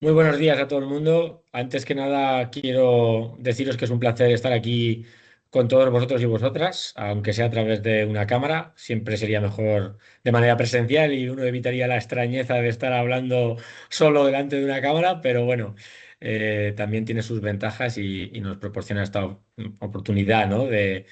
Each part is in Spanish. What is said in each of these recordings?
Muy buenos días a todo el mundo. Antes que nada, quiero deciros que es un placer estar aquí con todos vosotros y vosotras, aunque sea a través de una cámara. Siempre sería mejor de manera presencial y uno evitaría la extrañeza de estar hablando solo delante de una cámara, pero bueno, también tiene sus ventajas y nos proporciona esta oportunidad, ¿no? de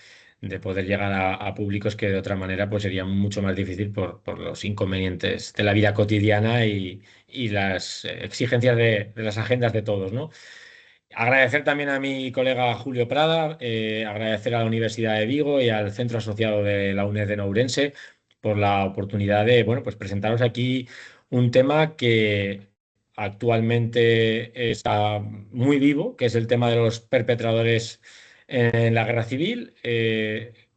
poder llegar a públicos que de otra manera pues sería mucho más difícil por los inconvenientes de la vida cotidiana y las exigencias de las agendas de todos, ¿no? Agradecer también a mi colega Julio Prada, agradecer a la Universidad de Vigo y al Centro Asociado de la UNED en Ourense por la oportunidad de, bueno, pues presentaros aquí un tema que actualmente está muy vivo, que es el tema de los perpetradores en la guerra civil.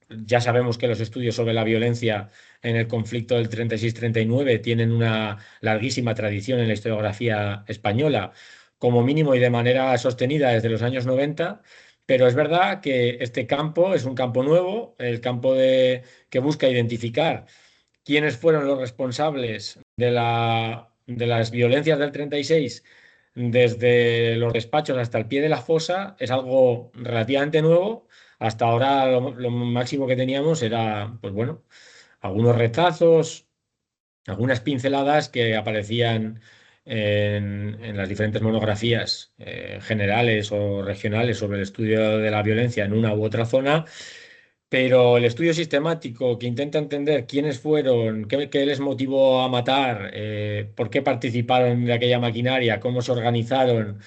Ya sabemos que los estudios sobre la violencia en el conflicto del 36-39 tienen una larguísima tradición en la historiografía española, como mínimo y de manera sostenida desde los años 90, pero es verdad que este campo es un campo nuevo, el campo que busca identificar quiénes fueron los responsables de las violencias del 36 desde los despachos hasta el pie de la fosa, es algo relativamente nuevo. Hasta ahora lo máximo que teníamos era, pues bueno, algunos retazos, algunas pinceladas que aparecían en las diferentes monografías generales o regionales sobre el estudio de la violencia en una u otra zona, pero el estudio sistemático que intenta entender quiénes fueron, qué les motivó a matar, por qué participaron de aquella maquinaria, cómo se organizaron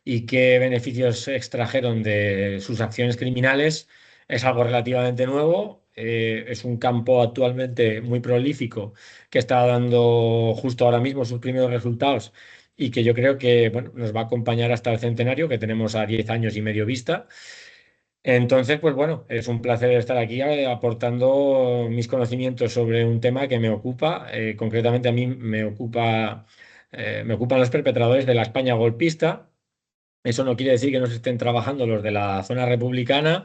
y qué beneficios extrajeron de sus acciones criminales, es algo relativamente nuevo. Es un campo actualmente muy prolífico que está dando justo ahora mismo sus primeros resultados y que yo creo que bueno, nos va a acompañar hasta el centenario que tenemos a 10 años y medio vista. Entonces, pues bueno, es un placer estar aquí aportando mis conocimientos sobre un tema que me ocupa. Concretamente a mí me ocupan los perpetradores de la España golpista. Eso no quiere decir que no se estén trabajando los de la zona republicana,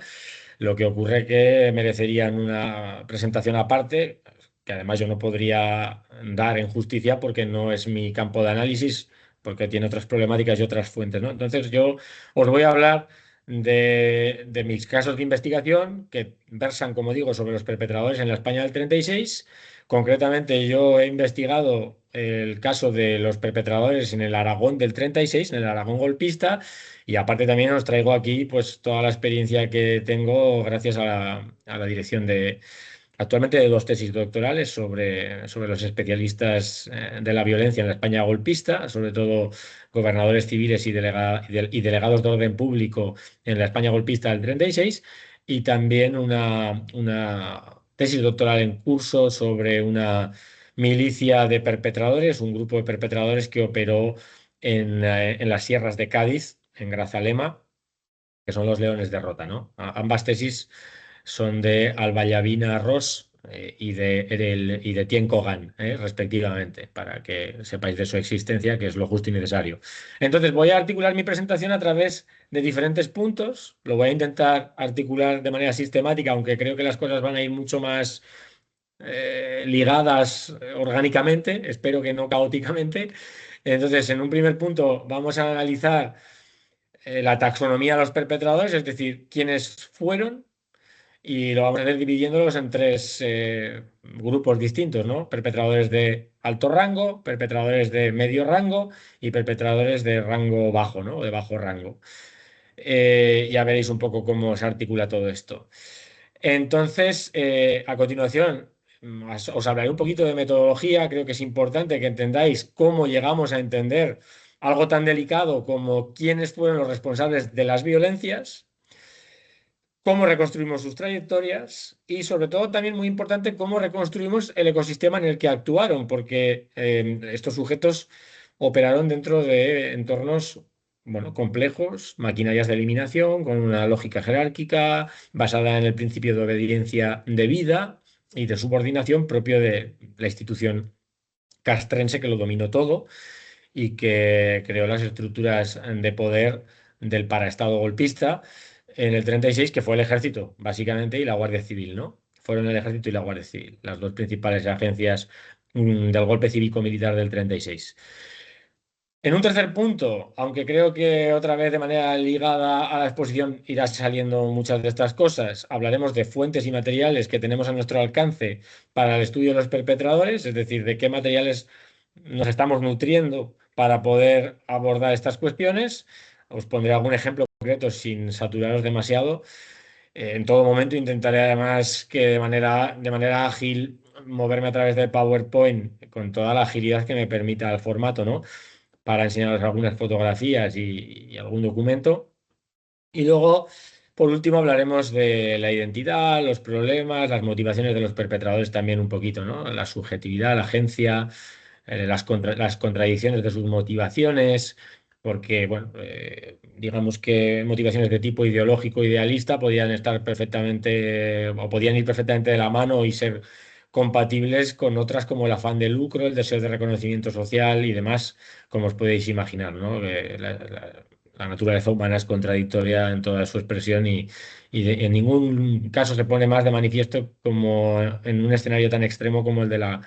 lo que ocurre que merecerían una presentación aparte, que además yo no podría dar en justicia porque no es mi campo de análisis, porque tiene otras problemáticas y otras fuentes, ¿no? Entonces yo os voy a hablar de mis casos de investigación que versan, como digo, sobre los perpetradores en la España del 36. Concretamente, yo he investigado el caso de los perpetradores en el Aragón del 36, en el Aragón golpista, y aparte también os traigo aquí pues toda la experiencia que tengo gracias a la dirección actualmente de dos tesis doctorales sobre los especialistas de la violencia en la España golpista, sobre todo gobernadores civiles y delegados de orden público en la España golpista del 36, y también una tesis doctoral en curso sobre una milicia de perpetradores, un grupo de perpetradores que operó en las sierras de Cádiz, en Grazalema, que son los Leones de Rota, ¿no? Ambas tesis son de Albayavina Ross y de Tien Kogan, respectivamente, para que sepáis de su existencia, que es lo justo y necesario. Entonces, voy a articular mi presentación a través de diferentes puntos. Lo voy a intentar articular de manera sistemática, aunque creo que las cosas van a ir mucho más ligadas orgánicamente, espero que no caóticamente. Entonces, en un primer punto vamos a analizar la taxonomía de los perpetradores, es decir, quiénes fueron, y lo vamos a hacer dividiéndolos en tres grupos distintos, ¿no? Perpetradores de alto rango, perpetradores de medio rango y perpetradores de rango bajo, ¿no? O de bajo rango. Ya veréis un poco cómo se articula todo esto. Entonces, a continuación, os hablaré un poquito de metodología. Creo que es importante que entendáis cómo llegamos a entender algo tan delicado como quiénes fueron los responsables de las violencias, cómo reconstruimos sus trayectorias y, sobre todo, también muy importante, cómo reconstruimos el ecosistema en el que actuaron, porque estos sujetos operaron dentro de entornos, bueno, complejos, maquinarias de eliminación, con una lógica jerárquica basada en el principio de obediencia debida y de subordinación propio de la institución castrense que lo dominó todo y que creó las estructuras de poder del paraestado golpista en el 36, que fue el ejército, básicamente, y la Guardia Civil, ¿no? Fueron el ejército y la Guardia Civil, las dos principales agencias del golpe cívico-militar del 36. En un tercer punto, aunque creo que otra vez de manera ligada a la exposición irán saliendo muchas de estas cosas, hablaremos de fuentes y materiales que tenemos a nuestro alcance para el estudio de los perpetradores, es decir, de qué materiales nos estamos nutriendo para poder abordar estas cuestiones. Os pondré algún ejemplo concreto sin saturaros demasiado. En todo momento intentaré además que de manera ágil moverme a través del PowerPoint con toda la agilidad que me permita el formato, ¿no? Para enseñaros algunas fotografías y algún documento. Y luego, por último, hablaremos de la identidad, los problemas, las motivaciones de los perpetradores también un poquito, ¿no? La subjetividad, la agencia, las contradicciones de sus motivaciones, porque, bueno, digamos que motivaciones de tipo ideológico, idealista, podían estar perfectamente o podían ir perfectamente de la mano y ser compatibles con otras como el afán de lucro, el deseo de reconocimiento social y demás, como os podéis imaginar, ¿no? La naturaleza humana es contradictoria en toda su expresión y en ningún caso se pone más de manifiesto como en un escenario tan extremo como el de la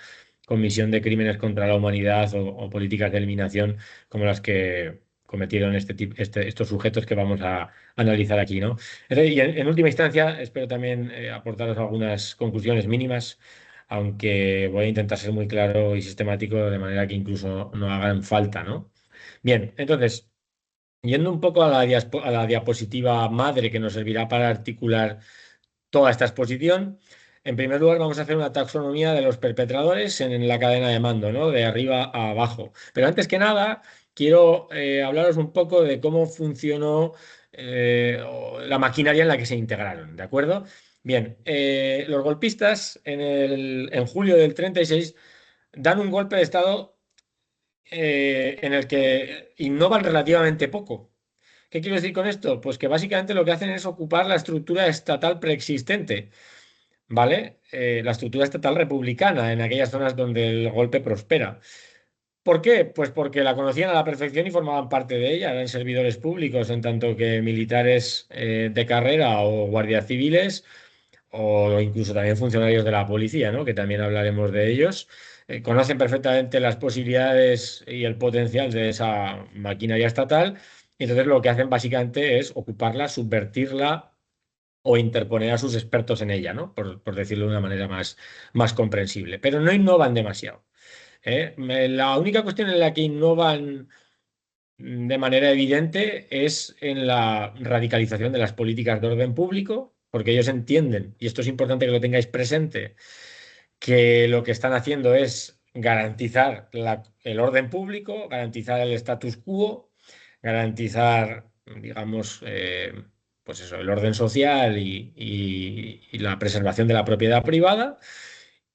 comisión de crímenes contra la humanidad o políticas de eliminación como las que cometieron estos sujetos que vamos a analizar aquí, ¿no? Y en última instancia, espero también aportaros algunas conclusiones mínimas, aunque voy a intentar ser muy claro y sistemático de manera que incluso no hagan falta, ¿no? Bien, entonces, yendo un poco a la diapositiva madre que nos servirá para articular toda esta exposición. En primer lugar, vamos a hacer una taxonomía de los perpetradores en la cadena de mando, ¿no? De arriba a abajo. Pero antes que nada, quiero hablaros un poco de cómo funcionó la maquinaria en la que se integraron, ¿de acuerdo? Bien, los golpistas en julio del 36 dan un golpe de Estado en el que innovan relativamente poco. ¿Qué quiero decir con esto? Pues que básicamente lo que hacen es ocupar la estructura estatal preexistente, ¿vale? La estructura estatal republicana en aquellas zonas donde el golpe prospera. ¿Por qué? Pues porque la conocían a la perfección y formaban parte de ella, eran servidores públicos, en tanto que militares de carrera o guardias civiles o incluso también funcionarios de la policía, ¿no? Que también hablaremos de ellos. Conocen perfectamente las posibilidades y el potencial de esa maquinaria estatal y entonces lo que hacen básicamente es ocuparla, subvertirla o interponer a sus expertos en ella, ¿no? Por decirlo de una manera más comprensible. Pero no innovan demasiado. La única cuestión en la que innovan de manera evidente es en la radicalización de las políticas de orden público, porque ellos entienden, y esto es importante que lo tengáis presente, que lo que están haciendo es garantizar el orden público, garantizar el status quo, garantizar, digamos, pues eso, el orden social y la preservación de la propiedad privada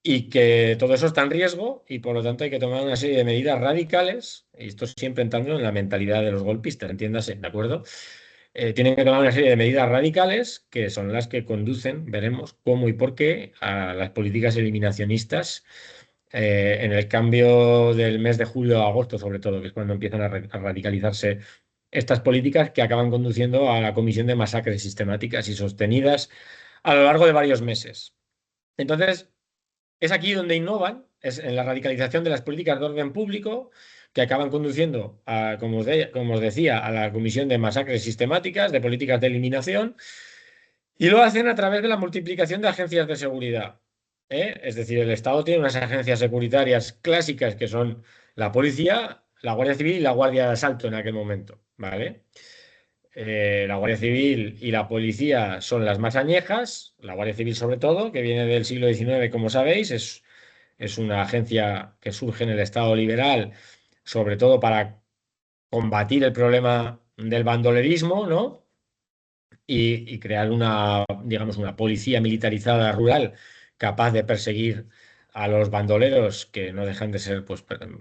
y que todo eso está en riesgo y por lo tanto hay que tomar una serie de medidas radicales, y esto siempre entrando en la mentalidad de los golpistas, entiéndase, ¿de acuerdo? Tienen que tomar una serie de medidas radicales que son las que conducen, veremos cómo y por qué, a las políticas eliminacionistas en el cambio del mes de julio a agosto, sobre todo, que es cuando empiezan a radicalizarse estas políticas que acaban conduciendo a la comisión de masacres sistemáticas y sostenidas a lo largo de varios meses. Entonces, es aquí donde innovan, es en la radicalización de las políticas de orden público que acaban conduciendo, como os decía, a la comisión de masacres sistemáticas, de políticas de eliminación, y lo hacen a través de la multiplicación de agencias de seguridad. Es decir, el Estado tiene unas agencias securitarias clásicas que son la policía, la Guardia Civil y la Guardia de Asalto en aquel momento, ¿vale? La Guardia Civil y la policía son las más añejas, la Guardia Civil sobre todo, que viene del siglo XIX, como sabéis, es una agencia que surge en el Estado liberal, sobre todo para combatir el problema del bandolerismo, ¿no? Y crear digamos, una policía militarizada rural capaz de perseguir a los bandoleros que no dejan de ser, pues, bueno,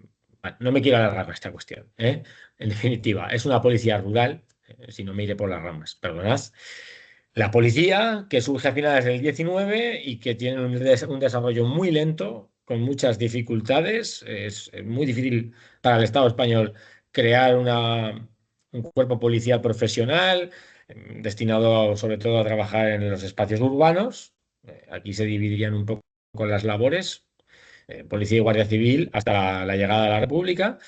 no me quiero alargar con esta cuestión, ¿eh? En definitiva, es una policía rural, si no me iré por las ramas, perdonad. La policía, que surge a finales del 19 y que tiene un desarrollo muy lento, con muchas dificultades. Es muy difícil para el Estado español crear un cuerpo policial profesional, destinado sobre todo a trabajar en los espacios urbanos. Aquí se dividirían un poco las labores, policía y guardia civil, hasta la llegada de la República.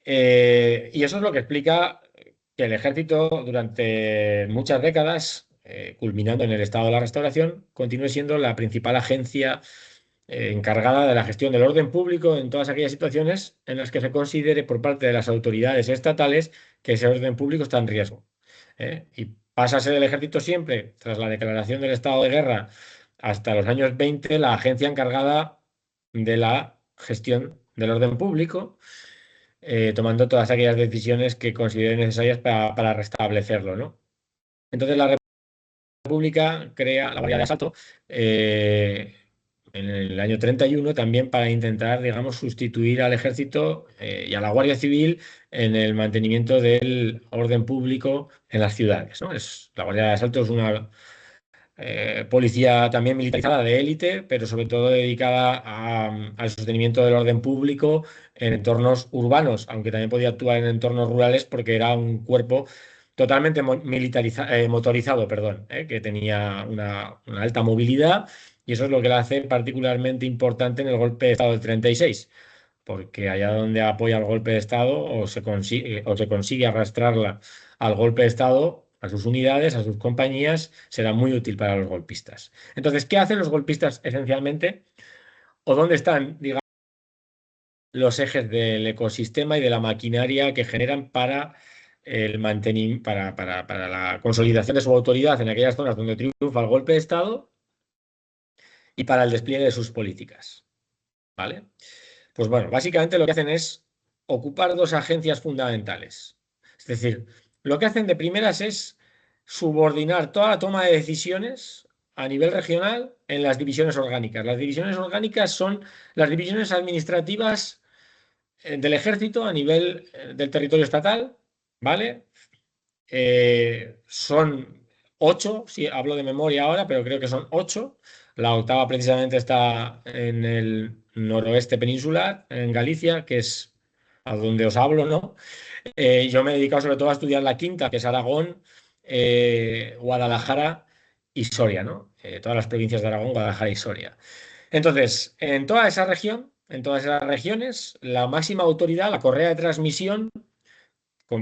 Y eso es lo que explica que el ejército durante muchas décadas, culminando en el estado de la Restauración, continúe siendo la principal agencia encargada de la gestión del orden público en todas aquellas situaciones en las que se considere por parte de las autoridades estatales que ese orden público está en riesgo. Y pasa a ser el ejército siempre, tras la declaración del estado de guerra hasta los años 20, la agencia encargada de la gestión del orden público, tomando todas aquellas decisiones que considere necesarias para restablecerlo, ¿no? Entonces la República crea la Guardia de Asalto eh, en el año 31 también para intentar, digamos, sustituir al ejército y a la Guardia Civil en el mantenimiento del orden público en las ciudades, ¿no? La Guardia de Asalto es una policía también militarizada de élite, pero sobre todo dedicada al sostenimiento del orden público en entornos urbanos, aunque también podía actuar en entornos rurales porque era un cuerpo totalmente motorizado, perdón, que tenía una alta movilidad, y eso es lo que la hace particularmente importante en el golpe de Estado del 36, porque allá donde apoya el golpe de Estado o se consigue arrastrarla al golpe de Estado, a sus unidades, a sus compañías, será muy útil para los golpistas. Entonces, ¿qué hacen los golpistas esencialmente? ¿O dónde están, digamos, los ejes del ecosistema y de la maquinaria que generan para el mantenimiento, para la consolidación de su autoridad en aquellas zonas donde triunfa el golpe de Estado y para el despliegue de sus políticas? ¿Vale? Pues bueno, básicamente lo que hacen es ocupar dos agencias fundamentales. Es decir, lo que hacen de primeras es subordinar toda la toma de decisiones a nivel regional en las divisiones orgánicas. Las divisiones orgánicas son las divisiones administrativas del ejército a nivel del territorio estatal, ¿vale? Son 8, si hablo de memoria ahora, pero creo que son 8. La octava precisamente está en el noroeste peninsular, en Galicia, que es a donde os hablo, ¿no? Yo me he dedicado sobre todo a estudiar la quinta, que es Aragón, Guadalajara y Soria, ¿no? Todas las provincias de Aragón, Guadalajara y Soria. Entonces, en toda esa región, en todas esas regiones, la máxima autoridad, la correa de transmisión,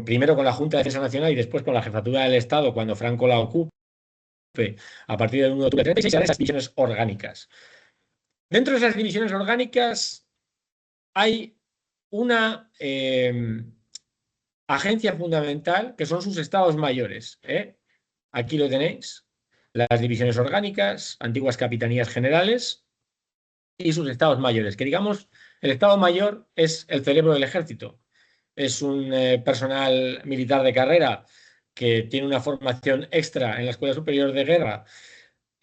primero con la Junta de Defensa Nacional y después con la Jefatura del Estado, cuando Franco la ocupe a partir del 1 de octubre del 36, serán esas divisiones orgánicas. Dentro de esas divisiones orgánicas hay una agencia fundamental que son sus estados mayores. Aquí lo tenéis, las divisiones orgánicas, antiguas capitanías generales y sus estados mayores, que digamos, el estado mayor es el cerebro del ejército. Es un personal militar de carrera que tiene una formación extra en la Escuela Superior de Guerra,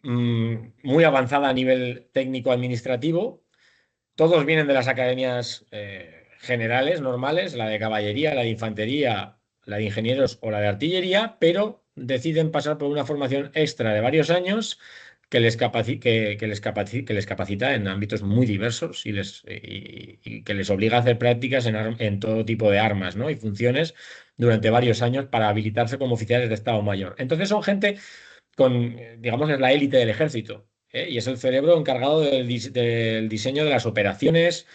muy avanzada a nivel técnico-administrativo. Todos vienen de las academias generales, normales, la de caballería, la de infantería, la de ingenieros o la de artillería, pero deciden pasar por una formación extra de varios años que les capacita en ámbitos muy diversos y que les obliga a hacer prácticas en todo tipo de armas, ¿no? Y funciones durante varios años para habilitarse como oficiales de Estado Mayor. Entonces son gente digamos, es la élite del ejército, y es el cerebro encargado del diseño de las operaciones,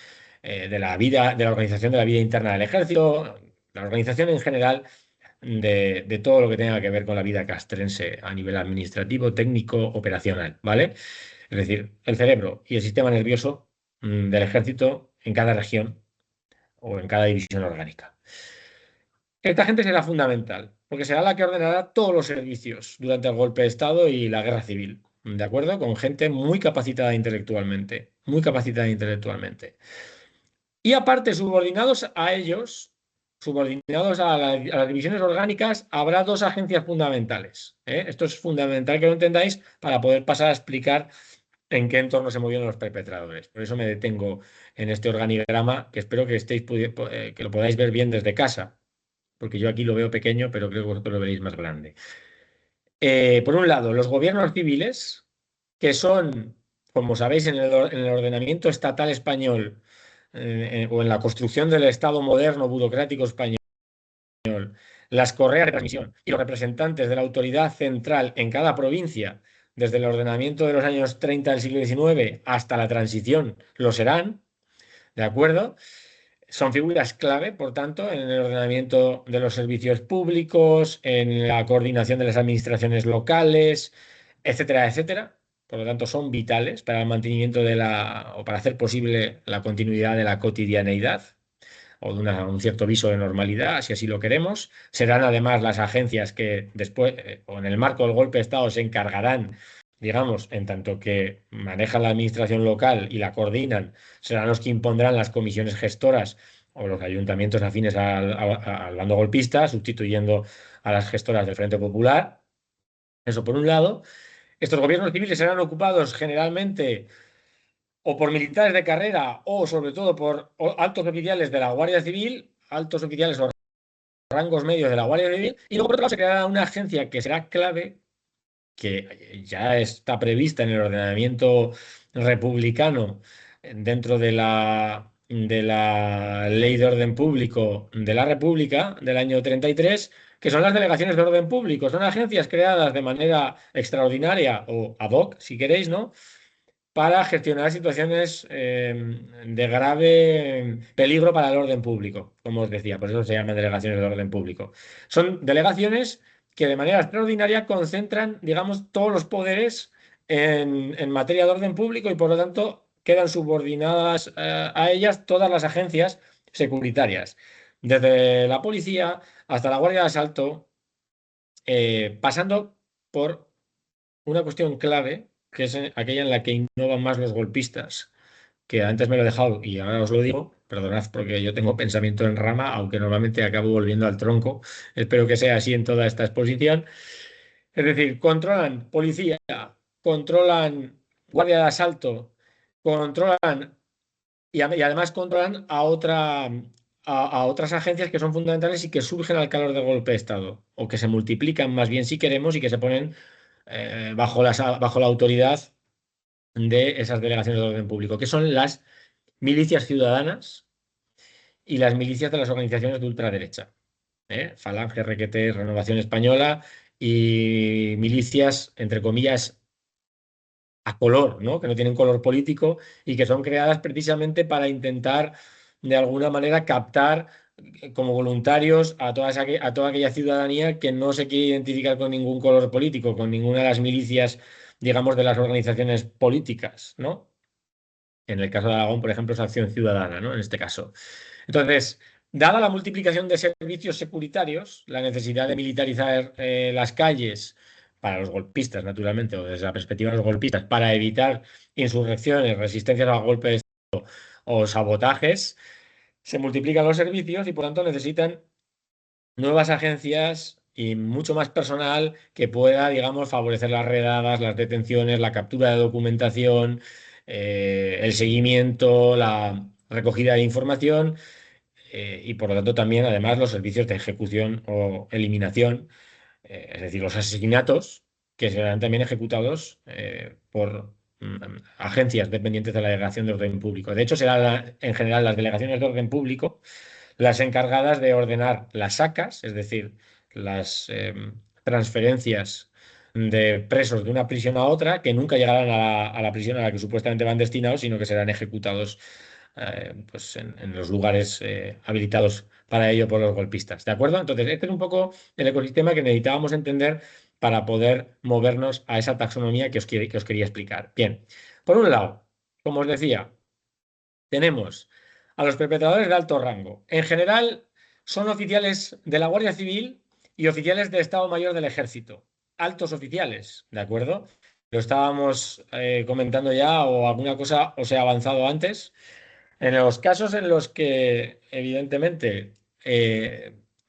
de la vida, de la organización de la vida interna del ejército, la organización en general de todo lo que tenga que ver con la vida castrense a nivel administrativo, técnico, operacional, ¿vale? Es decir, el cerebro y el sistema nervioso del ejército en cada región o en cada división orgánica. Esta gente será fundamental, porque será la que ordenará todos los servicios durante el golpe de Estado y la guerra civil, ¿de acuerdo? Con gente muy capacitada intelectualmente, muy capacitada intelectualmente. Y aparte, subordinados a ellos, subordinados a las divisiones orgánicas, habrá dos agencias fundamentales. Esto es fundamental que lo entendáis para poder pasar a explicar en qué entorno se movieron los perpetradores. Por eso me detengo en este organigrama, que espero que que lo podáis ver bien desde casa, porque yo aquí lo veo pequeño, pero creo que vosotros lo veréis más grande. Por un lado, los gobiernos civiles, que son, como sabéis, en el ordenamiento estatal español o en la construcción del Estado moderno burocrático español, las correas de transmisión y los representantes de la autoridad central en cada provincia, desde el ordenamiento de los años 30 del siglo XIX hasta la transición, lo serán, ¿de acuerdo? Son figuras clave, por tanto, en el ordenamiento de los servicios públicos, en la coordinación de las administraciones locales, etcétera, etcétera. Por lo tanto, son vitales para el mantenimiento o para hacer posible la continuidad de la cotidianeidad o de un cierto viso de normalidad, si así lo queremos. Serán además las agencias que después, o en el marco del golpe de Estado, se encargarán, digamos, en tanto que manejan la administración local y la coordinan, serán los que impondrán las comisiones gestoras o los ayuntamientos afines al bando golpista, sustituyendo a las gestoras del Frente Popular. Eso por un lado. Estos gobiernos civiles serán ocupados generalmente o por militares de carrera o sobre todo por altos oficiales de la Guardia Civil, altos oficiales o rangos medios de la Guardia Civil, y luego por otro lado se creará una agencia que será clave, que ya está prevista en el ordenamiento republicano dentro de la Ley de Orden Público de la República del año 33, que son las delegaciones de orden público. Son agencias creadas de manera extraordinaria o ad hoc, si queréis, ¿no?, para gestionar situaciones de grave peligro para el orden público, como os decía, por eso se llaman delegaciones de orden público. Son delegaciones que de manera extraordinaria concentran, digamos, todos los poderes en materia de orden público y por lo tanto quedan subordinadas a ellas todas las agencias securitarias, desde la policía hasta la Guardia de Asalto, pasando por una cuestión clave, que es aquella en la que innovan más los golpistas, que antes me lo he dejado y ahora os lo digo, perdonad porque yo tengo pensamiento en rama, aunque normalmente acabo volviendo al tronco, espero que sea así en toda esta exposición. Es decir, controlan policía, controlan guardia de asalto, controlan y además controlan a otras agencias que son fundamentales y que surgen al calor del golpe de Estado, o que se multiplican más bien si queremos y que se ponen bajo la autoridad de esas delegaciones de orden público, que son las milicias ciudadanas y las milicias de las organizaciones de ultraderecha. Falange, Requeté, Renovación Española y milicias, entre comillas, a color, ¿no?, que no tienen color político y que son creadas precisamente para intentar, de alguna manera, captar como voluntarios a toda aquella ciudadanía que no se quiere identificar con ningún color político, con ninguna de las milicias, digamos, de las organizaciones políticas, ¿no? En el caso de Aragón, por ejemplo, es Acción Ciudadana, ¿no?, en este caso. Entonces, dada la multiplicación de servicios securitarios, la necesidad de militarizar las calles para los golpistas, naturalmente, o desde la perspectiva de los golpistas, para evitar insurrecciones, resistencias al golpe de Estado o sabotajes, se multiplican los servicios y por tanto necesitan nuevas agencias y mucho más personal que pueda, digamos, favorecer las redadas, las detenciones, la captura de documentación, el seguimiento, la recogida de información y por lo tanto también, además, los servicios de ejecución o eliminación, es decir, los asesinatos que serán también ejecutados por agencias dependientes de la Delegación de Orden Público. De hecho, serán en general las delegaciones de orden público las encargadas de ordenar las sacas, es decir, las transferencias de presos de una prisión a otra, que nunca llegarán a la prisión a la que supuestamente van destinados, sino que serán ejecutados pues en los lugares habilitados para ello por los golpistas. ¿De acuerdo? Entonces, este es un poco el ecosistema que necesitábamos entender para poder movernos a esa taxonomía que os quería explicar. Bien, por un lado, como os decía, tenemos a los perpetradores de alto rango. En general, son oficiales de la Guardia Civil y oficiales de Estado Mayor del Ejército. Altos oficiales, ¿de acuerdo? Lo estábamos comentando ya o alguna cosa os he avanzado antes. En los casos en los que, evidentemente,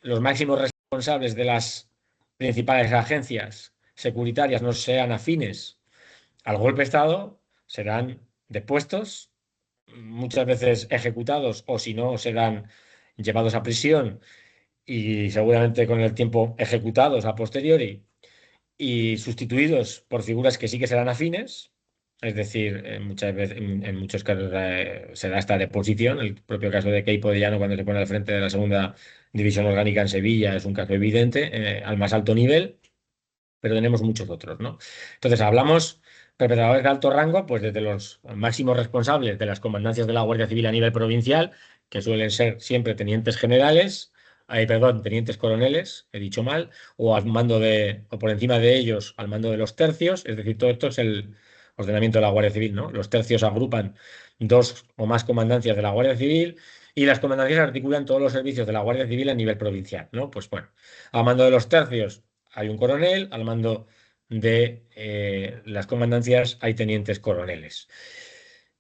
los máximos responsables de las principales agencias securitarias no sean afines al golpe de Estado, serán depuestos, muchas veces ejecutados o si no, serán llevados a prisión y seguramente con el tiempo ejecutados a posteriori y sustituidos por figuras que sí que serán afines. Es decir, muchas veces, en muchos casos se da esta deposición. El propio caso de Queipo de Llano, cuando se pone al frente de la segunda división orgánica en Sevilla, es un caso evidente, al más alto nivel, pero tenemos muchos otros, ¿no? Entonces, hablamos perpetradores de alto rango, pues desde los máximos responsables de las comandancias de la Guardia Civil a nivel provincial, que suelen ser siempre tenientes generales, perdón, tenientes coroneles, he dicho mal, o al mando o por encima de ellos al mando de los tercios, es decir, todo esto es el ordenamiento de la Guardia Civil, ¿no? Los tercios agrupan dos o más comandancias de la Guardia Civil y las comandancias articulan todos los servicios de la Guardia Civil a nivel provincial, ¿no? Pues bueno, al mando de los tercios hay un coronel, al mando de las comandancias hay tenientes coroneles.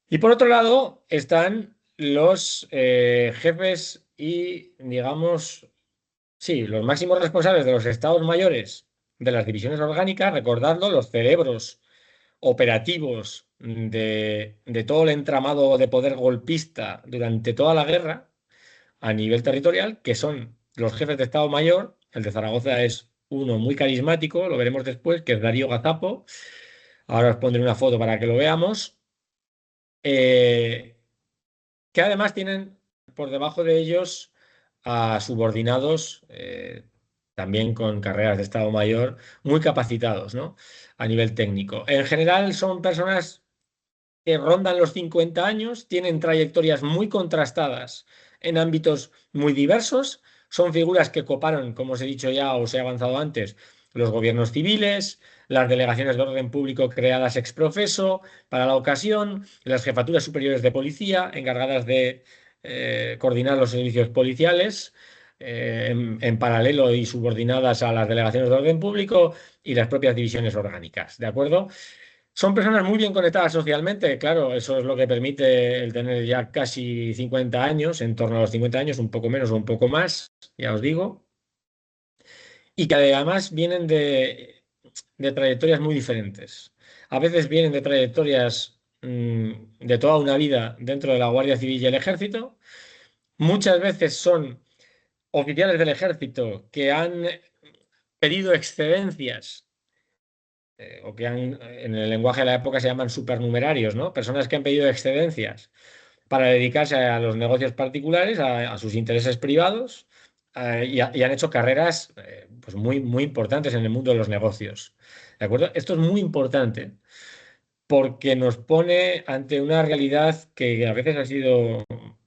Y por otro lado están los jefes y, digamos, sí, los máximos responsables de los estados mayores de las divisiones orgánicas, recordadlo, los cerebros operativos de todo el entramado de poder golpista durante toda la guerra a nivel territorial, que son los jefes de Estado Mayor. El de Zaragoza es uno muy carismático, lo veremos después, que es Darío Gazapo. Ahora os pondré una foto para que lo veamos. Eh, que además tienen por debajo de ellos a subordinados, también con carreras de Estado Mayor, muy capacitados, ¿no? A nivel técnico. En general son personas que rondan los 50 años, tienen trayectorias muy contrastadas en ámbitos muy diversos, son figuras que coparon, como os he dicho ya, os he avanzado antes, los gobiernos civiles, las delegaciones de orden público creadas ex profeso para la ocasión, las jefaturas superiores de policía encargadas de coordinar los servicios policiales. En paralelo y subordinadas a las delegaciones de orden público y las propias divisiones orgánicas, ¿de acuerdo? Son personas muy bien conectadas socialmente, claro, eso es lo que permite el tener ya casi 50 años, en torno a los 50 años, un poco menos o un poco más, ya os digo, y que además vienen de trayectorias muy diferentes. A veces vienen de trayectorias de toda una vida dentro de la Guardia Civil y el Ejército, muchas veces son oficiales del Ejército que han pedido excedencias o que en el lenguaje de la época se llaman supernumerarios, ¿no? Personas que han pedido excedencias para dedicarse a los negocios particulares, a sus intereses privados, y han hecho carreras pues muy, muy importantes en el mundo de los negocios. ¿De acuerdo? Esto es muy importante porque nos pone ante una realidad que a veces ha sido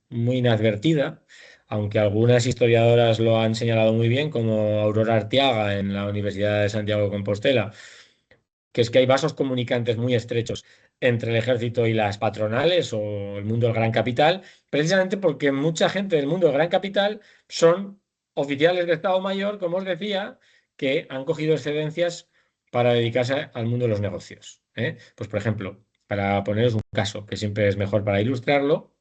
muy inadvertida, aunque algunas historiadoras lo han señalado muy bien, como Aurora Arteaga en la Universidad de Santiago de Compostela, que es que hay vasos comunicantes muy estrechos entre el ejército y las patronales o el mundo del gran capital, precisamente porque mucha gente del mundo del gran capital son oficiales de Estado Mayor, como os decía, que han cogido excedencias para dedicarse al mundo de los negocios. ¿Eh? Pues, por ejemplo, para poneros un caso, que siempre es mejor para ilustrarlo,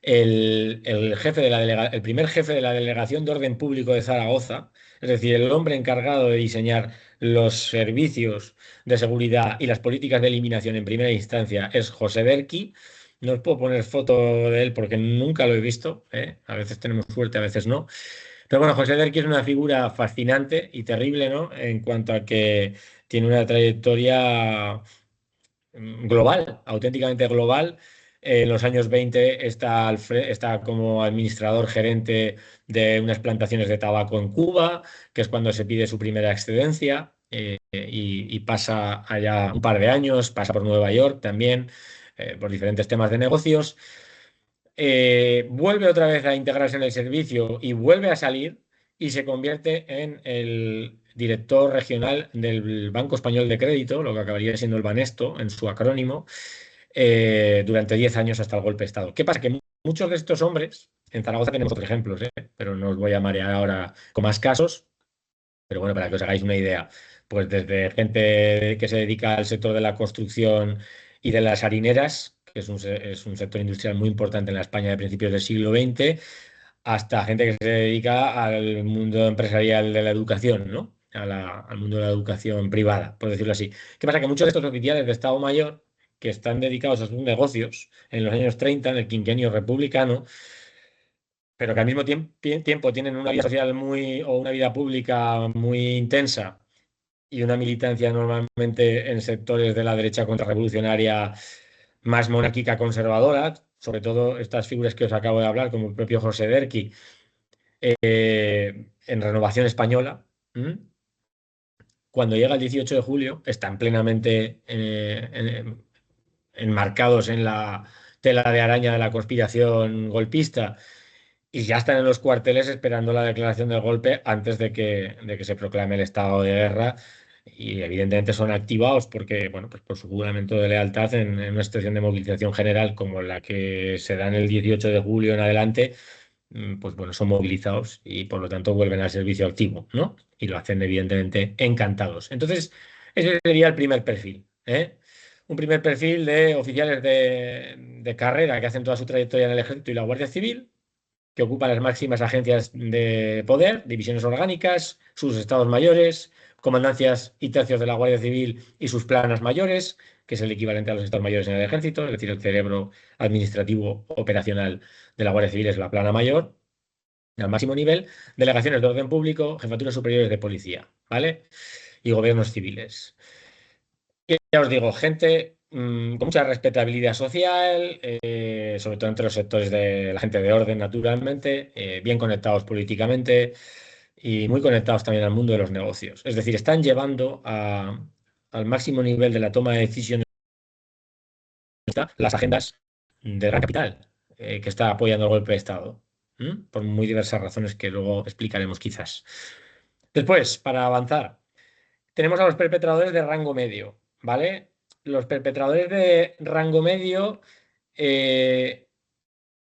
el jefe de el primer jefe de la Delegación de Orden Público de Zaragoza, es decir, el hombre encargado de diseñar los servicios de seguridad y las políticas de eliminación en primera instancia, es José Derqui. No os puedo poner foto de él porque nunca lo he visto, ¿eh? A veces tenemos suerte, a veces no. Pero bueno, José Derqui es una figura fascinante y terrible, ¿no? En cuanto a que tiene una trayectoria global, auténticamente global. En los años 20 está como administrador gerente de unas plantaciones de tabaco en Cuba, que es cuando se pide su primera excedencia, y pasa allá un par de años, pasa por Nueva York también, por diferentes temas de negocios. Vuelve otra vez a integrarse en el servicio y vuelve a salir y se convierte en el director regional del Banco Español de Crédito, lo que acabaría siendo el Banesto en su acrónimo, durante 10 años hasta el golpe de Estado. ¿Qué pasa? Que muchos de estos hombres, en Zaragoza tenemos otros ejemplos, pero no os voy a marear ahora con más casos, pero bueno, para que os hagáis una idea, pues desde gente que se dedica al sector de la construcción y de las harineras, que es un sector industrial muy importante en la España de principios del siglo XX, hasta gente que se dedica al mundo empresarial de la educación, ¿no? Al mundo de la educación privada, por decirlo así. ¿Qué pasa? Que muchos de estos oficiales de Estado Mayor que están dedicados a sus negocios en los años 30, en el quinquenio republicano, pero que al mismo tiempo tienen una vida social o una vida pública muy intensa y una militancia normalmente en sectores de la derecha contrarrevolucionaria más monárquica conservadora, sobre todo estas figuras que os acabo de hablar, como el propio José Derqui, en Renovación Española. Cuando llega el 18 de julio, están plenamente enmarcados en la tela de araña de la conspiración golpista y ya están en los cuarteles esperando la declaración del golpe antes de que se proclame el estado de guerra. Y evidentemente son activados porque, bueno, pues por su juramento de lealtad en una situación de movilización general como la que se da en el 18 de julio en adelante, pues bueno, son movilizados y por lo tanto vuelven al servicio activo, ¿no? Y lo hacen evidentemente encantados. Entonces, ese sería el primer perfil, ¿eh? Un primer perfil de oficiales de carrera que hacen toda su trayectoria en el Ejército y la Guardia Civil, que ocupan las máximas agencias de poder, divisiones orgánicas, sus estados mayores, comandancias y tercios de la Guardia Civil y sus planas mayores, que es el equivalente a los estados mayores en el Ejército, es decir, el cerebro administrativo operacional de la Guardia Civil es la plana mayor, al máximo nivel, delegaciones de orden público, jefaturas superiores de policía, ¿vale? Y gobiernos civiles. Y ya os digo, gente con mucha respetabilidad social, sobre todo entre los sectores de la gente de orden, naturalmente, bien conectados políticamente y muy conectados también al mundo de los negocios. Es decir, están llevando al máximo nivel de la toma de decisiones las agendas de gran capital que está apoyando el golpe de Estado, por muy diversas razones que luego explicaremos quizás. Después, para avanzar. Tenemos a los perpetradores de rango medio, ¿vale? Los perpetradores de rango medio eh,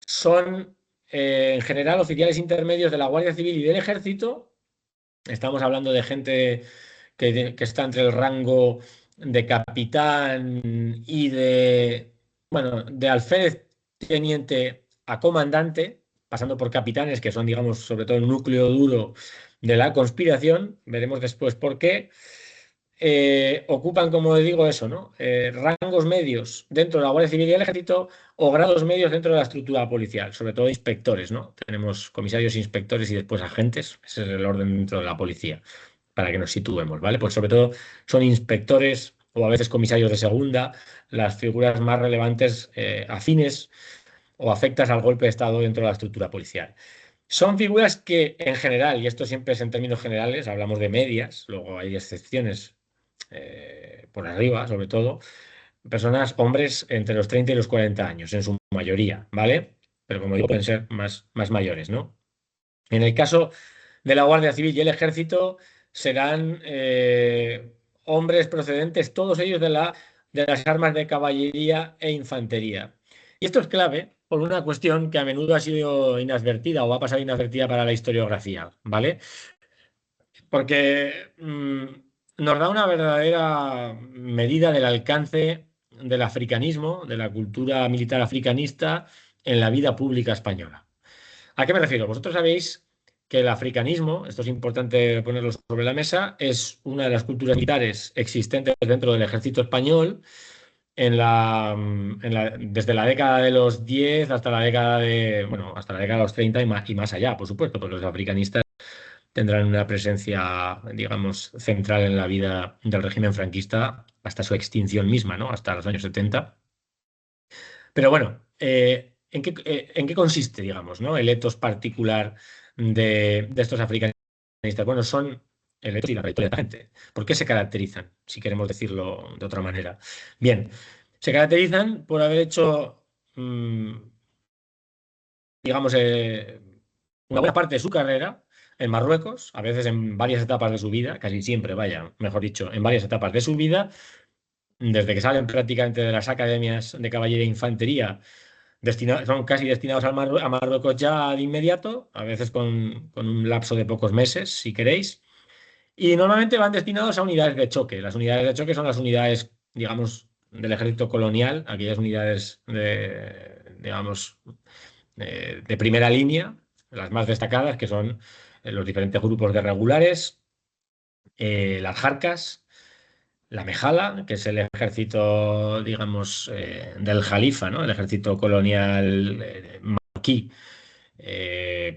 son en general oficiales intermedios de la Guardia Civil y del Ejército. Estamos hablando de gente que está entre el rango de capitán y bueno, de alférez teniente a comandante, pasando por capitanes, que son, digamos, sobre todo el núcleo duro de la conspiración. Veremos después por qué. Ocupan, como digo, eso, ¿no? Rangos medios dentro de la Guardia Civil y el Ejército o grados medios dentro de la estructura policial, sobre todo inspectores, ¿no? Tenemos comisarios, inspectores y después agentes. Ese es el orden dentro de la policía, para que nos situemos, ¿vale? Pues sobre todo son inspectores o a veces comisarios de segunda, las figuras más relevantes afines o afectas al golpe de Estado dentro de la estructura policial. Son figuras que en general, y esto siempre es en términos generales, hablamos de medias, luego hay excepciones por arriba, sobre todo, personas, hombres entre los 30 y los 40 años, en su mayoría, ¿vale? Pero como digo, pueden ser más mayores, ¿no? En el caso de la Guardia Civil y el Ejército, serán hombres procedentes, todos ellos de las armas de caballería e infantería. Y esto es clave por una cuestión que a menudo ha sido inadvertida o ha pasado inadvertida para la historiografía, ¿vale? Porque nos da una verdadera medida del alcance del africanismo, de la cultura militar africanista en la vida pública española. ¿A qué me refiero? Vosotros sabéis que el africanismo, esto es importante ponerlo sobre la mesa, es una de las culturas militares existentes dentro del ejército español desde la década de los 10 hasta la década bueno, hasta la década de los 30 y más allá, por supuesto, porque los africanistas tendrán una presencia, digamos, central en la vida del régimen franquista hasta su extinción misma, ¿no? Hasta los años 70. Pero bueno, ¿en qué consiste, digamos, ¿no? El etos particular de estos africanistas? Bueno, son el etos y la trayectoria de la gente. ¿Por qué se caracterizan, si queremos decirlo de otra manera? Bien, se caracterizan por haber hecho, digamos, una buena parte de su carrera en Marruecos, a veces en varias etapas de su vida, casi siempre, vaya, mejor dicho, en varias etapas de su vida, desde que salen prácticamente de las academias de caballería e infantería son casi destinados a Marruecos ya de inmediato, a veces con un lapso de pocos meses, si queréis. Y normalmente van destinados a unidades de choque. Las unidades de choque son las unidades, digamos, del ejército colonial, aquellas unidades digamos, de primera línea, las más destacadas, que son los diferentes grupos de regulares, las jarcas, la Mejala, que es el ejército, digamos, del Jalifa, ¿no? El ejército colonial marroquí,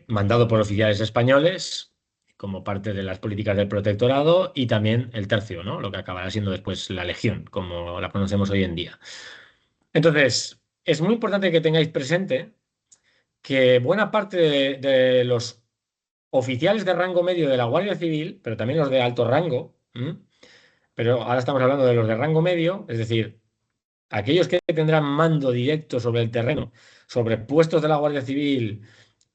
mandado por oficiales españoles como parte de las políticas del protectorado, y también el tercio, ¿no? Lo que acabará siendo después la Legión, como la conocemos hoy en día. Entonces, es muy importante que tengáis presente que buena parte de los oficiales de rango medio de la Guardia Civil, pero también los de alto rango, pero ahora estamos hablando de los de rango medio, es decir, aquellos que tendrán mando directo sobre el terreno, sobre puestos de la Guardia Civil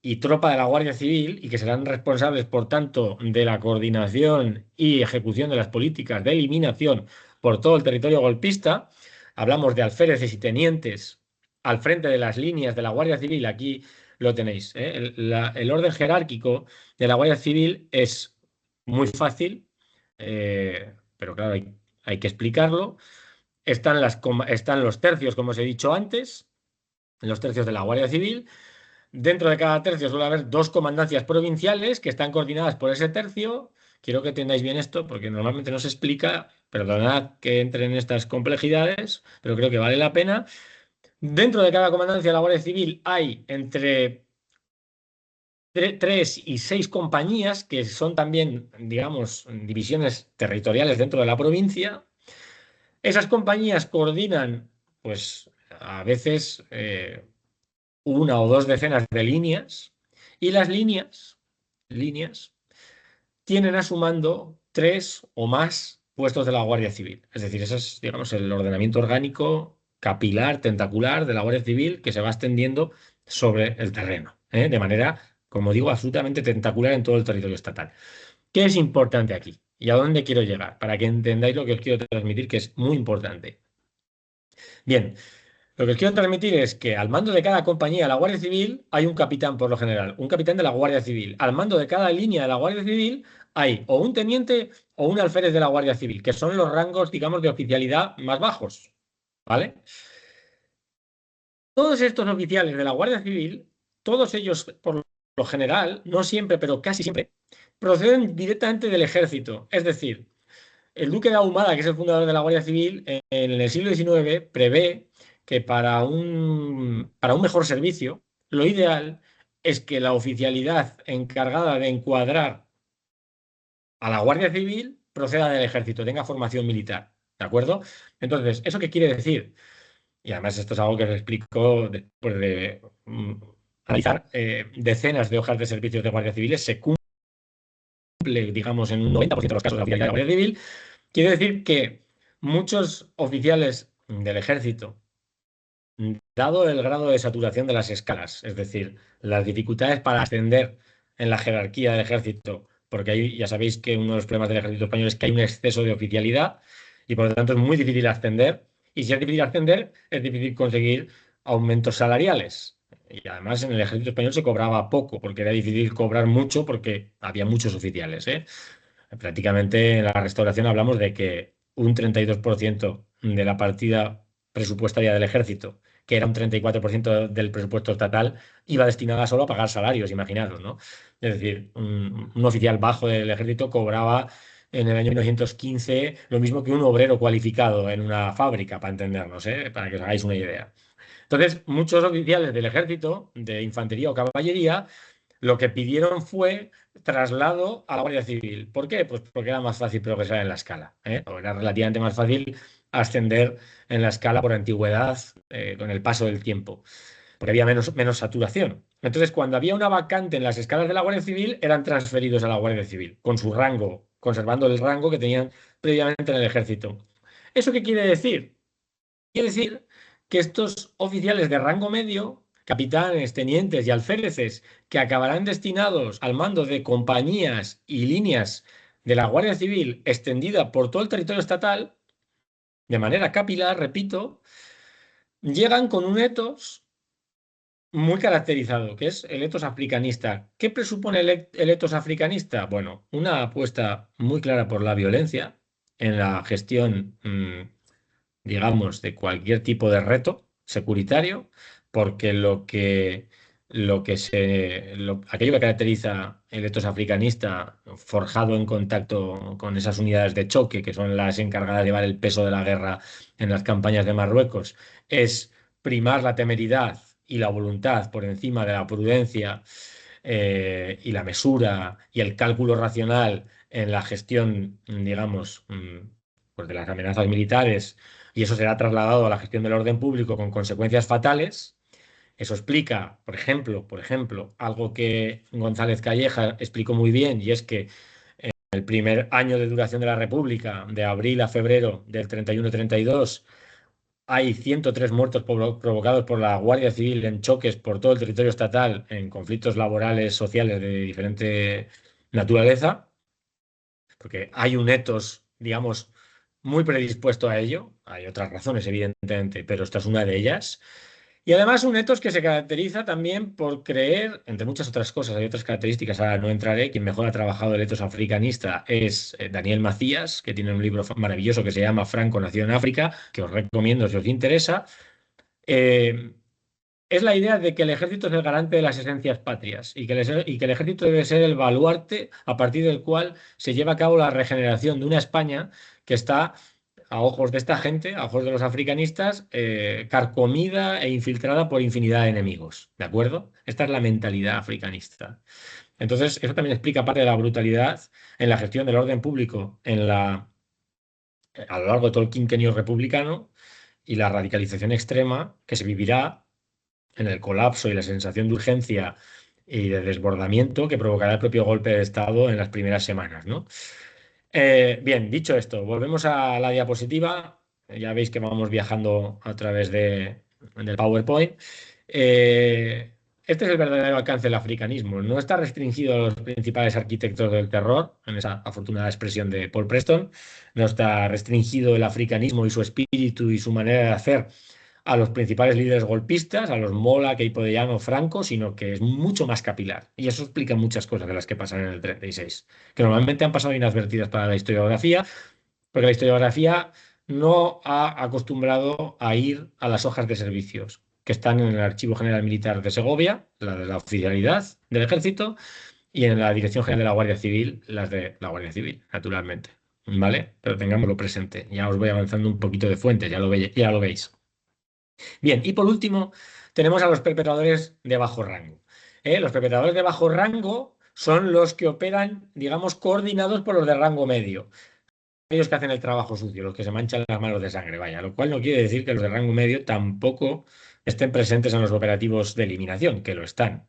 y tropa de la Guardia Civil, y que serán responsables, por tanto, de la coordinación y ejecución de las políticas de eliminación por todo el territorio golpista. Hablamos de alféreces y tenientes al frente de las líneas de la Guardia Civil. Aquí lo tenéis, ¿eh? El orden jerárquico de la Guardia Civil es muy fácil, pero claro, hay que explicarlo. Están los tercios, como os he dicho antes, los tercios de la Guardia Civil. Dentro de cada tercio suele haber dos comandancias provinciales que están coordinadas por ese tercio. Quiero que entendáis bien esto porque normalmente no se explica. Perdonad que entre en estas complejidades, pero creo que vale la pena. Dentro de cada comandancia de la Guardia Civil hay entre 3 y 6 compañías que son también, digamos, divisiones territoriales dentro de la provincia. Esas compañías coordinan, pues, a veces una o dos decenas de líneas, y las líneas tienen a su mando 3 o más puestos de la Guardia Civil. Es decir, ese es, digamos, el ordenamiento orgánico capilar, tentacular de la Guardia Civil que se va extendiendo sobre el terreno, de manera, como digo, absolutamente tentacular en todo el territorio estatal. ¿Qué es importante aquí? ¿Y a dónde quiero llegar? Para que entendáis lo que os quiero transmitir, que es muy importante. Bien, lo que os quiero transmitir es que al mando de cada compañía de la Guardia Civil hay un capitán por lo general, un capitán de la Guardia Civil. Al mando de cada línea de la Guardia Civil hay o un teniente o un alférez de la Guardia Civil, que son los rangos, digamos, de oficialidad más bajos, ¿vale? Todos estos oficiales de la Guardia Civil, todos ellos, por lo general, no siempre, pero casi siempre, proceden directamente del ejército. Es decir, el duque de Ahumada, que es el fundador de la Guardia Civil, en el siglo XIX prevé que para un mejor servicio, lo ideal es que la oficialidad encargada de encuadrar a la Guardia Civil proceda del ejército, tenga formación militar. ¿De acuerdo? Entonces, ¿eso qué quiere decir? Y además esto es algo que os explico después de analizar decenas de hojas de servicios de Guardia Civiles. Se cumple, digamos, en un 90% de los casos de la oficialidad de la Guardia Civil. Quiere decir que muchos oficiales del ejército, dado el grado de saturación de las escalas, es decir, las dificultades para ascender en la jerarquía del ejército, porque ahí ya sabéis que uno de los problemas del ejército español es que hay un exceso de oficialidad y por lo tanto es muy difícil ascender. Y si es difícil ascender, es difícil conseguir aumentos salariales. Y además en el ejército español se cobraba poco, porque era difícil cobrar mucho porque había muchos oficiales, ¿eh? Prácticamente en la restauración hablamos de que un 32% de la partida presupuestaria del ejército, que era un 34% del presupuesto estatal, iba destinada solo a pagar salarios, imaginaros, ¿no? Es decir, un oficial bajo del ejército cobraba en el año 1915 lo mismo que un obrero cualificado en una fábrica, para entendernos, para que os hagáis una idea. Entonces, muchos oficiales del ejército, de infantería o caballería, lo que pidieron fue traslado a la Guardia Civil. ¿Por qué? Pues porque era más fácil progresar en la escala, o era relativamente más fácil ascender en la escala por antigüedad, con el paso del tiempo, porque había menos saturación. Entonces, cuando había una vacante en las escalas de la Guardia Civil, eran transferidos a la Guardia Civil, con su rango, conservando el rango que tenían previamente en el ejército. ¿Eso qué quiere decir? Quiere decir que estos oficiales de rango medio, capitanes, tenientes y alféreces, que acabarán destinados al mando de compañías y líneas de la Guardia Civil extendida por todo el territorio estatal, de manera capilar, repito, llegan con un etos muy caracterizado, que es el etos africanista. ¿Qué presupone el etos africanista? Bueno, una apuesta muy clara por la violencia en la gestión digamos, de cualquier tipo de reto securitario, porque aquello que caracteriza el etos africanista, forjado en contacto con esas unidades de choque, que son las encargadas de llevar el peso de la guerra en las campañas de Marruecos, es primar la temeridad y la voluntad por encima de la prudencia, y la mesura y el cálculo racional en la gestión, digamos, pues de las amenazas militares, y eso será trasladado a la gestión del orden público con consecuencias fatales. Eso explica, por ejemplo, algo que González Calleja explicó muy bien, y es que el primer año de duración de la República, de abril a febrero del 31-32, hay 103 muertos provocados por la Guardia Civil en choques por todo el territorio estatal en conflictos laborales, sociales de diferente naturaleza, porque hay un etos, digamos, muy predispuesto a ello. Hay otras razones, evidentemente, pero esta es una de ellas. Y además un etos que se caracteriza también por creer, entre muchas otras cosas, hay otras características, ahora no entraré, quien mejor ha trabajado el etos africanista es Daniel Macías, que tiene un libro maravilloso que se llama Franco nació en África, que os recomiendo si os interesa. Eh, es la idea de que el ejército es el garante de las esencias patrias y que el ejército debe ser el baluarte a partir del cual se lleva a cabo la regeneración de una España que está, a ojos de esta gente, a ojos de los africanistas, carcomida e infiltrada por infinidad de enemigos. ¿De acuerdo? Esta es la mentalidad africanista. Entonces, eso también explica parte de la brutalidad en la gestión del orden público a lo largo de todo el quinquenio republicano y la radicalización extrema que se vivirá en el colapso y la sensación de urgencia y de desbordamiento que provocará el propio golpe de Estado en las primeras semanas, ¿no? Bien, dicho esto, volvemos a la diapositiva. Ya veis que vamos viajando a través del PowerPoint. Eh, este es el verdadero alcance del africanismo. No está restringido a los principales arquitectos del terror, en esa afortunada expresión de Paul Preston. No está restringido el africanismo y su espíritu y su manera de hacer a los principales líderes golpistas, a los Mola, Queipo de Llano, Franco, sino que es mucho más capilar. Y eso explica muchas cosas de las que pasan en el 36, que normalmente han pasado inadvertidas para la historiografía, porque la historiografía no ha acostumbrado a ir a las hojas de servicios que están en el Archivo General Militar de Segovia, la de la oficialidad del ejército, y en la Dirección General de la Guardia Civil, las de la Guardia Civil, naturalmente. ¿Vale? Pero tengámoslo presente. Ya os voy avanzando un poquito de fuentes, ya lo veis. Bien, y por último, tenemos a los perpetradores de bajo rango. Los perpetradores de bajo rango son los que operan, digamos, coordinados por los de rango medio. Ellos que hacen el trabajo sucio, los que se manchan las manos de sangre, vaya. Lo cual no quiere decir que los de rango medio tampoco estén presentes en los operativos de eliminación, que lo están.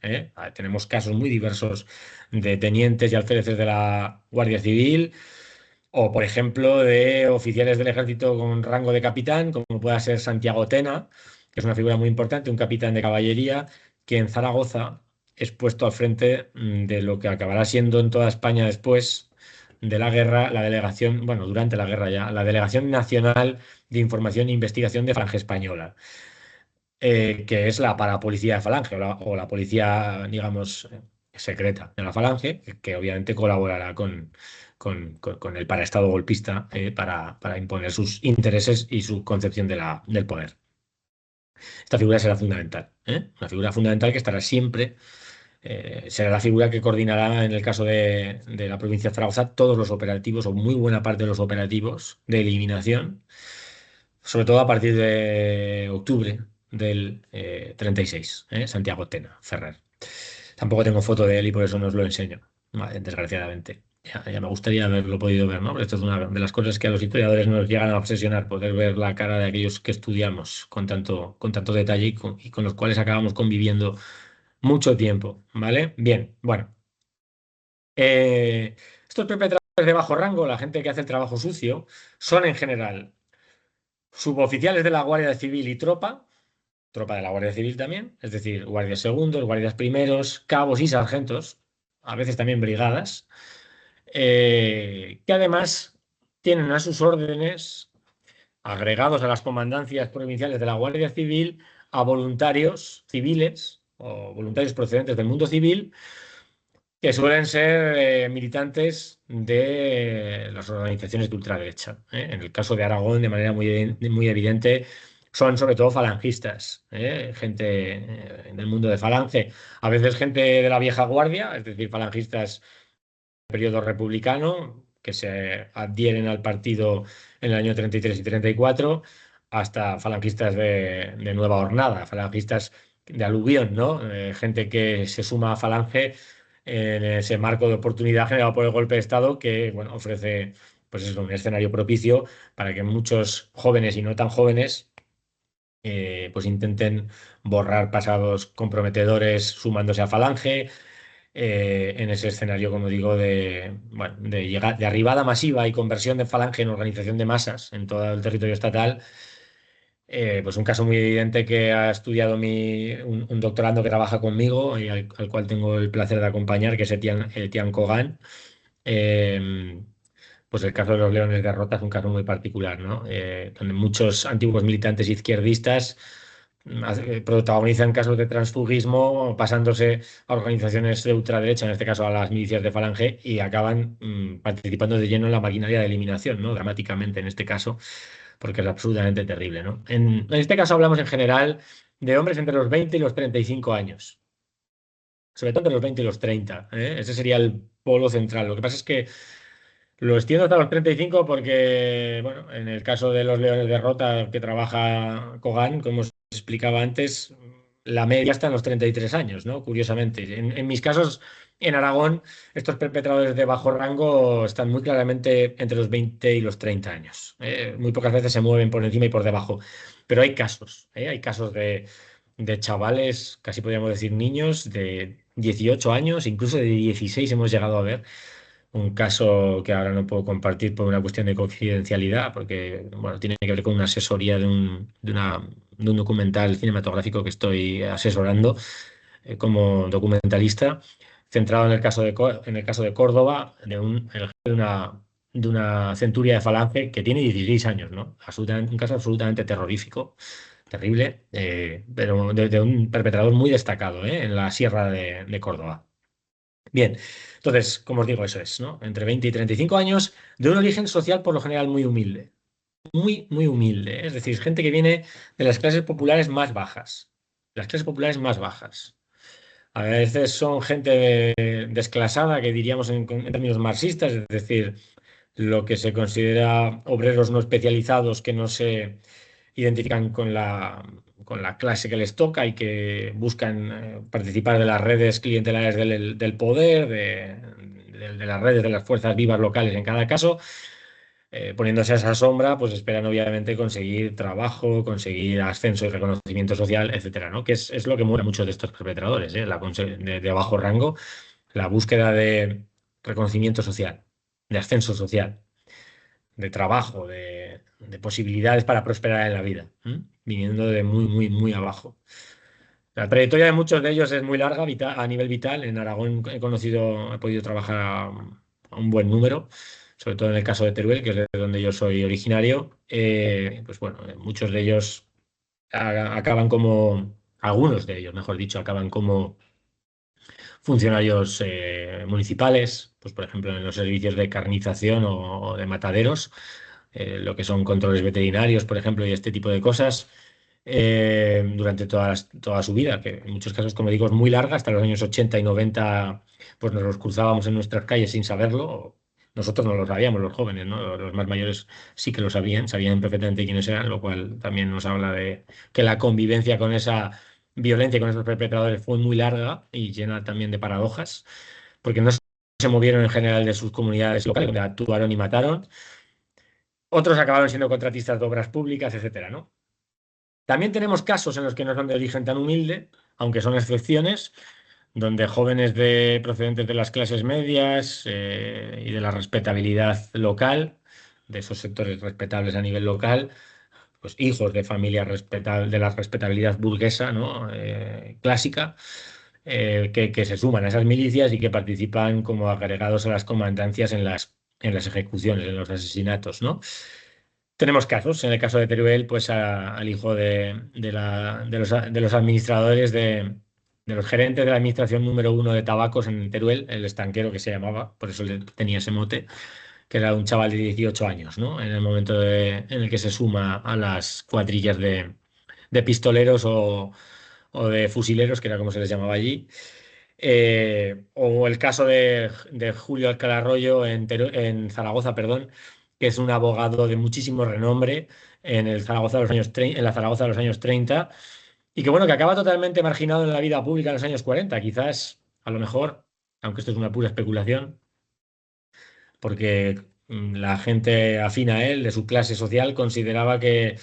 Tenemos casos muy diversos de tenientes y alféreces de la Guardia Civil o, por ejemplo, de oficiales del ejército con rango de capitán, como pueda ser Santiago Tena, que es una figura muy importante, un capitán de caballería, que en Zaragoza es puesto al frente de lo que acabará siendo en toda España después de la guerra, la delegación, bueno, durante la guerra ya, la Delegación Nacional de Información e Investigación de Falange Española, que es la parapolicía de Falange o la policía, digamos, secreta de la Falange, que obviamente colaborará con el paraestado golpista para imponer sus intereses y su concepción del poder. Esta figura será fundamental, una figura fundamental que estará siempre, será la figura que coordinará en el caso de la provincia de Zaragoza todos los operativos o muy buena parte de los operativos de eliminación, sobre todo a partir de octubre del 36, Santiago Tena, Ferrer. Tampoco tengo foto de él y por eso no os lo enseño, vale, desgraciadamente. Ya me gustaría haberlo podido ver, ¿no? Pero esto es una de las cosas que a los historiadores nos llegan a obsesionar, poder ver la cara de aquellos que estudiamos con tanto detalle y con los cuales acabamos conviviendo mucho tiempo, ¿vale? Bien, bueno. Estos perpetradores de bajo rango, la gente que hace el trabajo sucio, son en general suboficiales de la Guardia Civil y tropa de la Guardia Civil también, es decir, guardias segundos, guardias primeros, cabos y sargentos, a veces también brigadas, que además tienen a sus órdenes, agregados a las comandancias provinciales de la Guardia Civil, a voluntarios civiles o voluntarios procedentes del mundo civil, que suelen ser militantes de las organizaciones de ultraderecha. En el caso de Aragón, de manera muy evidente, son sobre todo falangistas, gente del mundo de Falange, a veces gente de la vieja guardia, es decir, falangistas del periodo republicano, que se adhieren al partido en el año 33 y 34, hasta falangistas de nueva hornada, falangistas de aluvión, ¿no? Gente que se suma a Falange en ese marco de oportunidad generado por el golpe de Estado que, bueno, ofrece pues eso, un escenario propicio para que muchos jóvenes y no tan jóvenes pues intenten borrar pasados comprometedores sumándose a Falange en ese escenario, como digo, bueno, de arribada masiva y conversión de Falange en organización de masas en todo el territorio estatal. Pues un caso muy evidente que ha estudiado un doctorando que trabaja conmigo y al cual tengo el placer de acompañar, que es Etienne Kogan. Eh, pues el caso de los Leones de Rota es un caso muy particular, ¿no? Donde muchos antiguos militantes izquierdistas protagonizan casos de transfugismo pasándose a organizaciones de ultraderecha, en este caso a las milicias de Falange, y acaban participando de lleno en la maquinaria de eliminación, ¿no? Dramáticamente en este caso, porque es absolutamente terrible, ¿no? En este caso hablamos en general de hombres entre los 20 y los 35 años, sobre todo entre los 20 y los 30, ¿eh? Ese sería el polo central. Lo que pasa es que lo extiendo hasta los 35 porque, bueno, en el caso de los Leones de Rota que trabaja Kogan, como os explicaba antes, la media está en los 33 años, ¿no? Curiosamente. En mis casos, en Aragón, estos perpetradores de bajo rango están muy claramente entre los 20 y los 30 años. Muy pocas veces se mueven por encima y por debajo. Pero hay casos de chavales, casi podríamos decir niños, de 18 años, incluso de 16 hemos llegado a ver un caso que ahora no puedo compartir por una cuestión de confidencialidad, porque bueno, tiene que ver con una asesoría de un documental cinematográfico que estoy asesorando como documentalista, centrado en el caso en el caso de Córdoba, el jefe de una centuria de Falange que tiene 16 años, ¿no? Un caso absolutamente terrorífico, terrible, pero de un perpetrador muy destacado, en la sierra de Córdoba. Bien, entonces, como os digo, eso es, ¿no? Entre 20 y 35 años, de un origen social por lo general muy humilde, muy, muy humilde, ¿eh? Es decir, gente que viene de las clases populares más bajas, las clases populares más bajas. A veces son gente desclasada, que diríamos en términos marxistas, es decir, lo que se considera obreros no especializados que no se identifican con la clase que les toca y que buscan participar de las redes clientelares del poder, de las redes de las fuerzas vivas locales en cada caso, poniéndose a esa sombra, pues esperan obviamente conseguir trabajo, conseguir ascenso y reconocimiento social, etcétera, ¿no? Que es lo que mueve a muchos de estos perpetradores, de bajo rango, la búsqueda de reconocimiento social, de ascenso social, de trabajo, de posibilidades para prosperar en la vida, viniendo de muy, muy, muy abajo. La trayectoria de muchos de ellos es muy larga a nivel vital. En Aragón he podido trabajar a un buen número, sobre todo en el caso de Teruel, que es de donde yo soy originario. Pues bueno, muchos de ellos acaban algunos de ellos, mejor dicho, acaban como funcionarios municipales, pues por ejemplo en los servicios de carnización o de mataderos, lo que son controles veterinarios, por ejemplo, y este tipo de cosas, durante toda su vida, que en muchos casos, como digo, es muy larga, hasta los años 80 y 90, pues nos los cruzábamos en nuestras calles sin saberlo. Nosotros no lo sabíamos, los jóvenes, ¿no? Los más mayores sí que lo sabían perfectamente quiénes eran, lo cual también nos habla de que la convivencia con esa violencia con esos perpetradores fue muy larga y llena también de paradojas, porque no se movieron en general de sus comunidades locales, donde actuaron y mataron. Otros acabaron siendo contratistas de obras públicas, etcétera, ¿no? También tenemos casos en los que no son de origen tan humilde, aunque son excepciones, donde jóvenes procedentes de las clases medias y de la respetabilidad local, de esos sectores respetables a nivel local, pues hijos de familias de la respetabilidad burguesa, ¿no? Clásica, que se suman a esas milicias y que participan como agregados a las comandancias en las ejecuciones, en los asesinatos, ¿no? Tenemos casos, en el caso de Teruel, pues al hijo de los administradores, de los gerentes de la administración número uno de tabacos en Teruel, el estanquero que se llamaba, por eso tenía ese mote, que era un chaval de 18 años, ¿no? En el momento en el que se suma a las cuadrillas de pistoleros o de fusileros, que era como se les llamaba allí. O el caso de Julio Alcalá Arroyo en Zaragoza, perdón, que es un abogado de muchísimo renombre en la Zaragoza de los años 30 y que bueno, que acaba totalmente marginado en la vida pública en los años 40. Quizás, a lo mejor, aunque esto es una pura especulación, porque la gente afín a él, de su clase social, consideraba que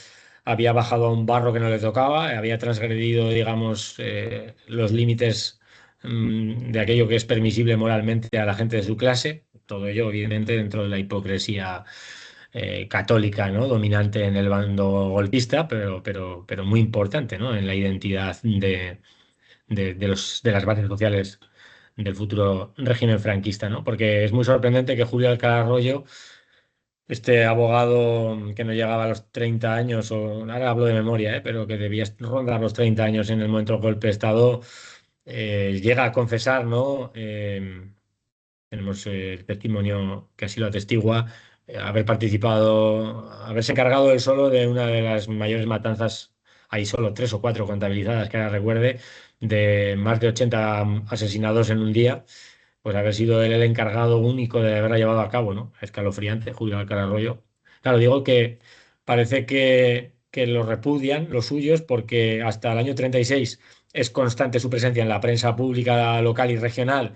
había bajado a un barro que no le tocaba, había transgredido, digamos, los límites de aquello que es permisible moralmente a la gente de su clase, todo ello, evidentemente, dentro de la hipocresía católica, ¿no? Dominante en el bando golpista, pero muy importante, ¿no? En la identidad de las bases sociales del futuro régimen franquista, ¿no? Porque es muy sorprendente que Julio Alcalá Arroyo, este abogado que no llegaba a los 30 años, o ahora hablo de memoria, pero que debía rondar los 30 años en el momento del golpe de Estado, llega a confesar, ¿no? Tenemos el testimonio que así lo atestigua, haber participado, haberse encargado él solo de una de las mayores matanzas, hay solo tres o cuatro contabilizadas que ahora recuerde, de más de 80 asesinados en un día, pues haber sido él el encargado único de haberla llevado a cabo, ¿no? Escalofriante, Julio Alcalá Arroyo. Claro, digo que parece que lo repudian los suyos porque hasta el año 36 es constante su presencia en la prensa pública local y regional,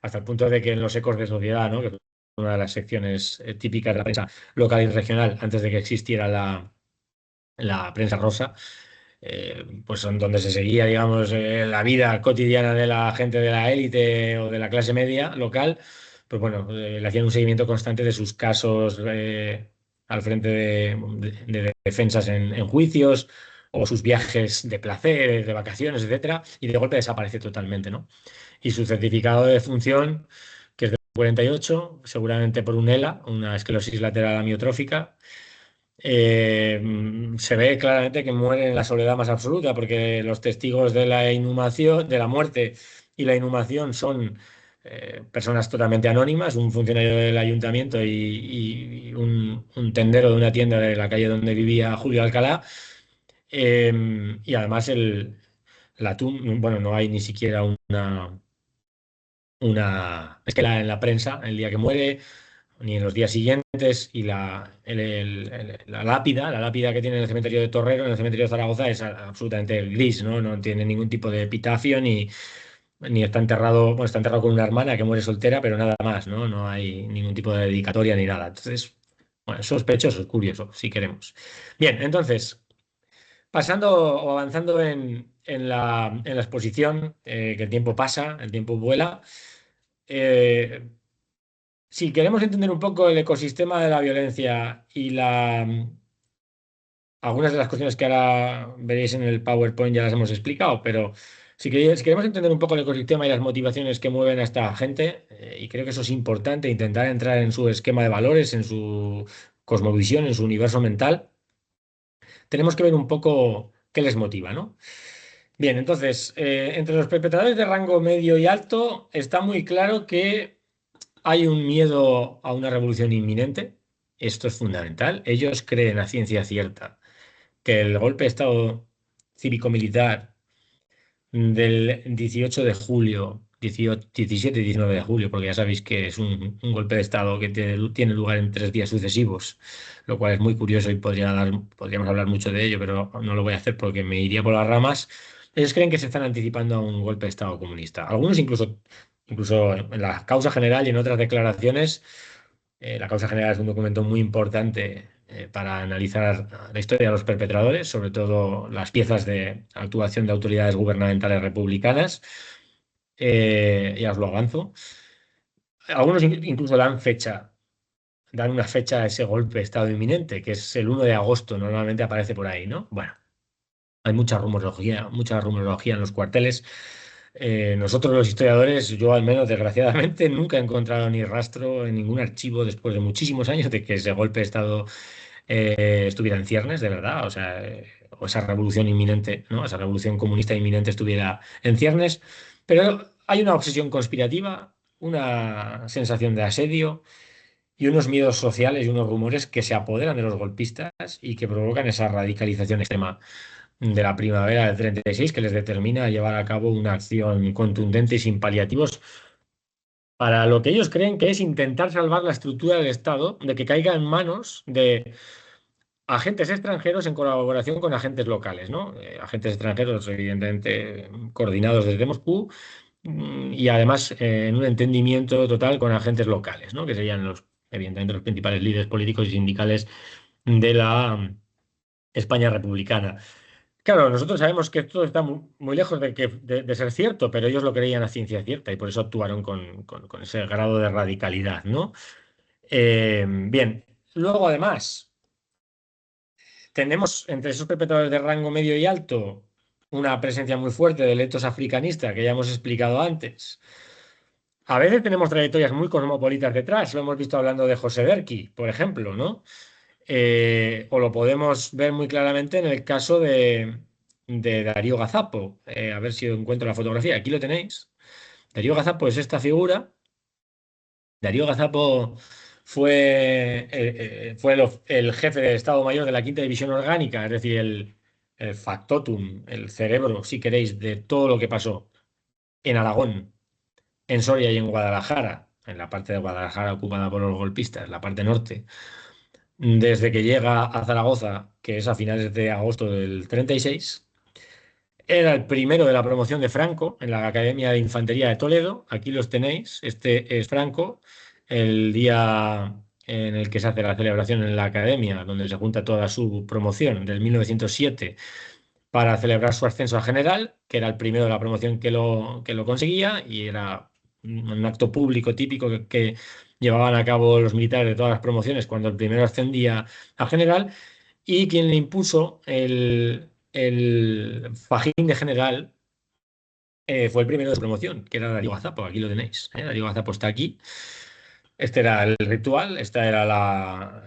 hasta el punto de que en los ecos de sociedad, ¿no? Que es una de las secciones típicas de la prensa local y regional antes de que existiera la prensa rosa, pues son donde se seguía, digamos, la vida cotidiana de la gente de la élite o de la clase media local, pues bueno, le hacían un seguimiento constante de sus casos al frente de defensas en juicios o sus viajes de placer, de vacaciones, etcétera, y de golpe desaparece totalmente, ¿no? Y su certificado de defunción, que es de 48, seguramente por un ELA, una esclerosis lateral amiotrófica, se ve claramente que muere en la soledad más absoluta, porque los testigos de la inhumación, de la muerte y la inhumación son personas totalmente anónimas, un funcionario del ayuntamiento y un tendero de una tienda de la calle donde vivía Julio Alcalá. Y además la tumba, bueno, no hay ni siquiera una esquela en la prensa el día que muere, ni en los días siguientes, y la lápida que tiene en el cementerio de Torrero, en el cementerio de Zaragoza, es absolutamente gris, ¿no? No tiene ningún tipo de epitafio, ni está enterrado, bueno, está enterrado con una hermana que muere soltera, pero nada más, ¿no? No hay ningún tipo de dedicatoria ni nada. Entonces, bueno, es sospechoso, es curioso, si queremos. Bien, entonces, pasando o avanzando en la exposición, que el tiempo pasa, el tiempo vuela. eh, si queremos entender un poco el ecosistema de la violencia y algunas de las cuestiones que ahora veréis en el PowerPoint ya las hemos explicado, pero si queremos entender un poco el ecosistema y las motivaciones que mueven a esta gente, y creo que eso es importante, intentar entrar en su esquema de valores, en su cosmovisión, en su universo mental, tenemos que ver un poco qué les motiva, ¿no? Bien, entonces, entre los perpetradores de rango medio y alto está muy claro que hay un miedo a una revolución inminente. Esto es fundamental. Ellos creen a ciencia cierta que el golpe de Estado cívico-militar del 18 de julio, 18, 17 y 19 de julio, porque ya sabéis que es un golpe de Estado que tiene lugar en 3 días sucesivos, lo cual es muy curioso y podríamos hablar mucho de ello, pero no lo voy a hacer porque me iría por las ramas. Ellos creen que se están anticipando a un golpe de Estado comunista. Algunos incluso en la causa general y en otras declaraciones. La causa general es un documento muy importante para analizar la historia de los perpetradores, sobre todo las piezas de actuación de autoridades gubernamentales republicanas. Ya os lo avanzo. Algunos incluso dan una fecha a ese golpe de Estado inminente, que es el 1 de agosto, normalmente aparece por ahí, ¿no? Bueno, hay mucha rumorología en los cuarteles. Nosotros los historiadores, yo al menos desgraciadamente, nunca he encontrado ni rastro en ningún archivo después de muchísimos años de que ese golpe de Estado estuviera en ciernes, de verdad, o sea, o esa revolución inminente, ¿no? Esa revolución comunista inminente estuviera en ciernes, pero hay una obsesión conspirativa, una sensación de asedio y unos miedos sociales y unos rumores que se apoderan de los golpistas y que provocan esa radicalización extrema de la primavera del 36 que les determina a llevar a cabo una acción contundente y sin paliativos para lo que ellos creen que es intentar salvar la estructura del Estado de que caiga en manos de agentes extranjeros en colaboración con agentes locales, ¿no? Agentes extranjeros, evidentemente, coordinados desde Moscú, y además en un entendimiento total con agentes locales, ¿no? Que serían evidentemente, los principales líderes políticos y sindicales de la España republicana. Claro, nosotros sabemos que esto está muy lejos de ser cierto, pero ellos lo creían a ciencia cierta y por eso actuaron con ese grado de radicalidad, ¿no? Bien. Luego, además, tenemos entre esos perpetradores de rango medio y alto una presencia muy fuerte de electos africanistas que ya hemos explicado antes. A veces tenemos trayectorias muy cosmopolitas detrás, lo hemos visto hablando de José Derqui, por ejemplo, ¿no? O lo podemos ver muy claramente en el caso de Darío Gazapo. A ver si encuentro la fotografía. Aquí lo tenéis. Darío Gazapo es esta figura. Darío Gazapo fue el jefe del Estado Mayor de la Quinta División Orgánica, es decir, el factotum, el cerebro, si queréis, de todo lo que pasó en Aragón, en Soria y en Guadalajara, en la parte de Guadalajara ocupada por los golpistas, la parte norte, desde que llega a Zaragoza, que es a finales de agosto del 36. Era el primero de la promoción de Franco en la Academia de Infantería de Toledo. Aquí los tenéis. Este es Franco, el día en el que se hace la celebración en la Academia, donde se junta toda su promoción del 1907 para celebrar su ascenso a general, que era el primero de la promoción que lo conseguía y era un acto público típico que llevaban a cabo los militares de todas las promociones cuando el primero ascendía a general. Y quien le impuso el fajín de general fue el primero de su promoción, que era Darío Gazapo. Aquí lo tenéis. Darío Gazapo está aquí. Este era el ritual, esta era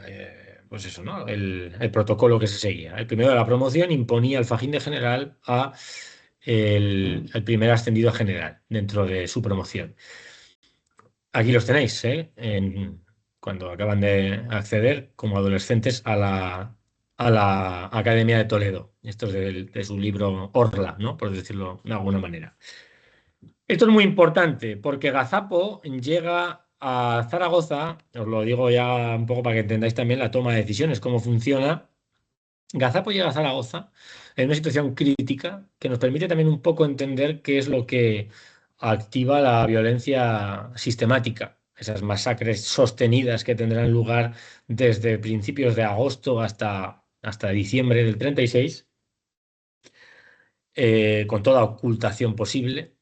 pues eso, ¿no? El protocolo que se seguía. El primero de la promoción imponía el fajín de general al primer ascendido a general dentro de su promoción. Aquí los tenéis, ¿eh? Cuando acaban de acceder como adolescentes a la Academia de Toledo. Esto es de su libro Orla, ¿no? Por decirlo de alguna manera. Esto es muy importante porque Gazapo llega a Zaragoza, os lo digo ya un poco para que entendáis también la toma de decisiones, cómo funciona. Gazapo llega a Zaragoza en una situación crítica que nos permite también un poco entender qué es lo que activa la violencia sistemática, esas masacres sostenidas que tendrán lugar desde principios de agosto hasta diciembre del 36, con toda ocultación posible.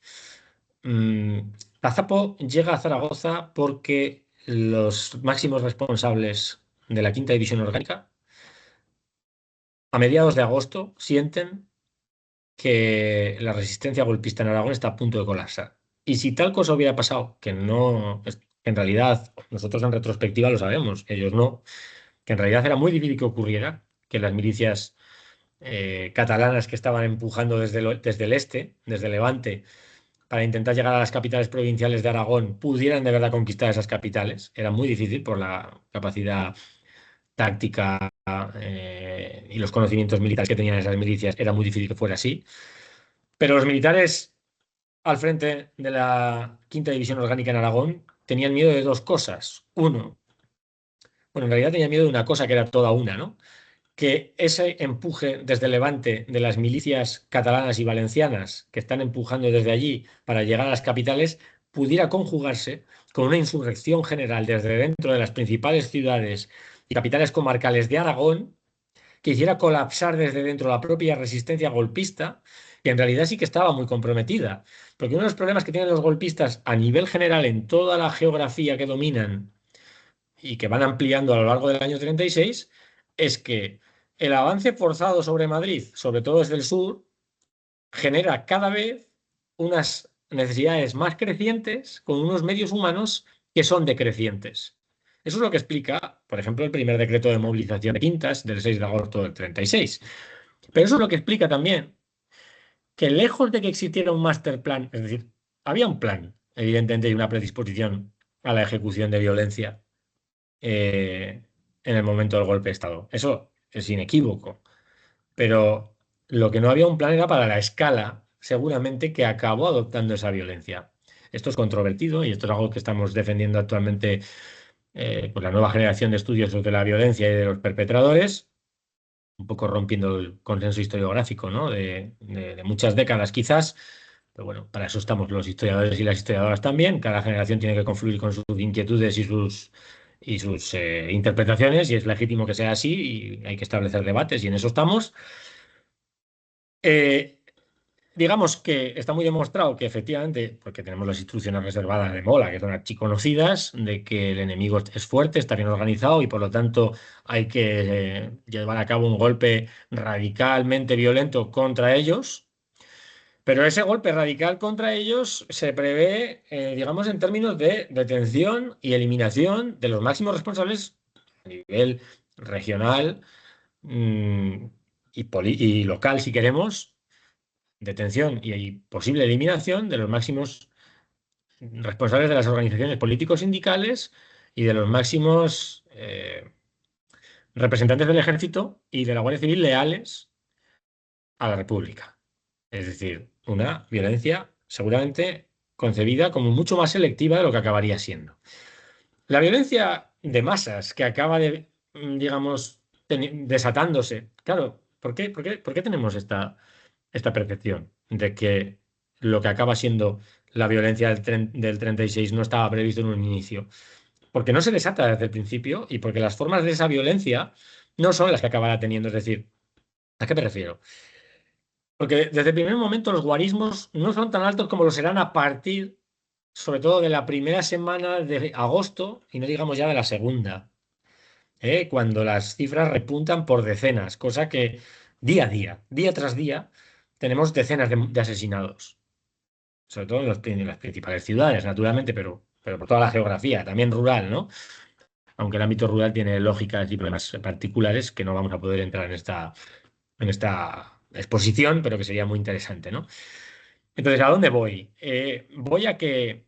Gazapo llega a Zaragoza porque los máximos responsables de la Quinta División Orgánica, a mediados de agosto, sienten que la resistencia golpista en Aragón está a punto de colapsar. Y si tal cosa hubiera pasado, que no, en realidad nosotros en retrospectiva lo sabemos, ellos no, que en realidad era muy difícil que ocurriera, que las milicias catalanas que estaban empujando desde el este, desde Levante, para intentar llegar a las capitales provinciales de Aragón, pudieran de verdad conquistar esas capitales. Era muy difícil por la capacidad táctica y los conocimientos militares que tenían esas milicias, era muy difícil que fuera así. Pero los militares al frente de la Quinta División Orgánica en Aragón tenían miedo de dos cosas. Uno, bueno, en realidad tenían miedo de una cosa que era toda una, ¿no? Que ese empuje desde Levante de las milicias catalanas y valencianas que están empujando desde allí para llegar a las capitales pudiera conjugarse con una insurrección general desde dentro de las principales ciudades y capitales comarcales de Aragón que hiciera colapsar desde dentro la propia resistencia golpista, que en realidad sí que estaba muy comprometida. Porque uno de los problemas que tienen los golpistas a nivel general en toda la geografía que dominan y que van ampliando a lo largo del año 36 es que el avance forzado sobre Madrid, sobre todo desde el sur, genera cada vez unas necesidades más crecientes con unos medios humanos que son decrecientes. Eso es lo que explica, por ejemplo, el primer decreto de movilización de quintas del 6 de agosto del 36. Pero eso es lo que explica también que lejos de que existiera un master plan, es decir, había un plan, evidentemente, y una predisposición a la ejecución de violencia eh, en el momento del golpe de Estado. Eso es inequívoco. Pero lo que no había un plan era para la escala, seguramente, que acabó adoptando esa violencia. Esto es controvertido y esto es algo que estamos defendiendo actualmente por la nueva generación de estudios sobre la violencia y de los perpetradores, un poco rompiendo el consenso historiográfico, ¿no? de muchas décadas quizás. Pero bueno, para eso estamos los historiadores y las historiadoras también. Cada generación tiene que confluir con sus inquietudes y sus interpretaciones, y es legítimo que sea así, y hay que establecer debates, y en eso estamos. Eh, digamos que está muy demostrado que efectivamente, porque tenemos las instrucciones reservadas de Mola, que son archiconocidas, de que el enemigo es fuerte, está bien organizado y por lo tanto hay que llevar a cabo un golpe radicalmente violento contra ellos. Pero ese golpe radical contra ellos se prevé, digamos, en términos de detención y eliminación de los máximos responsables a nivel regional, mm, y local, si queremos, detención y posible eliminación de los máximos responsables de las organizaciones políticos sindicales y de los máximos representantes del ejército y de la Guardia Civil leales a la República. Es decir, una violencia seguramente concebida como mucho más selectiva de lo que acabaría siendo. La violencia de masas que acaba de, digamos, desatándose. Claro, ¿por qué tenemos esta percepción de que lo que acaba siendo la violencia del 36 no estaba previsto en un inicio? Porque no se desata desde el principio y porque las formas de esa violencia no son las que acabará teniendo. Es decir, ¿a qué me refiero? Porque desde el primer momento los guarismos no son tan altos como lo serán a partir, sobre todo, de la primera semana de agosto y no digamos ya de la segunda, cuando las cifras repuntan por decenas, cosa que día a día tras día, tenemos decenas de asesinados, sobre todo en las principales ciudades, naturalmente, pero por toda la geografía, también rural, ¿no? Aunque el ámbito rural tiene lógicas y problemas particulares que no vamos a poder entrar en esta exposición, pero que sería muy interesante, ¿no? Entonces, ¿a dónde voy? Voy a que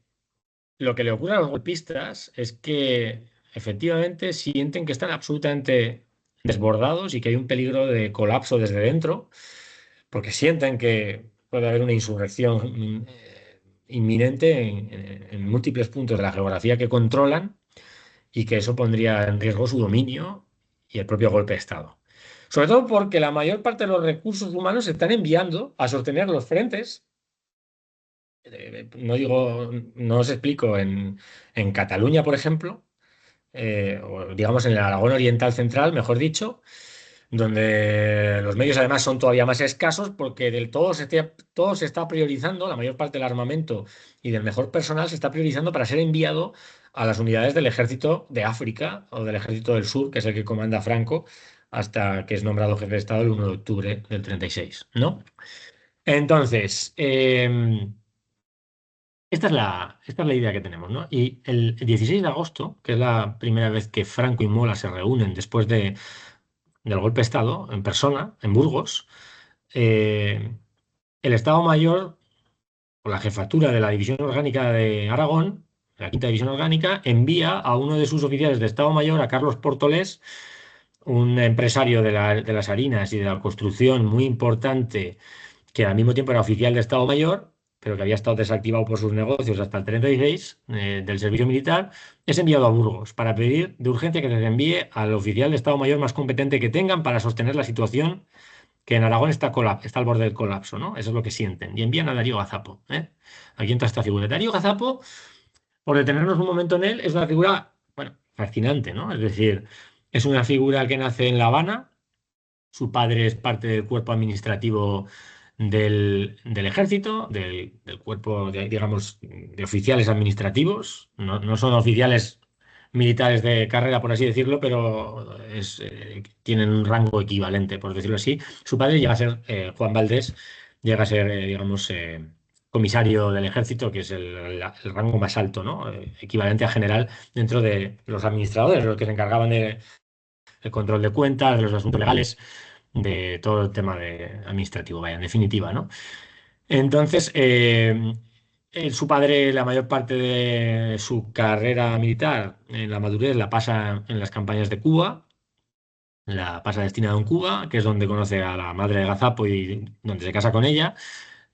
lo que le ocurre a los golpistas es que efectivamente sienten que están absolutamente desbordados y que hay un peligro de colapso desde dentro, porque sienten que puede haber una insurrección inminente en múltiples puntos de la geografía que controlan y que eso pondría en riesgo su dominio y el propio golpe de Estado. Sobre todo porque la mayor parte de los recursos humanos se están enviando a sostener los frentes. No digo, no os explico, en Cataluña, por ejemplo, o digamos en el Aragón Oriental Central, mejor dicho, donde los medios además son todavía más escasos porque del todo se está priorizando, la mayor parte del armamento y del mejor personal se está priorizando para ser enviado a las unidades del ejército de África o del ejército del sur, que es el que comanda Franco, hasta que es nombrado jefe de Estado el 1 de octubre del 36, ¿no? Entonces, esta es la idea que tenemos, ¿no? Y el 16 de agosto, que es la primera vez que Franco y Mola se reúnen después del golpe de Estado en persona, en Burgos, eh, el Estado Mayor, o la jefatura de la División Orgánica de Aragón, la Quinta División Orgánica, envía a uno de sus oficiales de Estado Mayor, a Carlos Portolés, un empresario de las harinas y de la construcción muy importante, que al mismo tiempo era oficial de Estado Mayor, pero que había estado desactivado por sus negocios hasta el 36 del servicio militar, es enviado a Burgos para pedir de urgencia que se les envíe al oficial de Estado Mayor más competente que tengan para sostener la situación que en Aragón está al borde del colapso, ¿no? Eso es lo que sienten. Y envían a Darío Gazapo, ¿eh? Aquí entra esta figura. Darío Gazapo, por detenernos un momento en él, es una figura, bueno, fascinante, ¿no? Es decir, es una figura que nace en La Habana. Su padre es parte del cuerpo administrativo del ejército, del cuerpo, digamos, de oficiales administrativos. No, no son oficiales militares de carrera, por así decirlo, pero tienen un rango equivalente, por decirlo así. Su padre llega a ser, Juan Valdés, llega a ser, digamos, comisario del ejército, que es el rango más alto, ¿no? Equivalente a general dentro de los administradores, los que se encargaban del control de cuentas, de los asuntos legales, de todo el tema administrativo, vaya, en definitiva, ¿no? Entonces, su padre, la mayor parte de su carrera militar en la madurez la pasa en las campañas de Cuba, la pasa destinado en Cuba, que es donde conoce a la madre de Gazapo y donde se casa con ella.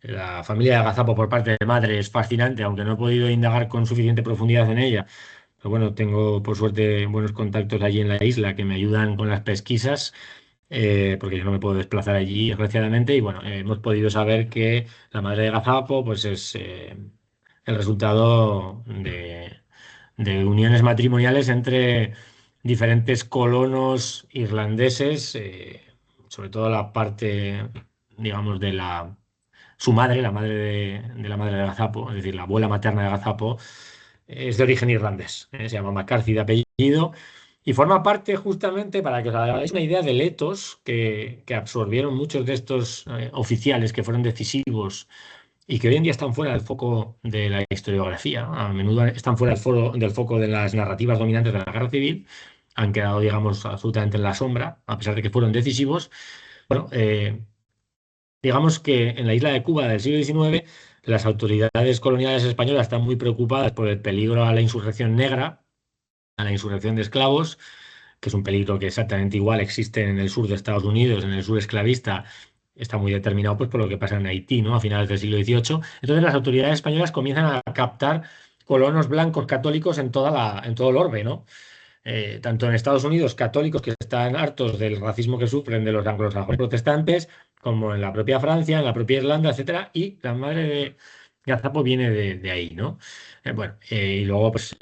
La familia de Gazapo por parte de madre es fascinante, aunque no he podido indagar con suficiente profundidad en ella. Pero bueno, tengo por suerte buenos contactos allí en la isla que me ayudan con las pesquisas, porque yo no me puedo desplazar allí, desgraciadamente, y bueno, hemos podido saber que la madre de Gazapo pues es el resultado de uniones matrimoniales entre diferentes colonos irlandeses, sobre todo la parte, digamos, Su madre, la madre de la madre de Gazapo, es decir, la abuela materna de Gazapo, es de origen irlandés, se llama McCarthy de apellido, y forma parte justamente, para que os hagáis una idea, de letos que absorbieron muchos de estos oficiales que fueron decisivos y que hoy en día están fuera del foco de la historiografía. A menudo están fuera del foco de las narrativas dominantes de la guerra civil, han quedado, digamos, absolutamente en la sombra, a pesar de que fueron decisivos. Bueno, digamos que en la isla de Cuba del siglo XIX, las autoridades coloniales españolas están muy preocupadas por el peligro a la insurrección negra, a la insurrección de esclavos, que es un peligro que exactamente igual existe en el sur de Estados Unidos, en el sur esclavista, está muy determinado pues, por lo que pasa en Haití, ¿no? A finales del siglo XVIII. Entonces las autoridades españolas comienzan a captar colonos blancos católicos en todo el orbe, ¿no? Tanto en Estados Unidos, católicos que están hartos del racismo que sufren de los anglosajones protestantes, como en la propia Francia, en la propia Irlanda, etcétera, y la madre de Gazapo viene de ahí, ¿no? Y luego, pues,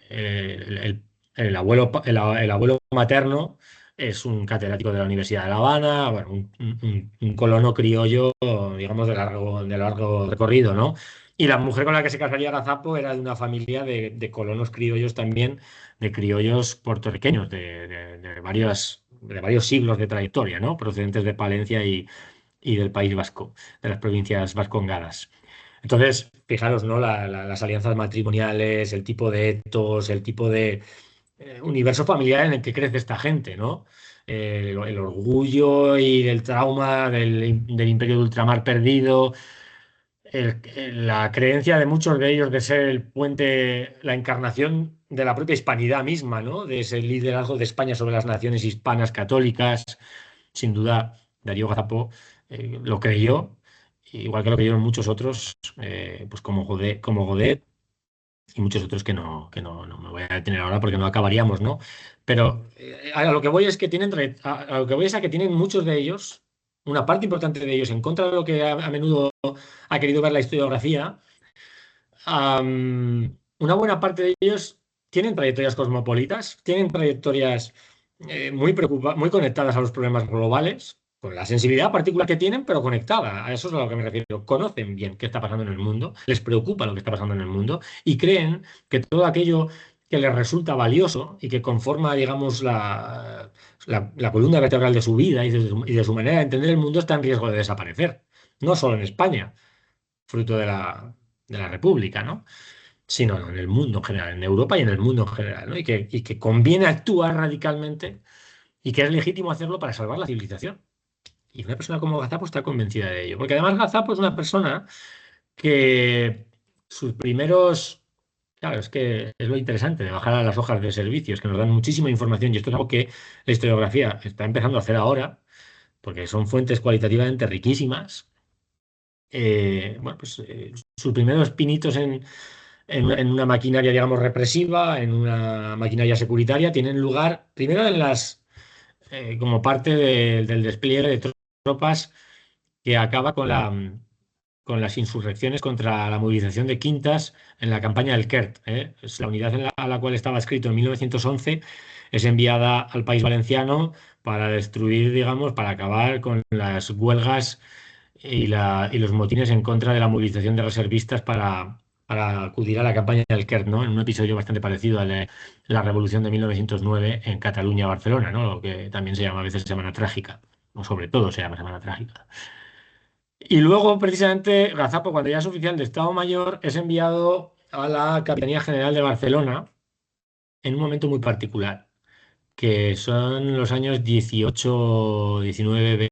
el abuelo, el abuelo materno es un catedrático de la Universidad de La Habana, bueno, un colono criollo, digamos, de largo recorrido, ¿no? Y la mujer con la que se casaría Gazapo era de una familia de colonos criollos también, de criollos puertorriqueños de varios siglos de trayectoria, ¿no? Procedentes de Palencia y del País Vasco, de las provincias vascongadas. Entonces, fijaros, ¿no? Las alianzas matrimoniales, el tipo de etos, el tipo de universo familiar en el que crece esta gente, ¿no? El orgullo y el trauma del imperio de ultramar perdido, la creencia de muchos de ellos de ser el puente, la encarnación de la propia hispanidad misma, ¿no? De ese liderazgo de España sobre las naciones hispanas católicas. Sin duda, Darío Gazapó lo creyó, igual que lo creyeron muchos otros, pues como Godet y muchos otros no me voy a detener ahora porque no acabaríamos, ¿no? Pero a lo que voy es que a lo que voy es a que tienen muchos de ellos, una parte importante de ellos, en contra de lo que a menudo ha querido ver la historiografía, una buena parte de ellos tienen trayectorias cosmopolitas, tienen trayectorias muy conectadas a los problemas globales, con la sensibilidad particular que tienen, pero conectada. A eso es a lo que me refiero. Conocen bien qué está pasando en el mundo, les preocupa lo que está pasando en el mundo y creen que todo aquello que les resulta valioso y que conforma, digamos, la columna vertebral de su vida y de su manera de entender el mundo está en riesgo de desaparecer. No solo en España, fruto de la República, ¿no? Sino en el mundo en general, en Europa y en el mundo en general, ¿no? Y que conviene actuar radicalmente y que es legítimo hacerlo para salvar la civilización. Y una persona como Gazapo está convencida de ello. Porque además Gazapo es una persona que sus primeros... Claro, es que es lo interesante de bajar a las hojas de servicios, que nos dan muchísima información, y esto es algo que la historiografía está empezando a hacer ahora, porque son fuentes cualitativamente riquísimas. Sus primeros pinitos en una maquinaria, digamos, represiva, en una maquinaria securitaria, tienen lugar primero como parte del despliegue de tropas que acaba con las insurrecciones contra la movilización de quintas en la campaña del Kert. Es la unidad a la cual estaba escrito en 1911, es enviada al país valenciano para destruir, digamos, para acabar con las huelgas y los motines en contra de la movilización de reservistas para acudir a la campaña del Kert, ¿no? En un episodio bastante parecido al de la Revolución de 1909 en Cataluña-Barcelona, ¿no? Lo que también se llama a veces Semana Trágica, o sobre todo se llama Semana Trágica. Y luego, precisamente, Gazapo, cuando ya es oficial de Estado Mayor, es enviado a la Capitanía General de Barcelona en un momento muy particular, que son los años 18, 19,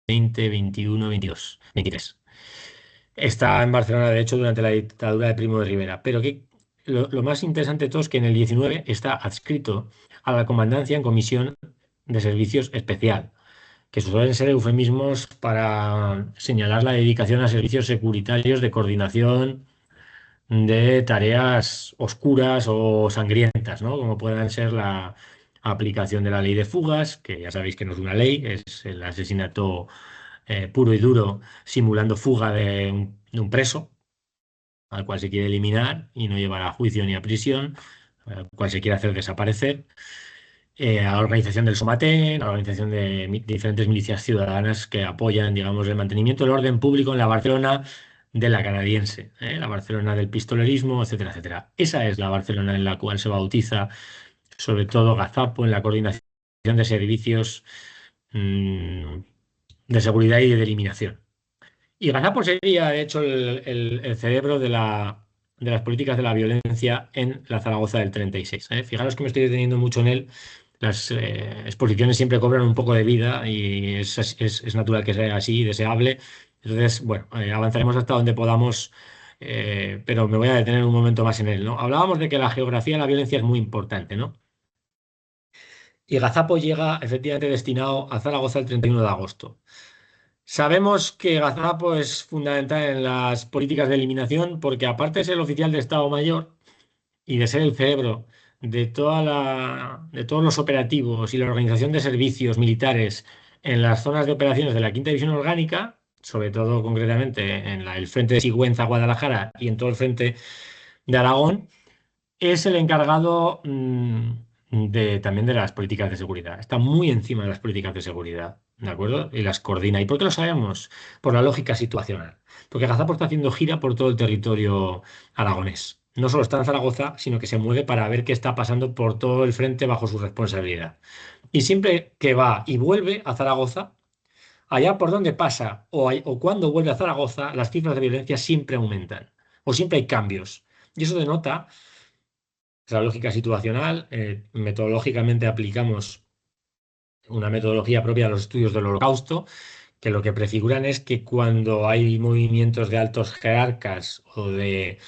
20, 21, 22, 23. Está en Barcelona, de hecho, durante la dictadura de Primo de Rivera. Pero lo más interesante de todo es que en el 19 está adscrito a la comandancia en comisión de servicios especial, que suelen ser eufemismos para señalar la dedicación a servicios securitarios de coordinación de tareas oscuras o sangrientas, ¿no? Como puedan ser la aplicación de la ley de fugas, que ya sabéis que no es una ley, es el asesinato puro y duro simulando fuga de un preso al cual se quiere eliminar y no llevar a juicio ni a prisión, al cual se quiere hacer desaparecer. a la organización del Somatén, a la organización de diferentes milicias ciudadanas que apoyan, digamos, el mantenimiento del orden público en la Barcelona de la canadiense, la Barcelona del pistolerismo, etcétera, etcétera. Esa es la Barcelona en la cual se bautiza sobre todo Gazapo en la coordinación de servicios mm, de seguridad y de eliminación. Y Gazapo sería, de hecho, el cerebro de las políticas de la violencia en la Zaragoza del 36. Fijaros que me estoy deteniendo mucho en él. Las exposiciones siempre cobran un poco de vida y es natural que sea así, deseable. Entonces, bueno, avanzaremos hasta donde podamos, pero me voy a detener un momento más en él, ¿no? Hablábamos de que la geografía de la violencia es muy importante, ¿no? Y Gazapo llega efectivamente destinado a Zaragoza el 31 de agosto. Sabemos que Gazapo es fundamental en las políticas de eliminación porque aparte de ser el oficial de Estado Mayor y de ser el cerebro de todos los operativos y la organización de servicios militares en las zonas de operaciones de la Quinta División Orgánica, sobre todo concretamente en el frente de Sigüenza, Guadalajara y en todo el frente de Aragón, es el encargado también de las políticas de seguridad. Está muy encima de las políticas de seguridad, ¿de acuerdo? Y las coordina. ¿Y por qué lo sabemos? Por la lógica situacional. Porque Gazapo está haciendo gira por todo el territorio aragonés. No solo está en Zaragoza, sino que se mueve para ver qué está pasando por todo el frente bajo su responsabilidad. Y siempre que va y vuelve a Zaragoza, allá por donde pasa o cuando vuelve a Zaragoza, las cifras de violencia siempre aumentan o siempre hay cambios. Y eso denota es la lógica situacional. Metodológicamente aplicamos una metodología propia de los estudios del Holocausto, que lo que prefiguran es que cuando hay movimientos de altos jerarcas o de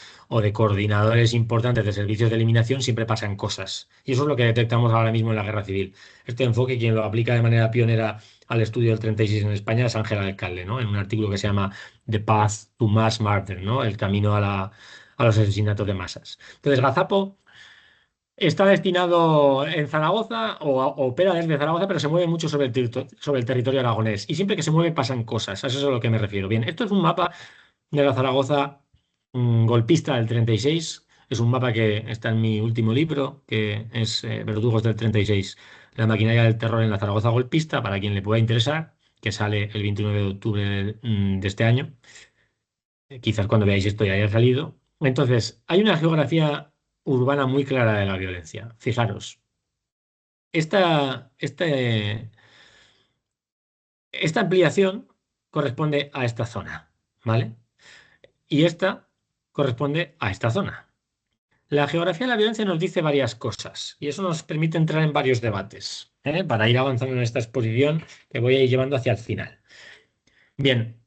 coordinadores importantes de servicios de eliminación, siempre pasan cosas. Y eso es lo que detectamos ahora mismo en la guerra civil. Este enfoque, quien lo aplica de manera pionera al estudio del 36 en España es Ángela Alcalde, ¿no? En un artículo que se llama The Path to Mass Murder, ¿no? El camino a los asesinatos de masas. Entonces, Gazapo está destinado en Zaragoza o opera desde Zaragoza, pero se mueve mucho sobre el territorio aragonés. Y siempre que se mueve pasan cosas. A eso es a lo que me refiero. Bien, esto es un mapa de la Zaragoza golpista del 36. Es un mapa que está en mi último libro, que es Verdugos del 36, la maquinaria del terror en la Zaragoza golpista, para quien le pueda interesar, que sale el 29 de octubre de este año. Quizás cuando veáis esto ya haya salido. Entonces, hay una geografía urbana muy clara de la violencia. Fijaros, esta, este- esta ampliación corresponde a esta zona, ¿vale? Y esta corresponde a esta zona. La geografía de la violencia nos dice varias cosas y eso nos permite entrar en varios debates, para ir avanzando en esta exposición que voy a ir llevando hacia el final. Bien,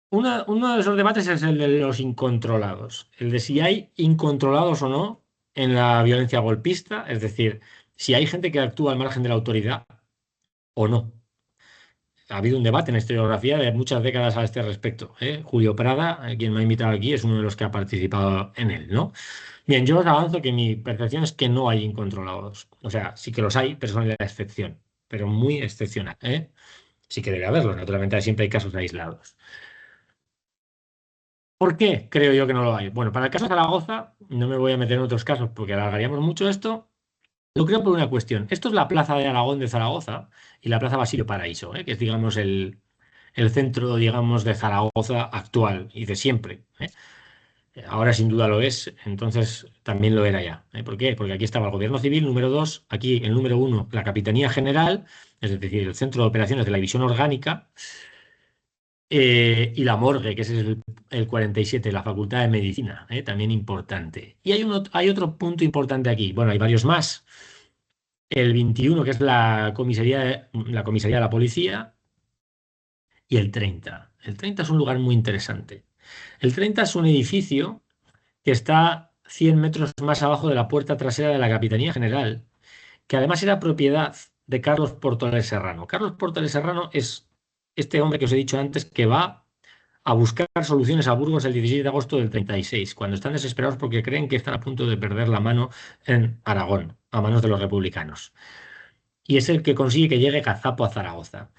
uno de esos debates es el de los incontrolados, el de si hay incontrolados o no en la violencia golpista, es decir, si hay gente que actúa al margen de la autoridad o no. Ha habido un debate en historiografía de muchas décadas a este respecto. Julio Prada, quien me ha invitado aquí, es uno de los que ha participado en él, ¿no? Bien, yo os avanzo que mi percepción es que no hay incontrolados. O sea, sí que los hay, pero son la excepción, pero muy excepcional, ¿eh? Sí que debe haberlos, naturalmente siempre hay casos aislados. ¿Por qué creo yo que no lo hay? Bueno, para el caso de Zaragoza, no me voy a meter en otros casos porque alargaríamos mucho esto. Lo creo por una cuestión. Esto es la Plaza de Aragón de Zaragoza y la Plaza Basilio Paraíso, que es, digamos, el centro, digamos, de Zaragoza actual y de siempre. Ahora sin duda lo es, entonces también lo era ya. ¿Por qué? Porque aquí estaba el Gobierno Civil, número dos, aquí el número uno, la Capitanía General, es decir, el Centro de Operaciones de la División Orgánica, y la morgue, que es el 47, la Facultad de Medicina, también importante. Y hay otro punto importante aquí. Bueno, hay varios más. El 21, que es la comisaría de la policía, y el 30. El 30 es un lugar muy interesante. El 30 es un edificio que está 100 metros más abajo de la puerta trasera de la Capitanía General, que además era propiedad de Carlos Portoles Serrano. Carlos Portoles Serrano es este hombre que os he dicho antes que va a buscar soluciones a Burgos el 16 de agosto del 36, cuando están desesperados porque creen que están a punto de perder la mano en Aragón, a manos de los republicanos. Y es el que consigue que llegue Gazapo a Zaragoza.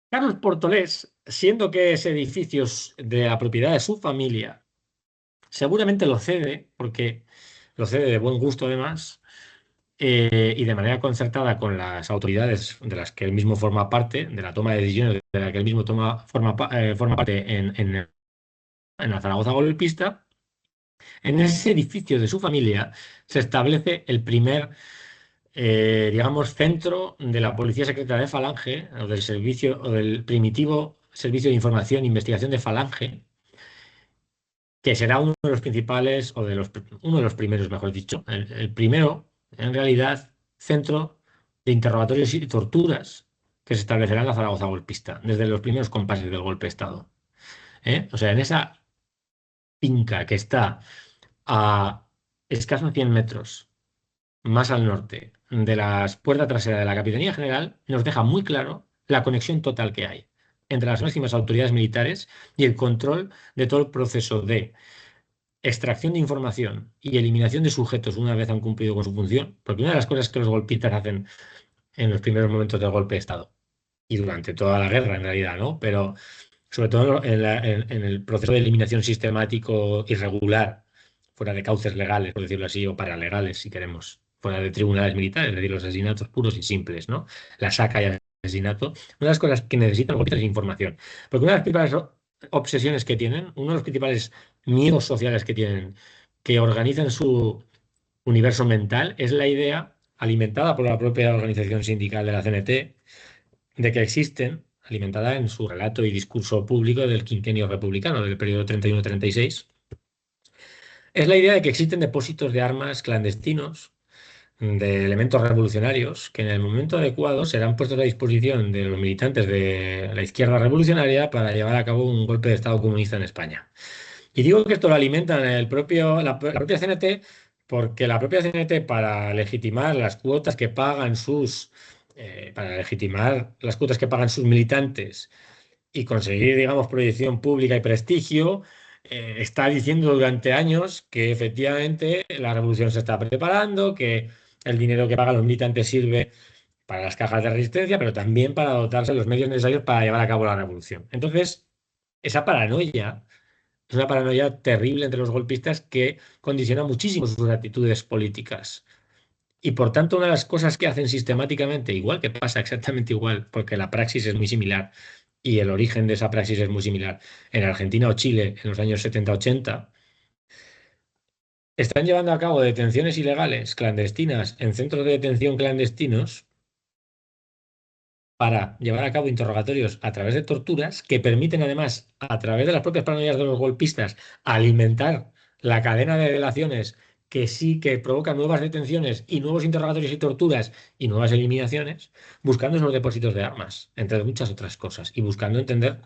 Carlos Portolés, siendo que ese edificio es de la propiedad de su familia, seguramente lo cede, porque lo cede de buen gusto además, y de manera concertada con las autoridades de las que él mismo forma parte, de la toma de decisiones de la que él mismo forma parte en la Zaragoza golpista, en ese edificio de su familia se establece el primer, digamos, centro de la Policía Secreta de Falange, o del servicio, o del primitivo Servicio de Información e Investigación de Falange, que será uno de los principales, o uno de los primeros, mejor dicho, el primero, en realidad, centro de interrogatorios y torturas que se establecerá en la Zaragoza golpista, desde los primeros compases del golpe de Estado. ¿Eh? O sea, en esa finca que está a escasos 100 metros más al norte de la puerta trasera de la Capitanía General, nos deja muy claro la conexión total que hay entre las máximas autoridades militares y el control de todo el proceso de extracción de información y eliminación de sujetos una vez han cumplido con su función, porque una de las cosas que los golpistas hacen en los primeros momentos del golpe de Estado y durante toda la guerra en realidad, ¿no? Pero sobre todo en el proceso de eliminación sistemático irregular, fuera de cauces legales, por decirlo así, o paralegales, si queremos, fuera de tribunales militares, es decir, los asesinatos puros y simples, ¿no? La saca y asesinato. Una de las cosas que necesitan los golpistas es información, porque una de las principales obsesiones que tienen, uno de los principales miedos sociales que tienen, que organizan su universo mental, es la idea, alimentada por la propia organización sindical de la CNT, de que existen, alimentada en su relato y discurso público del quinquenio republicano del periodo 31-36, es la idea de que existen depósitos de armas clandestinos, de elementos revolucionarios, que en el momento adecuado serán puestos a disposición de los militantes de la izquierda revolucionaria para llevar a cabo un golpe de Estado comunista en España. Y digo que esto lo alimentan la propia CNT, porque la propia CNT, para legitimar las cuotas que pagan para legitimar las cuotas que pagan sus militantes y conseguir, digamos, proyección pública y prestigio, está diciendo durante años que efectivamente la revolución se está preparando, que el dinero que pagan los militantes sirve para las cajas de resistencia, pero también para dotarse de los medios necesarios para llevar a cabo la revolución. Entonces, esa paranoia es una paranoia terrible entre los golpistas que condiciona muchísimo sus actitudes políticas. Y por tanto, una de las cosas que hacen sistemáticamente, igual que pasa exactamente igual, porque la praxis es muy similar y el origen de esa praxis es muy similar en Argentina o Chile en los años 70-80, están llevando a cabo detenciones ilegales clandestinas en centros de detención clandestinos para llevar a cabo interrogatorios a través de torturas que permiten además, a través de las propias paranoias de los golpistas, alimentar la cadena de delaciones que sí que provocan nuevas detenciones y nuevos interrogatorios y torturas y nuevas eliminaciones, buscando esos depósitos de armas, entre muchas otras cosas, y buscando entender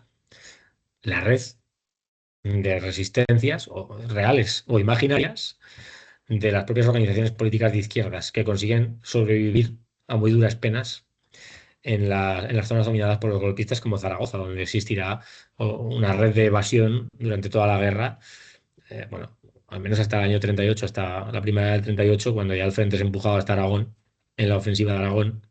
la red de resistencias reales o imaginarias de las propias organizaciones políticas de izquierdas que consiguen sobrevivir a muy duras penas en las zonas dominadas por los golpistas como Zaragoza, donde existirá una red de evasión durante toda la guerra, bueno, al menos hasta el año 38, hasta la primavera del 38, cuando ya el frente se empujaba hasta Aragón, en la ofensiva de Aragón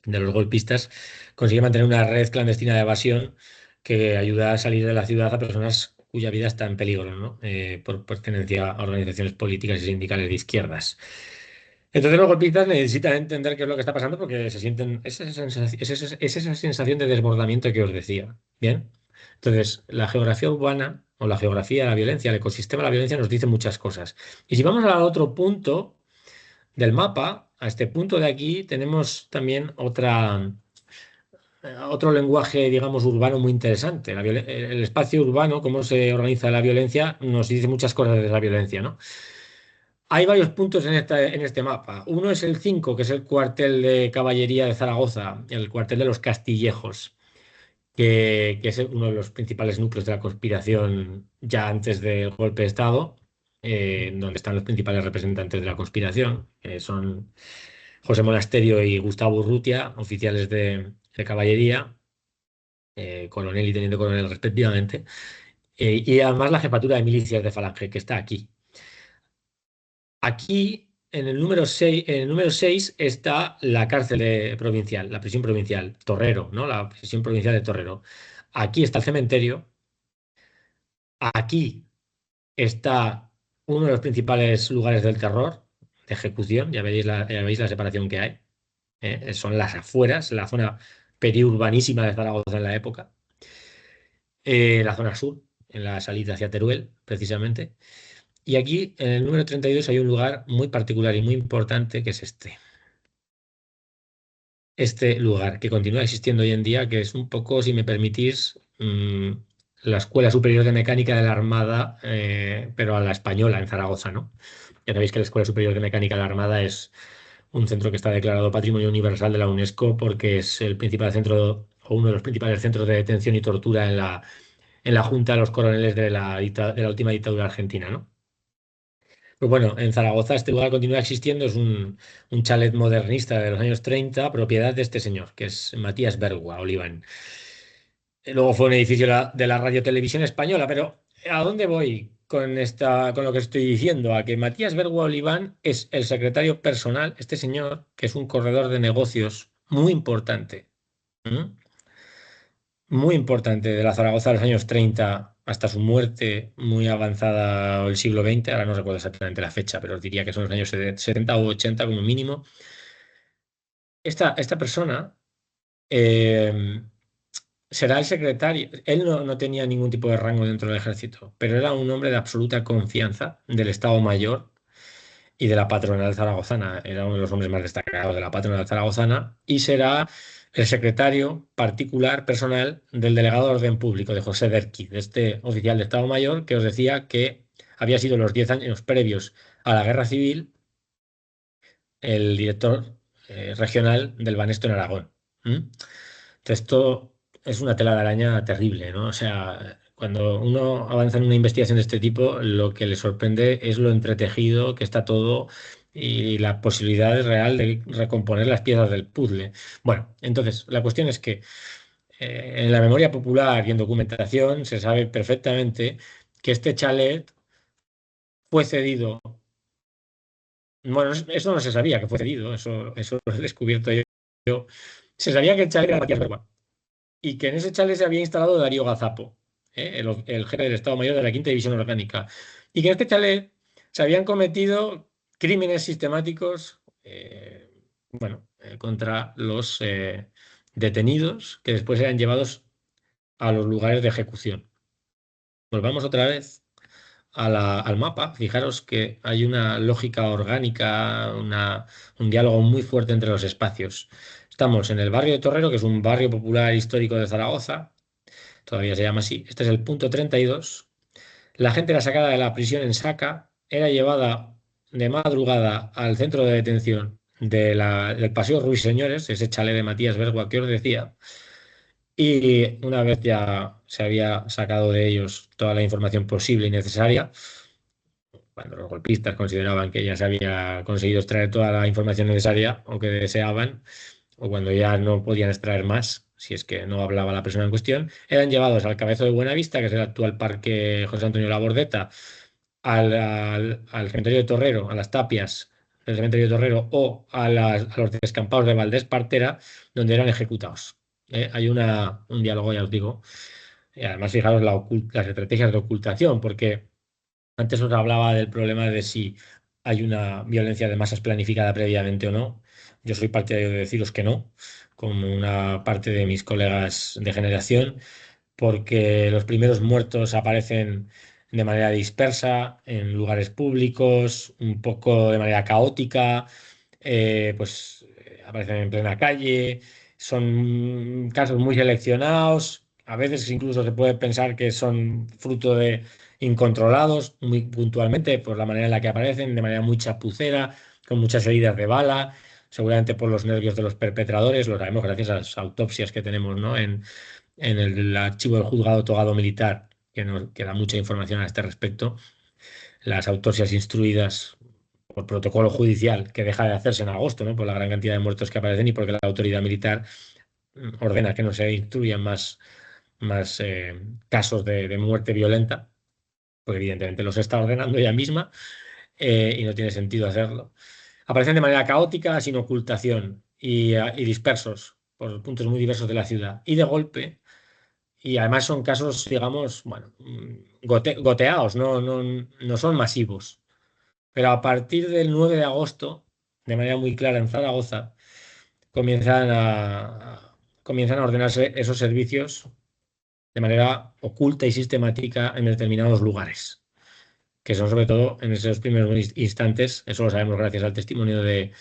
de los golpistas, consigue mantener una red clandestina de evasión que ayuda a salir de la ciudad a personas cuya vida está en peligro, ¿no? Por pertenencia a organizaciones políticas y sindicales de izquierdas. Entonces los golpistas necesitan entender qué es lo que está pasando porque se sienten es esa sensación de desbordamiento que os decía. Bien. Entonces, la geografía urbana o la geografía de la violencia, el ecosistema de la violencia nos dice muchas cosas. Y si vamos al otro punto del mapa, a este punto de aquí, tenemos también otro lenguaje, digamos, urbano muy interesante. El espacio urbano, cómo se organiza la violencia, nos dice muchas cosas de la violencia, ¿no? Hay varios puntos en este mapa. Uno es el 5, que es el cuartel de caballería de Zaragoza, el cuartel de los Castillejos, que es uno de los principales núcleos de la conspiración ya antes del golpe de Estado, donde están los principales representantes de la conspiración, que son José Monasterio y Gustavo Urrutia, oficiales de caballería, coronel y teniente coronel respectivamente, y además la jefatura de milicias de Falange, que está aquí. Aquí, en el número 6 está la cárcel provincial, la prisión provincial, Torrero, ¿no? La prisión provincial de Torrero. Aquí está el cementerio. Aquí está uno de los principales lugares del terror, de ejecución, ya veis la separación que hay. Son las afueras, la zona periurbanísima de Zaragoza en la época, la zona sur, en la salida hacia Teruel, precisamente. Y aquí, en el número 32, hay un lugar muy particular y muy importante que es este lugar, que continúa existiendo hoy en día, que es un poco, si me permitís, la Escuela Superior de Mecánica de la Armada, pero a la española, en Zaragoza, ¿no? Ya sabéis que la Escuela Superior de Mecánica de la Armada es un centro que está declarado Patrimonio Universal de la UNESCO porque es el principal centro o uno de los principales centros de detención y tortura en la Junta de los Coroneles de la última dictadura argentina, ¿no? Pues bueno, en Zaragoza este lugar continúa existiendo, es un chalet modernista de los años 30, propiedad de este señor, que es Matías Bergua Oliván. Luego fue un edificio de la Radio-Televisión Española, pero ¿a dónde voy con lo que estoy diciendo? A que Matías Bergua Oliván es el secretario personal, este señor, que es un corredor de negocios muy importante, ¿m? Muy importante, de la Zaragoza de los años 30 hasta su muerte muy avanzada el siglo XX. Ahora no recuerdo exactamente la fecha, pero os diría que son los años 70 u 80 como mínimo. Esta persona eh, será el secretario. Él no tenía ningún tipo de rango dentro del ejército, pero era un hombre de absoluta confianza del Estado Mayor y de la patronal zaragozana. Era uno de los hombres más destacados de la patronal zaragozana y será el secretario particular personal del delegado de orden público, de José Derqui, de este oficial de Estado Mayor que os decía que había sido los 10 años previos a la Guerra Civil el director regional del Banesto en Aragón. ¿Mm? Entonces, esto es una tela de araña terrible, ¿no? O sea, cuando uno avanza en una investigación de este tipo, lo que le sorprende es lo entretejido que está todo y la posibilidad real de recomponer las piezas del puzzle. Bueno, entonces, la cuestión es que en la memoria popular y en documentación se sabe perfectamente que este chalet fue cedido. Bueno, eso no se sabía que fue cedido, eso lo he descubierto yo. Se sabía que el chalet era de Matías Bergua y que en ese chalet se había instalado Darío Gazapo, el jefe del Estado Mayor de la Quinta División Orgánica, y que en este chalet se habían cometido crímenes sistemáticos, bueno, contra los detenidos que después eran llevados a los lugares de ejecución. Volvamos otra vez al mapa. Fijaros que hay una lógica orgánica, un diálogo muy fuerte entre los espacios. Estamos en el barrio de Torrero, que es un barrio popular histórico de Zaragoza, todavía se llama así. Este es el punto 32. La gente era sacada de la prisión en Saca, era llevada de madrugada al centro de detención del Paseo Ruiseñores, ese chalet de Matías Bergua que os decía, y una vez ya se había sacado de ellos toda la información posible y necesaria, cuando los golpistas consideraban que ya se había conseguido extraer toda la información necesaria o que deseaban, o cuando ya no podían extraer más, si es que no hablaba la persona en cuestión, eran llevados al Cabezo de Buenavista, que es el actual Parque José Antonio Labordeta, al cementerio de Torrero, a las tapias del cementerio de Torrero o a los descampados de Valdés Partera, donde eran ejecutados. Hay un diálogo, ya os digo, y además fijaros las estrategias de ocultación, porque antes os hablaba del problema de si hay una violencia de masas planificada previamente o no. Yo soy partidario de deciros que no, como una parte de mis colegas de generación, porque los primeros muertos aparecen de manera dispersa, en lugares públicos, un poco de manera caótica, aparecen en plena calle, son casos muy seleccionados, a veces incluso se puede pensar que son fruto de incontrolados, muy puntualmente, por la manera en la que aparecen, de manera muy chapucera, con muchas heridas de bala, seguramente por los nervios de los perpetradores, lo sabemos gracias a las autopsias que tenemos, ¿no? En el archivo del juzgado togado militar, que da mucha información a este respecto, las autopsias instruidas por protocolo judicial, que deja de hacerse en agosto, ¿no? Por la gran cantidad de muertos que aparecen y porque la autoridad militar ordena que no se instruyan más casos de muerte violenta, porque evidentemente los está ordenando ella misma y no tiene sentido hacerlo. Aparecen de manera caótica, sin ocultación y dispersos por puntos muy diversos de la ciudad. Y de golpe, y además son casos, digamos, bueno, goteados, no son masivos. Pero a partir del 9 de agosto, de manera muy clara en Zaragoza, comienzan a ordenarse esos servicios de manera oculta y sistemática en determinados lugares, que son sobre todo en esos primeros instantes, eso lo sabemos gracias al testimonio del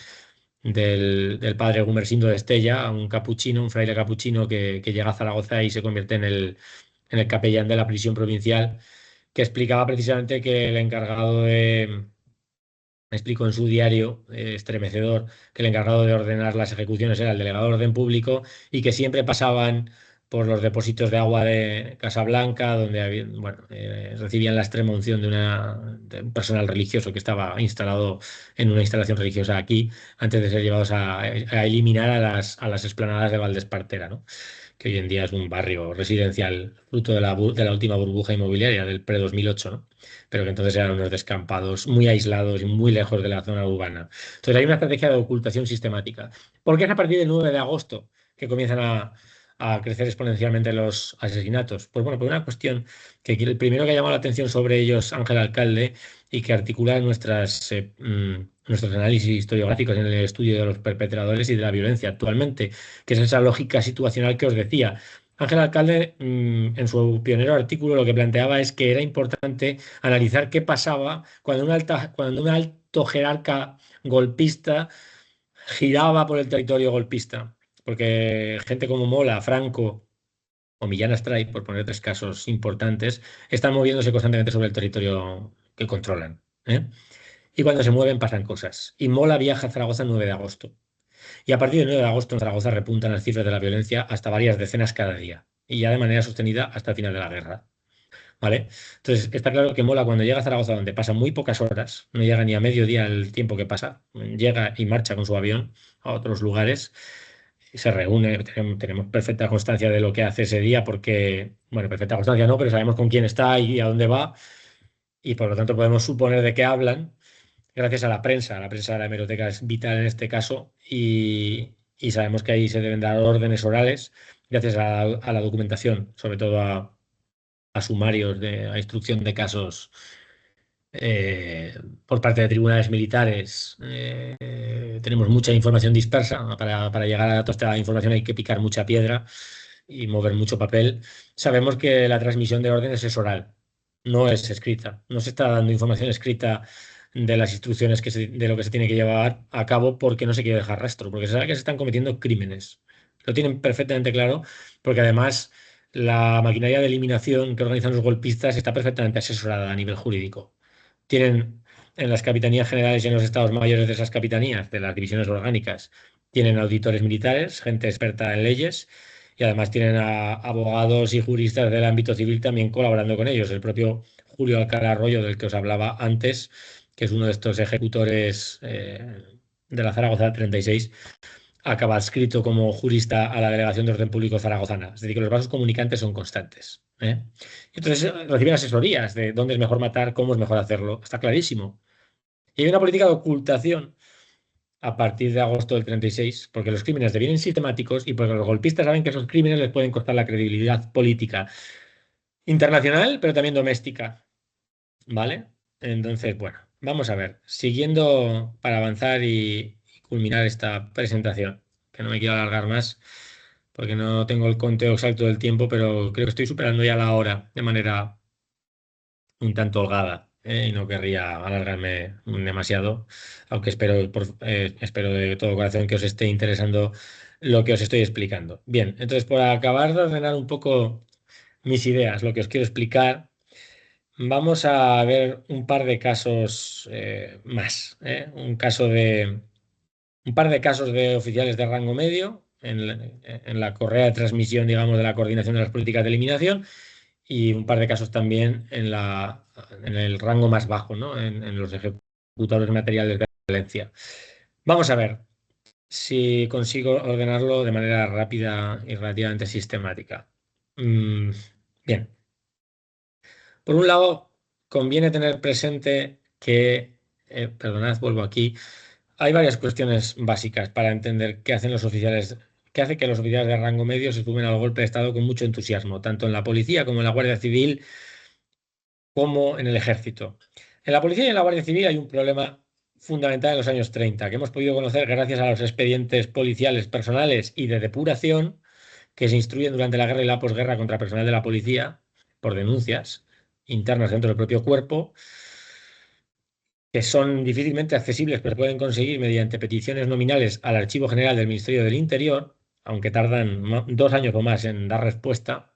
padre Gumersindo de Estella, un capuchino, un fraile capuchino que llega a Zaragoza y se convierte en el capellán de la prisión provincial, que explicaba precisamente que el encargado de, explicó en su diario estremecedor, que el encargado de ordenar las ejecuciones era el delegado de orden público y que siempre pasaban por los depósitos de agua de Casablanca, donde bueno, recibían la extrema unción de un personal religioso que estaba instalado en una instalación religiosa aquí, antes de ser llevados a eliminar a las explanadas de Valdespartera, ¿no? Que hoy en día es un barrio residencial fruto de la última burbuja inmobiliaria del pre-2008, ¿no? Pero que entonces eran unos descampados muy aislados y muy lejos de la zona urbana. Entonces hay una estrategia de ocultación sistemática. ¿Por qué es a partir del 9 de agosto que comienzan a crecer exponencialmente los asesinatos? Pues bueno, por una cuestión que el primero que ha llamado la atención sobre ellos, Ángel Alcalde, y que articula nuestros análisis historiográficos en el estudio de los perpetradores y de la violencia actualmente, que es esa lógica situacional que os decía. Ángel Alcalde, en su pionero artículo, lo que planteaba es que era importante analizar qué pasaba cuando un alto jerarca golpista giraba por el territorio golpista. Porque gente como Mola, Franco o Millán Astray, por poner tres casos importantes, están moviéndose constantemente sobre el territorio que controlan, ¿eh? Y cuando se mueven pasan cosas. Y Mola viaja a Zaragoza el 9 de agosto. Y a partir del 9 de agosto en Zaragoza repuntan las cifras de la violencia hasta varias decenas cada día. Y ya de manera sostenida hasta el final de la guerra. ¿Vale? Entonces, está claro que Mola cuando llega a Zaragoza, donde pasa muy pocas horas, no llega ni a mediodía el tiempo que pasa, llega y marcha con su avión a otros lugares, y se reúne, tenemos perfecta constancia de lo que hace ese día, porque, bueno, perfecta constancia no, pero sabemos con quién está y a dónde va, y por lo tanto podemos suponer de qué hablan, gracias a la prensa de la hemeroteca es vital en este caso, y sabemos que ahí se deben dar órdenes orales, gracias a la documentación, sobre todo a sumarios, a instrucción de casos por parte de tribunales militares. Tenemos mucha información dispersa. Para llegar a toda esta información hay que picar mucha piedra y mover mucho papel. Sabemos que la transmisión de órdenes es oral, no es escrita. No se está dando información escrita de las instrucciones de lo que se tiene que llevar a cabo porque no se quiere dejar rastro, porque se sabe que se están cometiendo crímenes. Lo tienen perfectamente claro, porque además la maquinaria de eliminación que organizan los golpistas está perfectamente asesorada a nivel jurídico. Tienen en las capitanías generales y en los estados mayores de esas capitanías, de las divisiones orgánicas, tienen auditores militares, gente experta en leyes, y además tienen a abogados y juristas del ámbito civil también colaborando con ellos. El propio Julio Alcalá Arroyo, del que os hablaba antes, que es uno de estos ejecutores de la Zaragoza 36, acaba adscrito como jurista a la Delegación de Orden Público zaragozana. Es decir, que los vasos comunicantes son constantes, ¿eh? Entonces reciben asesorías de dónde es mejor matar, cómo es mejor hacerlo. Está clarísimo. Y hay una política de ocultación a partir de agosto del 36, porque los crímenes devienen sistemáticos y porque los golpistas saben que esos crímenes les pueden costar la credibilidad política internacional, pero también doméstica, ¿vale? Entonces, bueno, vamos a ver, siguiendo para avanzar y culminar esta presentación, que no me quiero alargar más, porque no tengo el conteo exacto del tiempo, pero creo que estoy superando ya la hora de manera un tanto holgada, y no querría alargarme demasiado, aunque espero de todo corazón que os esté interesando lo que os estoy explicando. Bien, entonces por acabar de ordenar un poco mis ideas, lo que os quiero explicar, vamos a ver un par de casos más, ¿eh? Un par de casos de oficiales de rango medio en la correa de transmisión, digamos, de la coordinación de las políticas de eliminación, y un par de casos también en el rango más bajo, ¿no? En los ejecutadores materiales de violencia. Vamos a ver si consigo ordenarlo de manera rápida y relativamente sistemática. Mm, bien. Por un lado, conviene tener presente que, perdonad, vuelvo aquí, hay varias cuestiones básicas para entender qué hacen los oficiales, qué hace que los oficiales de rango medio se sumen al golpe de Estado con mucho entusiasmo, tanto en la policía como en la Guardia Civil, como en el ejército. En la policía y en la Guardia Civil hay un problema fundamental en los años 30, que hemos podido conocer gracias a los expedientes policiales personales y de depuración que se instruyen durante la guerra y la posguerra contra personal de la policía por denuncias internas dentro del propio cuerpo, que son difícilmente accesibles, pero pueden conseguir mediante peticiones nominales al Archivo General del Ministerio del Interior, aunque tardan 2 años o más en dar respuesta.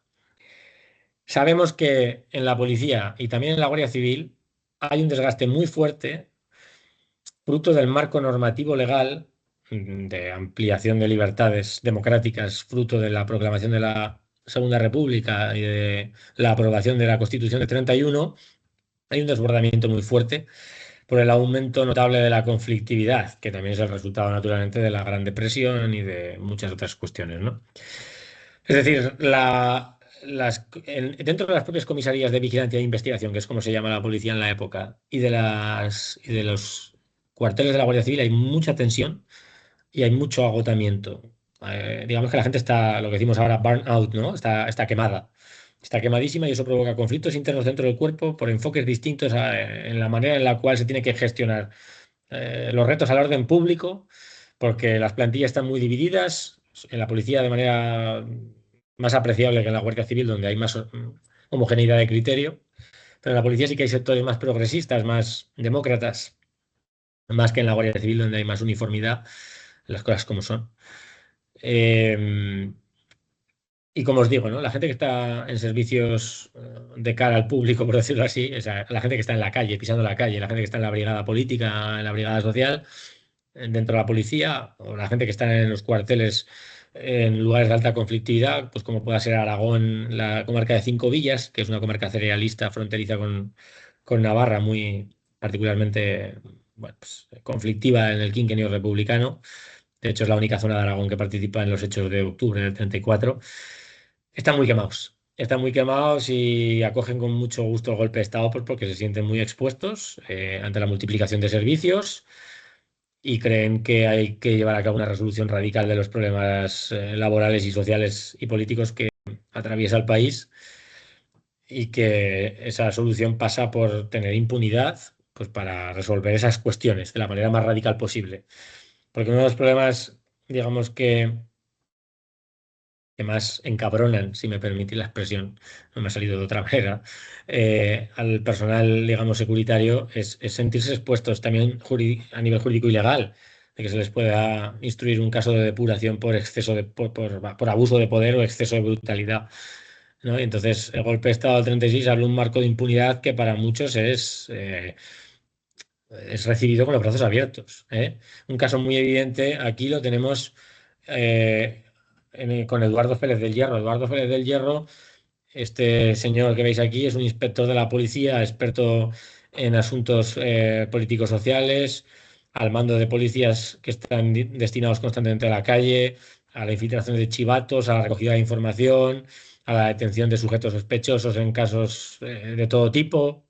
Sabemos que en la policía y también en la Guardia Civil hay un desgaste muy fuerte, fruto del marco normativo legal de ampliación de libertades democráticas, fruto de la proclamación de la Segunda República y de la aprobación de la Constitución del 31. Hay un desbordamiento muy fuerte por el aumento notable de la conflictividad, que también es el resultado naturalmente de la Gran Depresión y de muchas otras cuestiones, ¿no? Es decir, dentro de las propias comisarías de vigilancia e investigación, que es como se llama la policía en la época, y de los cuarteles de la Guardia Civil hay mucha tensión y hay mucho agotamiento. Digamos que la gente está, lo que decimos ahora, burn out, ¿no? Está quemada. Está quemadísima y eso provoca conflictos internos dentro del cuerpo por enfoques distintos en la manera en la cual se tiene que gestionar los retos al orden público, porque las plantillas están muy divididas, en la policía de manera más apreciable que en la Guardia Civil, donde hay más homogeneidad de criterio, pero en la policía sí que hay sectores más progresistas, más demócratas, más que en la Guardia Civil, donde hay más uniformidad, las cosas como son. Eh, y como os digo, ¿no? La gente que está en servicios de cara al público, por decirlo así, o sea, la gente que está en la calle, pisando la calle, la gente que está en la brigada política, en la brigada social, dentro de la policía, o la gente que está en los cuarteles en lugares de alta conflictividad, pues como pueda ser Aragón, la comarca de Cinco Villas, que es una comarca cerealista fronteriza con Navarra, muy particularmente bueno, pues, conflictiva en el quinquenio republicano. De hecho, es la única zona de Aragón que participa en los hechos de octubre del 34. Están muy quemados. Están muy quemados y acogen con mucho gusto el golpe de Estado pues, porque se sienten muy expuestos ante la multiplicación de servicios y creen que hay que llevar a cabo una resolución radical de los problemas laborales y sociales y políticos que atraviesa el país y que esa solución pasa por tener impunidad pues, para resolver esas cuestiones de la manera más radical posible. Porque uno de los problemas, digamos que más encabronan, si me permitís la expresión, no me ha salido de otra manera, al personal, digamos, securitario, es sentirse expuestos también a nivel jurídico y legal, de que se les pueda instruir un caso de depuración por exceso por abuso de poder o exceso de brutalidad. ¿No? Y entonces, el golpe de Estado del 36 abre un marco de impunidad que para muchos es recibido con los brazos abiertos. ¿Eh? Un caso muy evidente, aquí lo tenemos eh, con Eduardo Félez del Hierro. Eduardo Félez del Hierro, este señor que veis aquí, es un inspector de la policía, experto en asuntos políticos sociales, al mando de policías que están destinados constantemente a la calle, a la infiltración de chivatos, a la recogida de información, a la detención de sujetos sospechosos en casos de todo tipo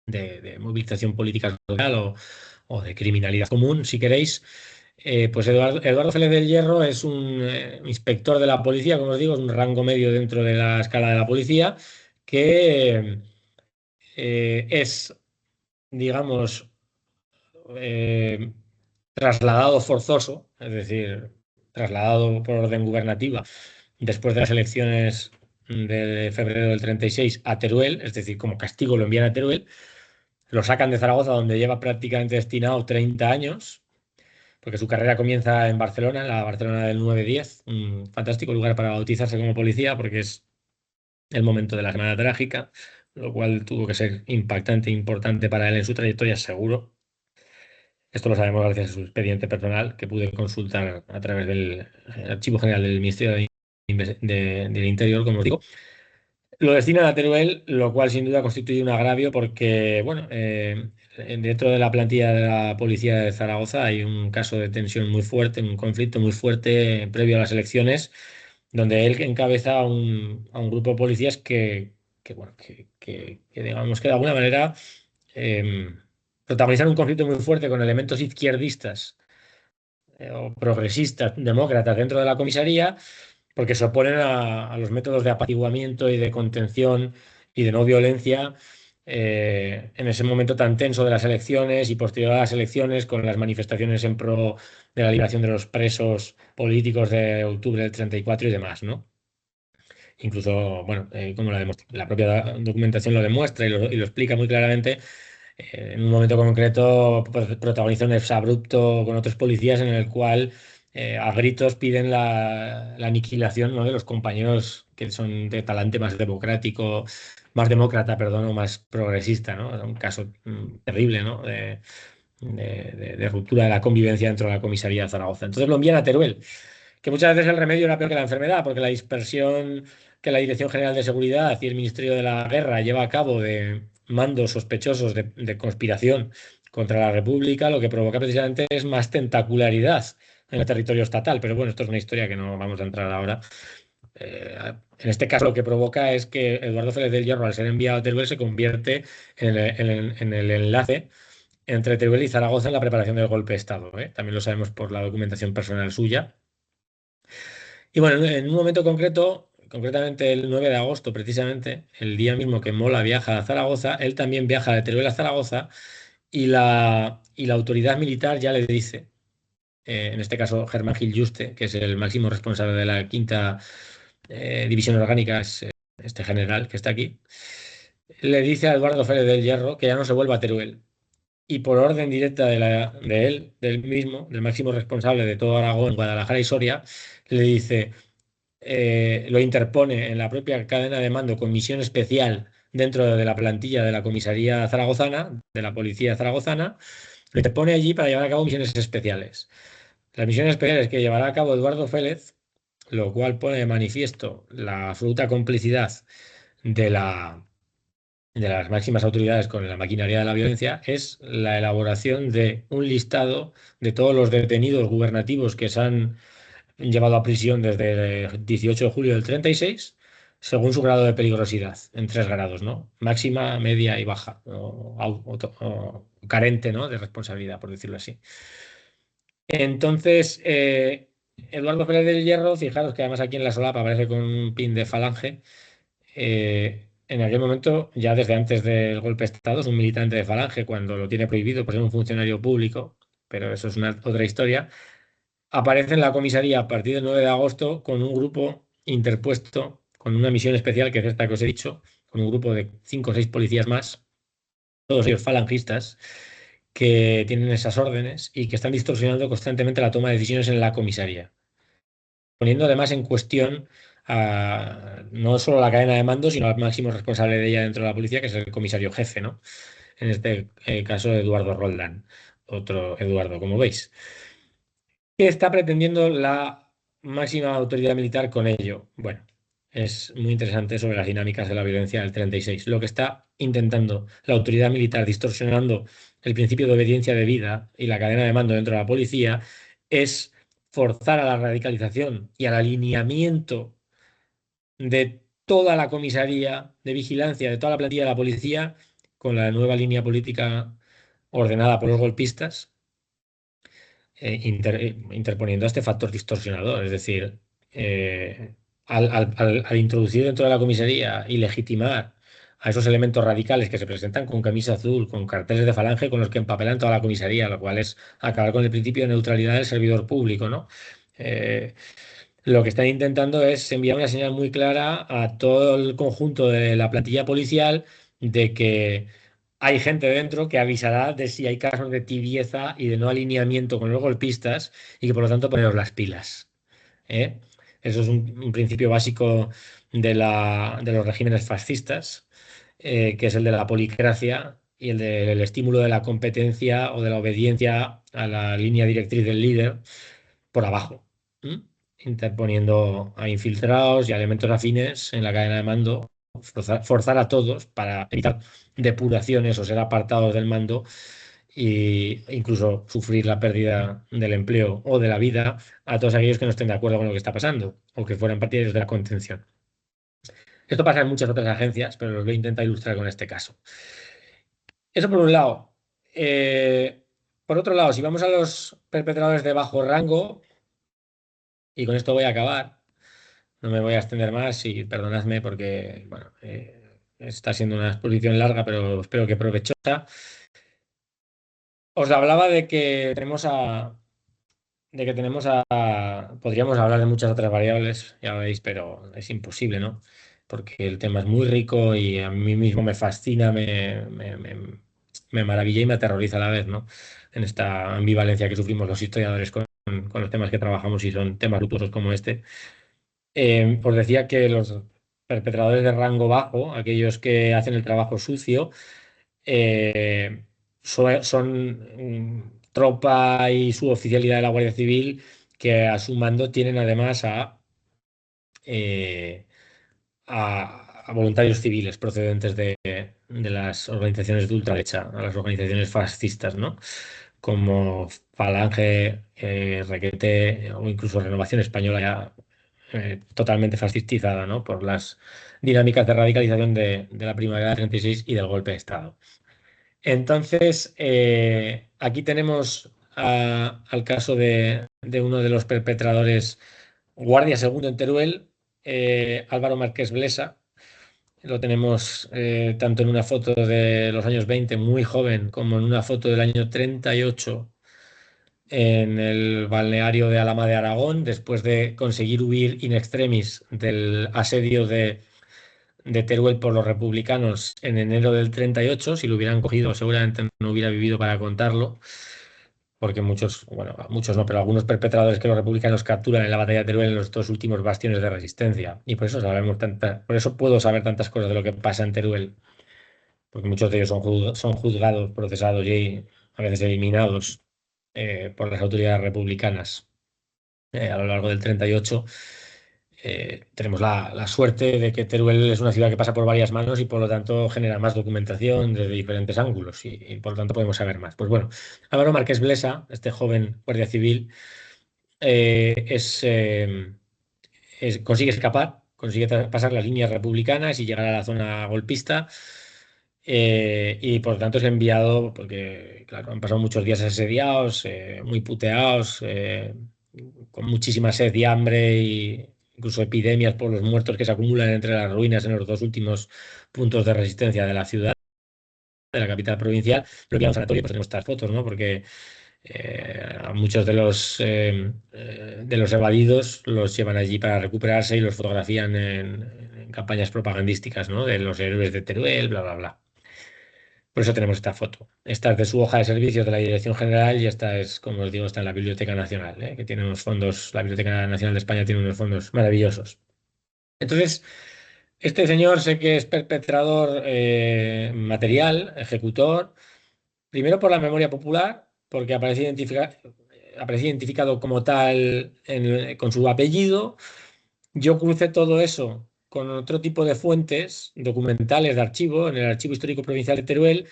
de movilización política social o de criminalidad común, si queréis. Pues Eduardo Félez del Hierro es un inspector de la policía, como os digo, es un rango medio dentro de la escala de la policía, que es, digamos, eh, trasladado forzoso, es decir, trasladado por orden gubernativa después de las elecciones de febrero del 36 a Teruel, es decir, como castigo lo envían a Teruel. Lo sacan de Zaragoza, donde lleva prácticamente destinado 30 años, porque su carrera comienza en Barcelona, en la Barcelona del 9-10, un fantástico lugar para bautizarse como policía, porque es el momento de la Semana Trágica, lo cual tuvo que ser impactante e importante para él en su trayectoria, seguro. Esto lo sabemos gracias a su expediente personal, que pude consultar a través del Archivo General del Ministerio del Interior, como os digo. Lo destinan a Teruel, lo cual sin duda constituye un agravio porque, bueno, dentro de la plantilla de la policía de Zaragoza hay un caso de tensión muy fuerte, un conflicto muy fuerte previo a las elecciones, donde él encabeza a un grupo de policías bueno, que digamos que de alguna manera eh, protagonizan un conflicto muy fuerte con elementos izquierdistas o progresistas, demócratas dentro de la comisaría porque se oponen a los métodos de apaciguamiento y de contención y de no violencia en ese momento tan tenso de las elecciones y posterior a las elecciones, con las manifestaciones en pro de la liberación de los presos políticos de octubre del 34 y demás, ¿no? Incluso, bueno, como la propia documentación lo demuestra y lo explica muy claramente, en un momento concreto protagoniza un exabrupto con otros policías en el cual a gritos piden la aniquilación, ¿no?, de los compañeros que son de talante más democrático, más demócrata, perdón, o más progresista, ¿no? Es un caso terrible, ¿no?, de ruptura de la convivencia dentro de la comisaría de Zaragoza. Entonces lo envían a Teruel, que muchas veces el remedio era peor que la enfermedad, porque la dispersión que la Dirección General de Seguridad y el Ministerio de la Guerra lleva a cabo de mandos sospechosos de conspiración contra la República, lo que provoca precisamente es más tentacularidad en el territorio estatal. Pero bueno, esto es una historia que no vamos a entrar ahora. En este caso lo que provoca es que Eduardo Félix del Hierro, al ser enviado a Teruel, se convierte en el enlace entre Teruel y Zaragoza en la preparación del golpe de Estado, ¿eh? También lo sabemos por la documentación personal suya. Y bueno, en un momento concreto, concretamente el 9 de agosto, precisamente, el día mismo que Mola viaja a Zaragoza, él también viaja de Teruel a Zaragoza y la autoridad militar ya le dice, en este caso Germán Gil Yuste, que es el máximo responsable de la quinta división orgánica, es este general que está aquí, le dice a Eduardo Félix del Hierro que ya no se vuelva a Teruel. Y por orden directa de él, del mismo, del máximo responsable de todo Aragón, Guadalajara y Soria, le dice, lo interpone en la propia cadena de mando con misión especial dentro de la plantilla de la comisaría zaragozana, de la policía zaragozana, lo interpone allí para llevar a cabo misiones especiales. Las misiones especiales que llevará a cabo Eduardo Félix, lo cual pone de manifiesto la absoluta complicidad de de las máximas autoridades con la maquinaria de la violencia, es la elaboración de un listado de todos los detenidos gubernativos que se han llevado a prisión desde el 18 de julio del 36, según su grado de peligrosidad, en tres grados, ¿no? Máxima, media y baja, o carente, ¿no?, de responsabilidad, por decirlo así. Entonces, Eduardo Pérez del Hierro, fijaros que además aquí en la solapa aparece con un pin de falange, en aquel momento, ya desde antes del golpe de Estado, es un militante de falange cuando lo tiene prohibido por ser un funcionario público, pero eso es otra historia. Aparece en la comisaría a partir del 9 de agosto con un grupo interpuesto, con una misión especial, que es esta que os he dicho, con un grupo de 5 o 6 policías más, todos ellos falangistas, que tienen esas órdenes y que están distorsionando constantemente la toma de decisiones en la comisaría, poniendo además en cuestión no solo la cadena de mando, sino al máximo responsable de ella dentro de la policía, que es el comisario jefe, ¿no? En este caso, Eduardo Roldán, otro Eduardo, como veis. ¿Qué está pretendiendo la máxima autoridad militar con ello? Bueno, es muy interesante sobre las dinámicas de la violencia del 36. Lo que está intentando la autoridad militar, distorsionando el principio de obediencia de vida y la cadena de mando dentro de la policía, es forzar a la radicalización y al alineamiento de toda la comisaría de vigilancia, de toda la plantilla de la policía, con la nueva línea política ordenada por los golpistas, interponiendo este factor distorsionador. Es decir, al introducir dentro de la comisaría y legitimar a esos elementos radicales que se presentan con camisa azul, con carteles de falange con los que empapelan toda la comisaría, lo cual es acabar con el principio de neutralidad del servidor público, ¿no? Eh, lo que están intentando es enviar una señal muy clara a todo el conjunto de la plantilla policial de que hay gente dentro que avisará de si hay casos de tibieza y de no alineamiento con los golpistas y que por lo tanto poneros las pilas, ¿eh? Eso es un principio básico de los regímenes fascistas, que es el de la policracia y el del estímulo de la competencia o de la obediencia a la línea directriz del líder por abajo, ¿m? Interponiendo a infiltrados y a elementos afines en la cadena de mando, forzar a todos para evitar depuraciones o ser apartados del mando e incluso sufrir la pérdida del empleo o de la vida a todos aquellos que no estén de acuerdo con lo que está pasando o que fueran partidarios de la contención. Esto pasa en muchas otras agencias, pero os lo intento ilustrar con este caso. Eso por un lado. Por otro lado, si vamos a los perpetradores de bajo rango, y con esto voy a acabar, no me voy a extender más y perdonadme porque, bueno, está siendo una exposición larga, pero espero que provechosa. Os hablaba podríamos hablar de muchas otras variables, ya veis, pero es imposible, ¿no? Porque el tema es muy rico y a mí mismo me fascina, me maravilla y me aterroriza a la vez, ¿no? En esta ambivalencia que sufrimos los historiadores con los temas que trabajamos y son temas luctuosos como este. Os decía que los perpetradores de rango bajo, aquellos que hacen el trabajo sucio, eh, son tropa y suboficialidad de la Guardia Civil que a su mando tienen además eh, a voluntarios civiles procedentes de las organizaciones de ultraderecha, a las organizaciones fascistas, ¿no? Como Falange, Requete o incluso Renovación Española ya totalmente fascistizada, ¿no? Por las dinámicas de radicalización de la primavera del 36 y del golpe de Estado. Entonces, aquí tenemos al caso de uno de los perpetradores, guardia segundo en Teruel, Álvaro Márquez Blesa. Lo tenemos tanto en una foto de los años 20, muy joven, como en una foto del año 38 en el balneario de Alhama de Aragón, después de conseguir huir in extremis del asedio de Teruel por los republicanos en enero del 38. Si lo hubieran cogido, seguramente no hubiera vivido para contarlo, porque muchos, bueno, muchos no, pero algunos perpetradores que los republicanos capturan en la batalla de Teruel en los dos últimos bastiones de resistencia. Y por eso por eso puedo saber tantas cosas de lo que pasa en Teruel, porque muchos de ellos son juzgados, procesados y a veces eliminados por las autoridades republicanas a lo largo del 38. Tenemos la suerte de que Teruel es una ciudad que pasa por varias manos y por lo tanto genera más documentación desde diferentes ángulos y por lo tanto podemos saber más. Pues bueno, Álvaro Márquez Blesa, este joven guardia civil, eh, es, eh, consigue escapar, consigue pasar las líneas republicanas y llegar a la zona golpista. Y por lo tanto es enviado, porque claro, han pasado muchos días asediados, muy puteados, con muchísima sed y hambre, y incluso epidemias por los muertos que se acumulan entre las ruinas en los dos últimos puntos de resistencia de la ciudad, de la capital provincial. Lo que a un sanatorio, pues tenemos estas fotos, ¿no? Porque a muchos de los evadidos los llevan allí para recuperarse y los fotografían en campañas propagandísticas, ¿no? De los héroes de Teruel, bla, bla, bla. Por eso tenemos esta foto. Esta es de su hoja de servicios de la Dirección General y esta es, como os digo, está en la Biblioteca Nacional, que tiene unos fondos, la Biblioteca Nacional de España tiene unos fondos maravillosos. Entonces, este señor sé que es perpetrador material, ejecutor, primero por la memoria popular, porque aparece identificado como tal con su apellido. Yo crucé todo eso con otro tipo de fuentes documentales de archivo, en el Archivo Histórico Provincial de Teruel,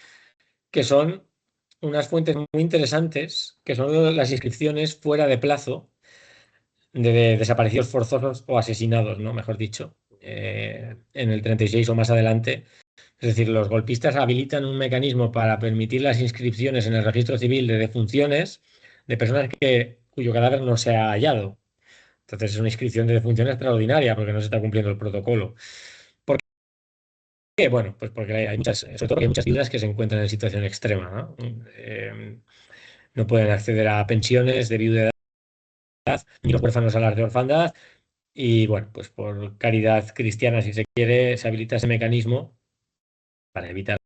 que son unas fuentes muy interesantes, que son las inscripciones fuera de plazo de desaparecidos forzosos o asesinados, ¿no? Mejor dicho, en el 36 o más adelante. Es decir, los golpistas habilitan un mecanismo para permitir las inscripciones en el registro civil de defunciones de personas cuyo cadáver no se ha hallado. Entonces es una inscripción de defunción extraordinaria porque no se está cumpliendo el protocolo. ¿Por qué? Bueno, pues porque hay muchas, sobre todo porque hay muchas viudas que se encuentran en situación extrema, ¿no? No pueden acceder a pensiones de viudedad ni los huérfanos a las de orfandad. Y bueno, pues por caridad cristiana, si se quiere, se habilita ese mecanismo para evitar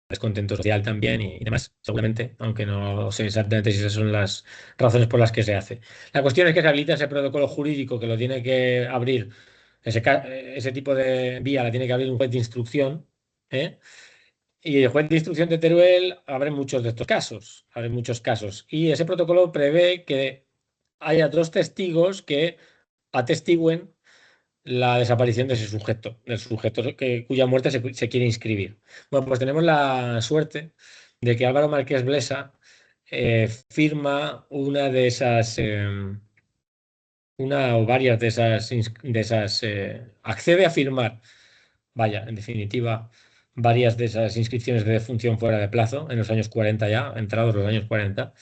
descontento social también y demás, seguramente, aunque no sé exactamente si esas son las razones por las que se hace. La cuestión es que se habilita ese protocolo jurídico que lo tiene que abrir, ese tipo de vía la tiene que abrir un juez de instrucción, ¿eh? Y el juez de instrucción de Teruel abre muchos de estos casos, abre muchos casos. Y ese protocolo prevé que haya dos testigos que atestiguen la desaparición de ese sujeto, del sujeto cuya muerte se quiere inscribir. Bueno, pues tenemos la suerte de que Álvaro Márquez Blesa firma una o varias accede a firmar, vaya, en definitiva, varias de esas inscripciones de defunción fuera de plazo en los años 40 ya, entrados los años 40,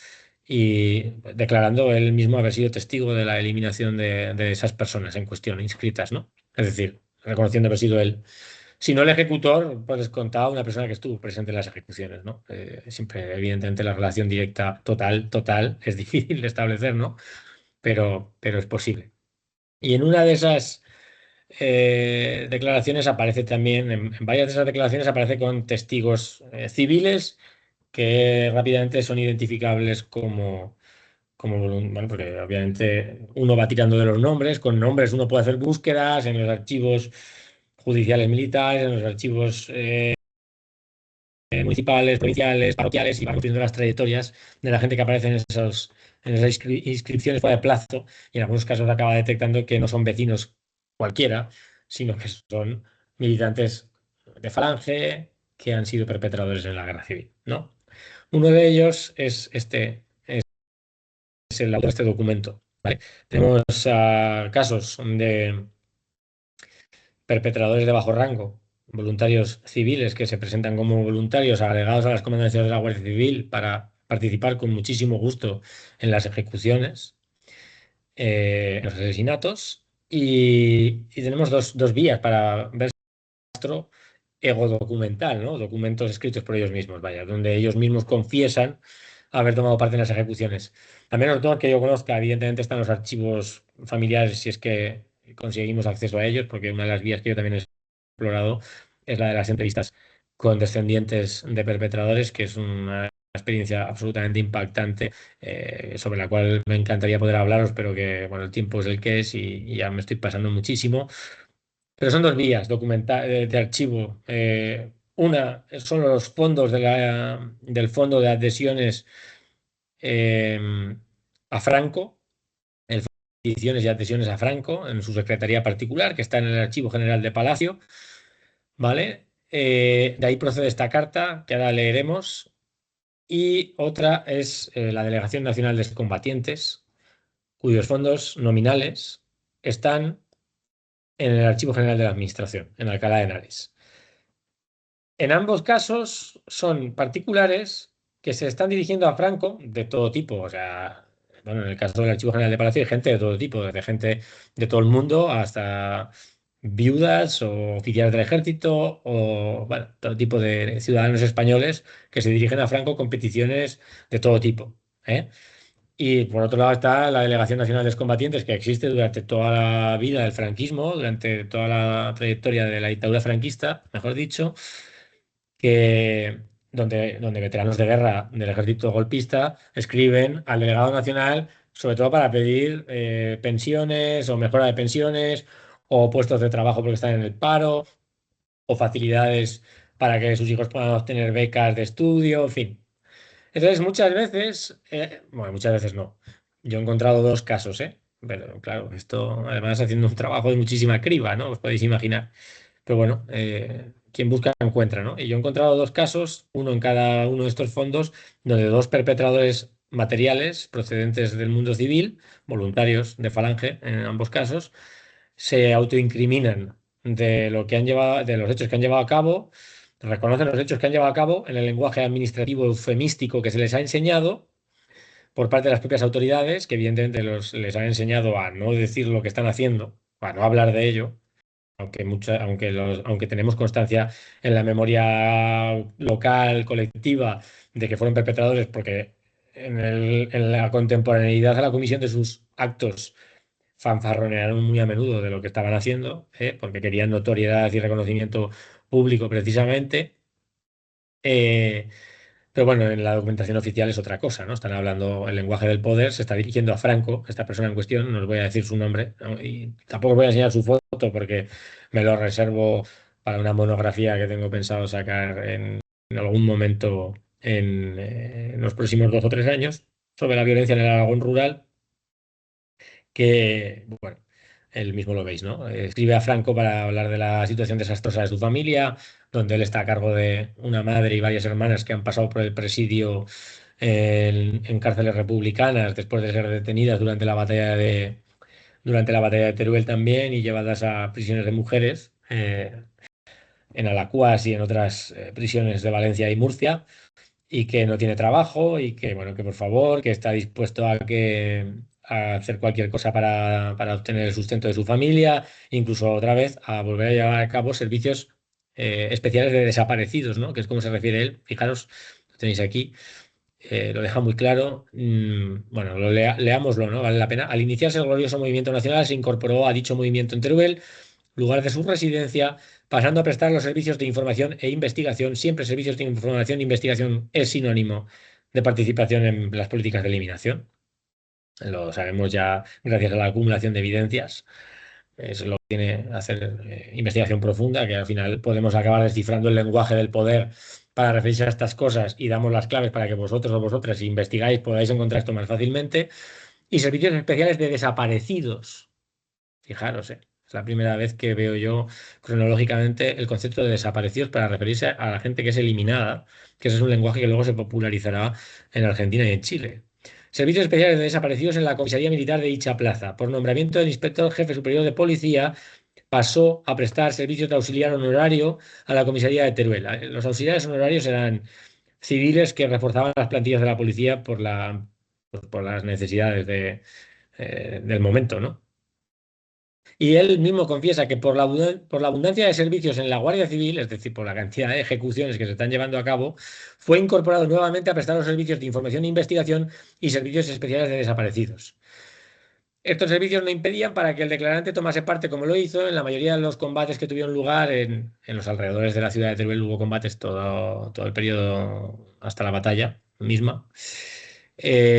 y declarando él mismo haber sido testigo de la eliminación de esas personas en cuestión, inscritas, ¿no? Es decir, reconociendo haber sido él Si no el ejecutor, por descontado, una persona que estuvo presente en las ejecuciones, ¿no? Siempre, evidentemente, la relación directa total es difícil de establecer, ¿no? Pero es posible. Y en una de esas declaraciones aparece también, en varias de esas declaraciones aparece con testigos civiles que rápidamente son identificables bueno, porque obviamente uno va tirando de los nombres, con nombres uno puede hacer búsquedas en los archivos judiciales militares, en los archivos municipales, provinciales, parroquiales, y van viendo las trayectorias de la gente que aparece en esas inscripciones fuera de plazo, y en algunos casos acaba detectando que no son vecinos cualquiera, sino que son militantes de Falange que han sido perpetradores en la guerra civil, ¿no? Uno de ellos es el autor de este documento, ¿vale? Tenemos casos de perpetradores de bajo rango, voluntarios civiles que se presentan como voluntarios agregados a las comandancias de la Guardia Civil para participar con muchísimo gusto en las ejecuciones, en los asesinatos, y tenemos dos vías para ver rastro ego documental, ¿no? Documentos escritos por ellos mismos, vaya, donde ellos mismos confiesan haber tomado parte en las ejecuciones. También los que yo conozca, evidentemente están los archivos familiares, si es que conseguimos acceso a ellos, porque una de las vías que yo también he explorado es la de las entrevistas con descendientes de perpetradores, que es una experiencia absolutamente impactante, sobre la cual me encantaría poder hablaros, pero que bueno, el tiempo es el que es y ya me estoy pasando muchísimo. Pero son dos vías de archivo. Una son los fondos del fondo de adhesiones eh, a Franco, el fondo de adhesiones y adhesiones a Franco, en su secretaría particular, que está en el Archivo General de Palacio, ¿vale? De ahí procede esta carta, que ahora leeremos. Y otra es la Delegación Nacional de Combatientes, cuyos fondos nominales están en el Archivo General de la Administración, en Alcalá de Henares. En ambos casos son particulares que se están dirigiendo a Franco de todo tipo. O sea, bueno, en el caso del Archivo General de Palacio hay gente de todo tipo, desde gente de todo el mundo hasta viudas o oficiales del ejército o, bueno, todo tipo de ciudadanos españoles que se dirigen a Franco con peticiones de todo tipo, ¿eh? Y por otro lado está la Delegación Nacional de Excombatientes, que existe durante toda la vida del franquismo, durante toda la trayectoria de la dictadura franquista, mejor dicho, donde veteranos de guerra del ejército golpista escriben al delegado nacional, sobre todo para pedir pensiones o mejora de pensiones o puestos de trabajo porque están en el paro o facilidades para que sus hijos puedan obtener becas de estudio, en fin. Entonces, muchas veces, bueno, muchas veces no. Yo he encontrado dos casos, ¿eh? Pero claro, esto además haciendo un trabajo de muchísima criba, ¿no? Os podéis imaginar. Pero bueno, quien busca encuentra, ¿no? Y yo he encontrado dos casos, uno en cada uno de estos fondos, donde dos perpetradores materiales procedentes del mundo civil, voluntarios de Falange en ambos casos, se autoincriminan de lo que han llevado, de los hechos que han llevado a cabo, reconocen los hechos que han llevado a cabo en el lenguaje administrativo eufemístico que se les ha enseñado por parte de las propias autoridades, que evidentemente les han enseñado a no decir lo que están haciendo, a no hablar de ello, aunque tenemos constancia en la memoria local, colectiva, de que fueron perpetradores, porque en la contemporaneidad a la comisión de sus actos fanfarronearon muy a menudo de lo que estaban haciendo, porque querían notoriedad y reconocimiento público precisamente. Eh, pero bueno, en la documentación oficial es otra cosa, ¿no? Están hablando el lenguaje del poder, se está dirigiendo a Franco, esta persona en cuestión, no os voy a decir su nombre, ¿no? Y tampoco os voy a enseñar su foto porque me lo reservo para una monografía que tengo pensado sacar en algún momento en los próximos 2 o 3 años sobre la violencia en el Aragón rural, que, bueno, él mismo lo veis, ¿no? Escribe a Franco para hablar de la situación desastrosa de su familia, donde él está a cargo de una madre y varias hermanas que han pasado por el presidio en cárceles republicanas después de ser detenidas durante la batalla de Teruel también y llevadas a prisiones de mujeres en Alacuas y en otras prisiones de Valencia y Murcia, y que no tiene trabajo y que, bueno, que por favor, que está dispuesto a hacer cualquier cosa para obtener el sustento de su familia, incluso otra vez a volver a llevar a cabo servicios especiales de desaparecidos, ¿no? Que es como se refiere él. Fijaros, lo tenéis aquí. Lo deja muy claro. Bueno, leámoslo, ¿no? Vale la pena. Al iniciarse el glorioso movimiento nacional, se incorporó a dicho movimiento en Teruel, lugar de su residencia, pasando a prestar los servicios de información e investigación. Siempre servicios de información e investigación es sinónimo de participación en las políticas de eliminación. Lo sabemos ya gracias a la acumulación de evidencias. Es lo que tiene hacer investigación profunda, que al final podemos acabar descifrando el lenguaje del poder para referirse a estas cosas y damos las claves para que vosotros o vosotras, si investigáis, podáis encontrar esto más fácilmente. Y servicios especiales de desaparecidos. Fijaros, es la primera vez que veo yo cronológicamente el concepto de desaparecidos para referirse a la gente que es eliminada, que ese es un lenguaje que luego se popularizará en Argentina y en Chile. Servicios especiales de desaparecidos en la comisaría militar de dicha plaza. Por nombramiento del inspector jefe superior de policía, pasó a prestar servicios de auxiliar honorario a la comisaría de Teruel. Los auxiliares honorarios eran civiles que reforzaban las plantillas de la policía pues, por las necesidades del momento, ¿no? Y él mismo confiesa que por la abundancia de servicios en la Guardia Civil, es decir, por la cantidad de ejecuciones que se están llevando a cabo, fue incorporado nuevamente a prestar los servicios de información e investigación y servicios especiales de desaparecidos. Estos servicios no impedían para que el declarante tomase parte, como lo hizo, en la mayoría de los combates que tuvieron lugar en los alrededores de la ciudad de Teruel. Hubo combates todo el periodo hasta la batalla misma.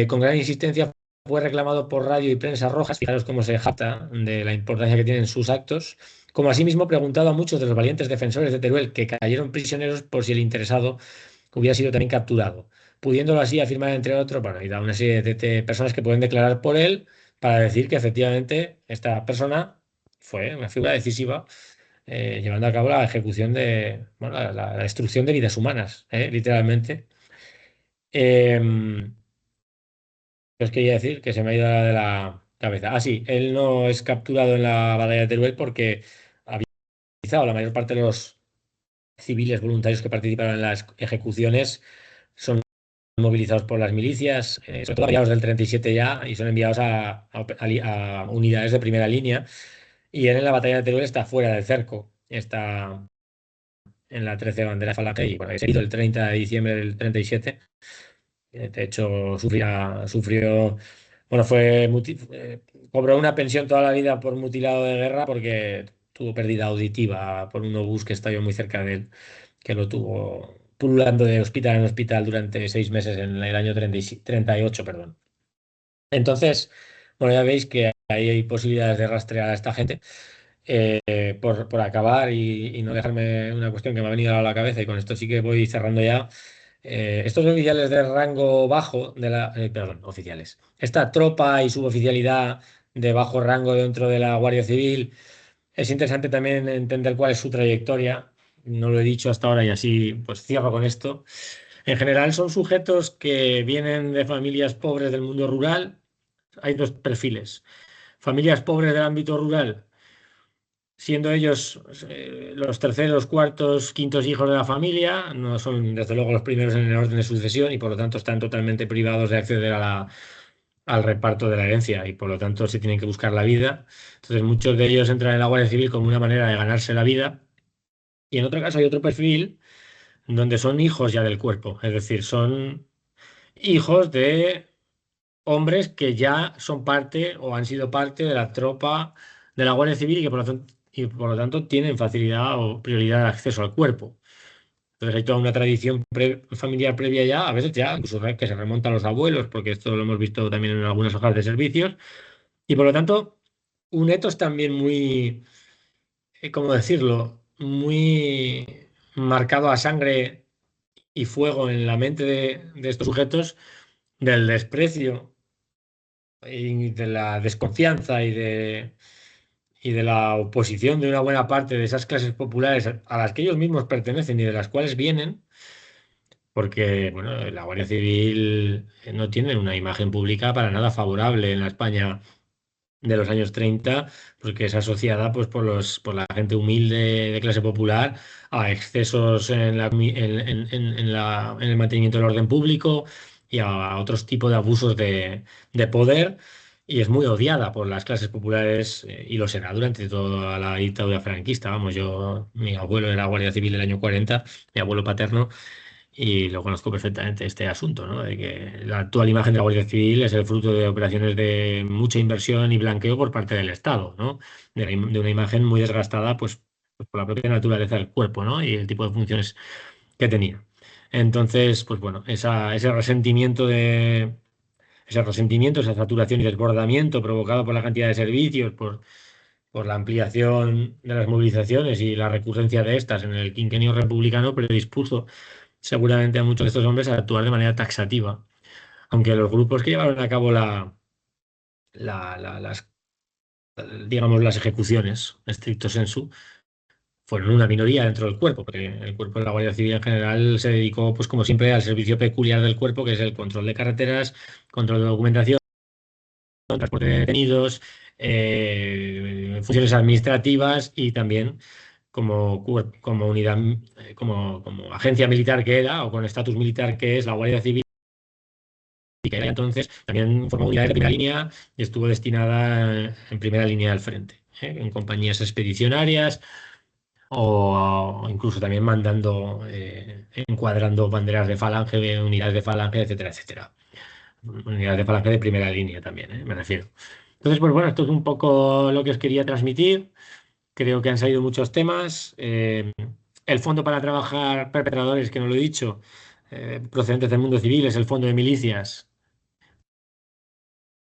Con gran insistencia fue reclamado por radio y prensa rojas. Fijaros cómo se jacta de la importancia que tienen sus actos. Como asimismo preguntado a muchos de los valientes defensores de Teruel que cayeron prisioneros por si el interesado hubiera sido también capturado, pudiéndolo así afirmar, entre otros, bueno, y da una serie de personas que pueden declarar por él para decir que efectivamente esta persona fue una figura decisiva, llevando a cabo la ejecución bueno, la destrucción de vidas humanas, literalmente. Os quería decir que se me ha ido de la cabeza. Ah, sí, él no es capturado en la batalla de Teruel porque había utilizado la mayor parte de los civiles voluntarios que participaron en las ejecuciones son movilizados por las milicias, sobre todo a mediados del 37 ya, y son enviados a unidades de primera línea. Y él en la batalla de Teruel está fuera del cerco, está en la 13 bandera falange y bueno, es herido el 30 de diciembre del 37. De hecho, sufrió, bueno, cobró una pensión toda la vida por mutilado de guerra porque tuvo pérdida auditiva por un obús que estalló muy cerca de él, que lo tuvo pululando de hospital en hospital durante 6 meses en el año 38, perdón. Entonces, bueno, ya veis que ahí hay posibilidades de rastrear a esta gente. Por acabar y no dejarme una cuestión que me ha venido a la cabeza, y con esto sí que voy cerrando ya. Estos oficiales de rango bajo, perdón, oficiales, esta tropa y suboficialidad de bajo rango dentro de la Guardia Civil, es interesante también entender cuál es su trayectoria. No lo he dicho hasta ahora y así pues cierro con esto. En general son sujetos que vienen de familias pobres del mundo rural. Hay dos perfiles. Familias pobres del ámbito rural, siendo ellos los terceros, cuartos, quintos hijos de la familia, no son desde luego los primeros en el orden de sucesión y por lo tanto están totalmente privados de acceder al reparto de la herencia y por lo tanto se tienen que buscar la vida. Entonces muchos de ellos entran en la Guardia Civil como una manera de ganarse la vida, y en otro caso hay otro perfil donde son hijos ya del cuerpo, es decir, son hijos de hombres que ya son parte o han sido parte de la tropa de la Guardia Civil y por lo tanto tienen facilidad o prioridad de acceso al cuerpo. Entonces hay toda una tradición familiar previa ya, a veces ya, incluso que se remonta a los abuelos, porque esto lo hemos visto también en algunas hojas de servicios, y por lo tanto un etos también muy, ¿cómo decirlo?, muy marcado a sangre y fuego en la mente de estos sujetos del desprecio y de la desconfianza y de la oposición de una buena parte de esas clases populares a las que ellos mismos pertenecen y de las cuales vienen, porque bueno, la Guardia Civil no tiene una imagen pública para nada favorable en la España de los años 30, porque es asociada pues, por la gente humilde de clase popular a excesos en el mantenimiento del orden público y a otros tipos de abusos de poder y es muy odiada por las clases populares y lo será durante toda la dictadura franquista. Vamos, mi abuelo era guardia civil del año 40, mi abuelo paterno, y lo conozco perfectamente este asunto, ¿no? De que la actual imagen de la Guardia Civil es el fruto de operaciones de mucha inversión y blanqueo por parte del Estado, ¿no? De una imagen muy desgastada, pues por la propia naturaleza del cuerpo, ¿no? Y el tipo de funciones que tenía. Entonces, pues bueno, ese resentimiento, esa saturación y desbordamiento provocado por la cantidad de servicios, por la ampliación de las movilizaciones y la recurrencia de estas en el quinquenio republicano, predispuso seguramente a muchos de estos hombres a actuar de manera taxativa. Aunque los grupos que llevaron a cabo las, digamos, las ejecuciones, estricto sensu, fueron una minoría dentro del cuerpo, porque el cuerpo de la Guardia Civil en general se dedicó, pues como siempre, al servicio peculiar del cuerpo, que es el control de carreteras, control de documentación, transporte de detenidos, funciones administrativas y también como unidad, como agencia militar que era, o con estatus militar que es la Guardia Civil, y que era entonces también formó unidades de primera línea y estuvo destinada en primera línea al frente, en compañías expedicionarias o incluso también encuadrando banderas de falange, de unidades de falange, etcétera, etcétera. Unidades de falange de primera línea también, me refiero. Entonces, pues bueno, esto es un poco lo que os quería transmitir. Creo que han salido muchos temas. El fondo para trabajar perpetradores, que no lo he dicho, procedentes del mundo civil, es el fondo de milicias,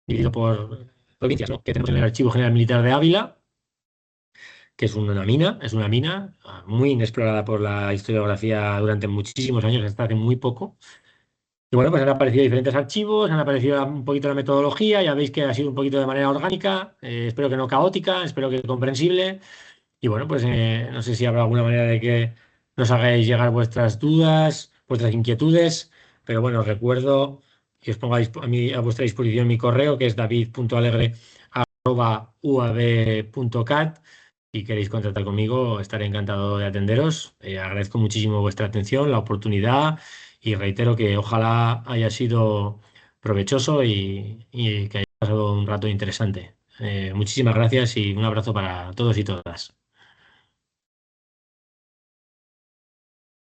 dividido por provincias, ¿no? Que tenemos en el Archivo General Militar de Ávila, que es una mina muy inexplorada por la historiografía durante muchísimos años, hasta hace muy poco. Y bueno, pues han aparecido diferentes archivos, han aparecido un poquito la metodología, ya veis que ha sido un poquito de manera orgánica, espero que no caótica, espero que comprensible. Y bueno, pues no sé si habrá alguna manera de que nos hagáis llegar vuestras dudas, vuestras inquietudes, pero bueno, os recuerdo y os pongo a vuestra disposición mi correo, que es david.alegre@uab.cat. Si queréis contactar conmigo, estaré encantado de atenderos. Agradezco muchísimo vuestra atención, la oportunidad y reitero que ojalá haya sido provechoso y que haya pasado un rato interesante. Muchísimas gracias y un abrazo para todos y todas.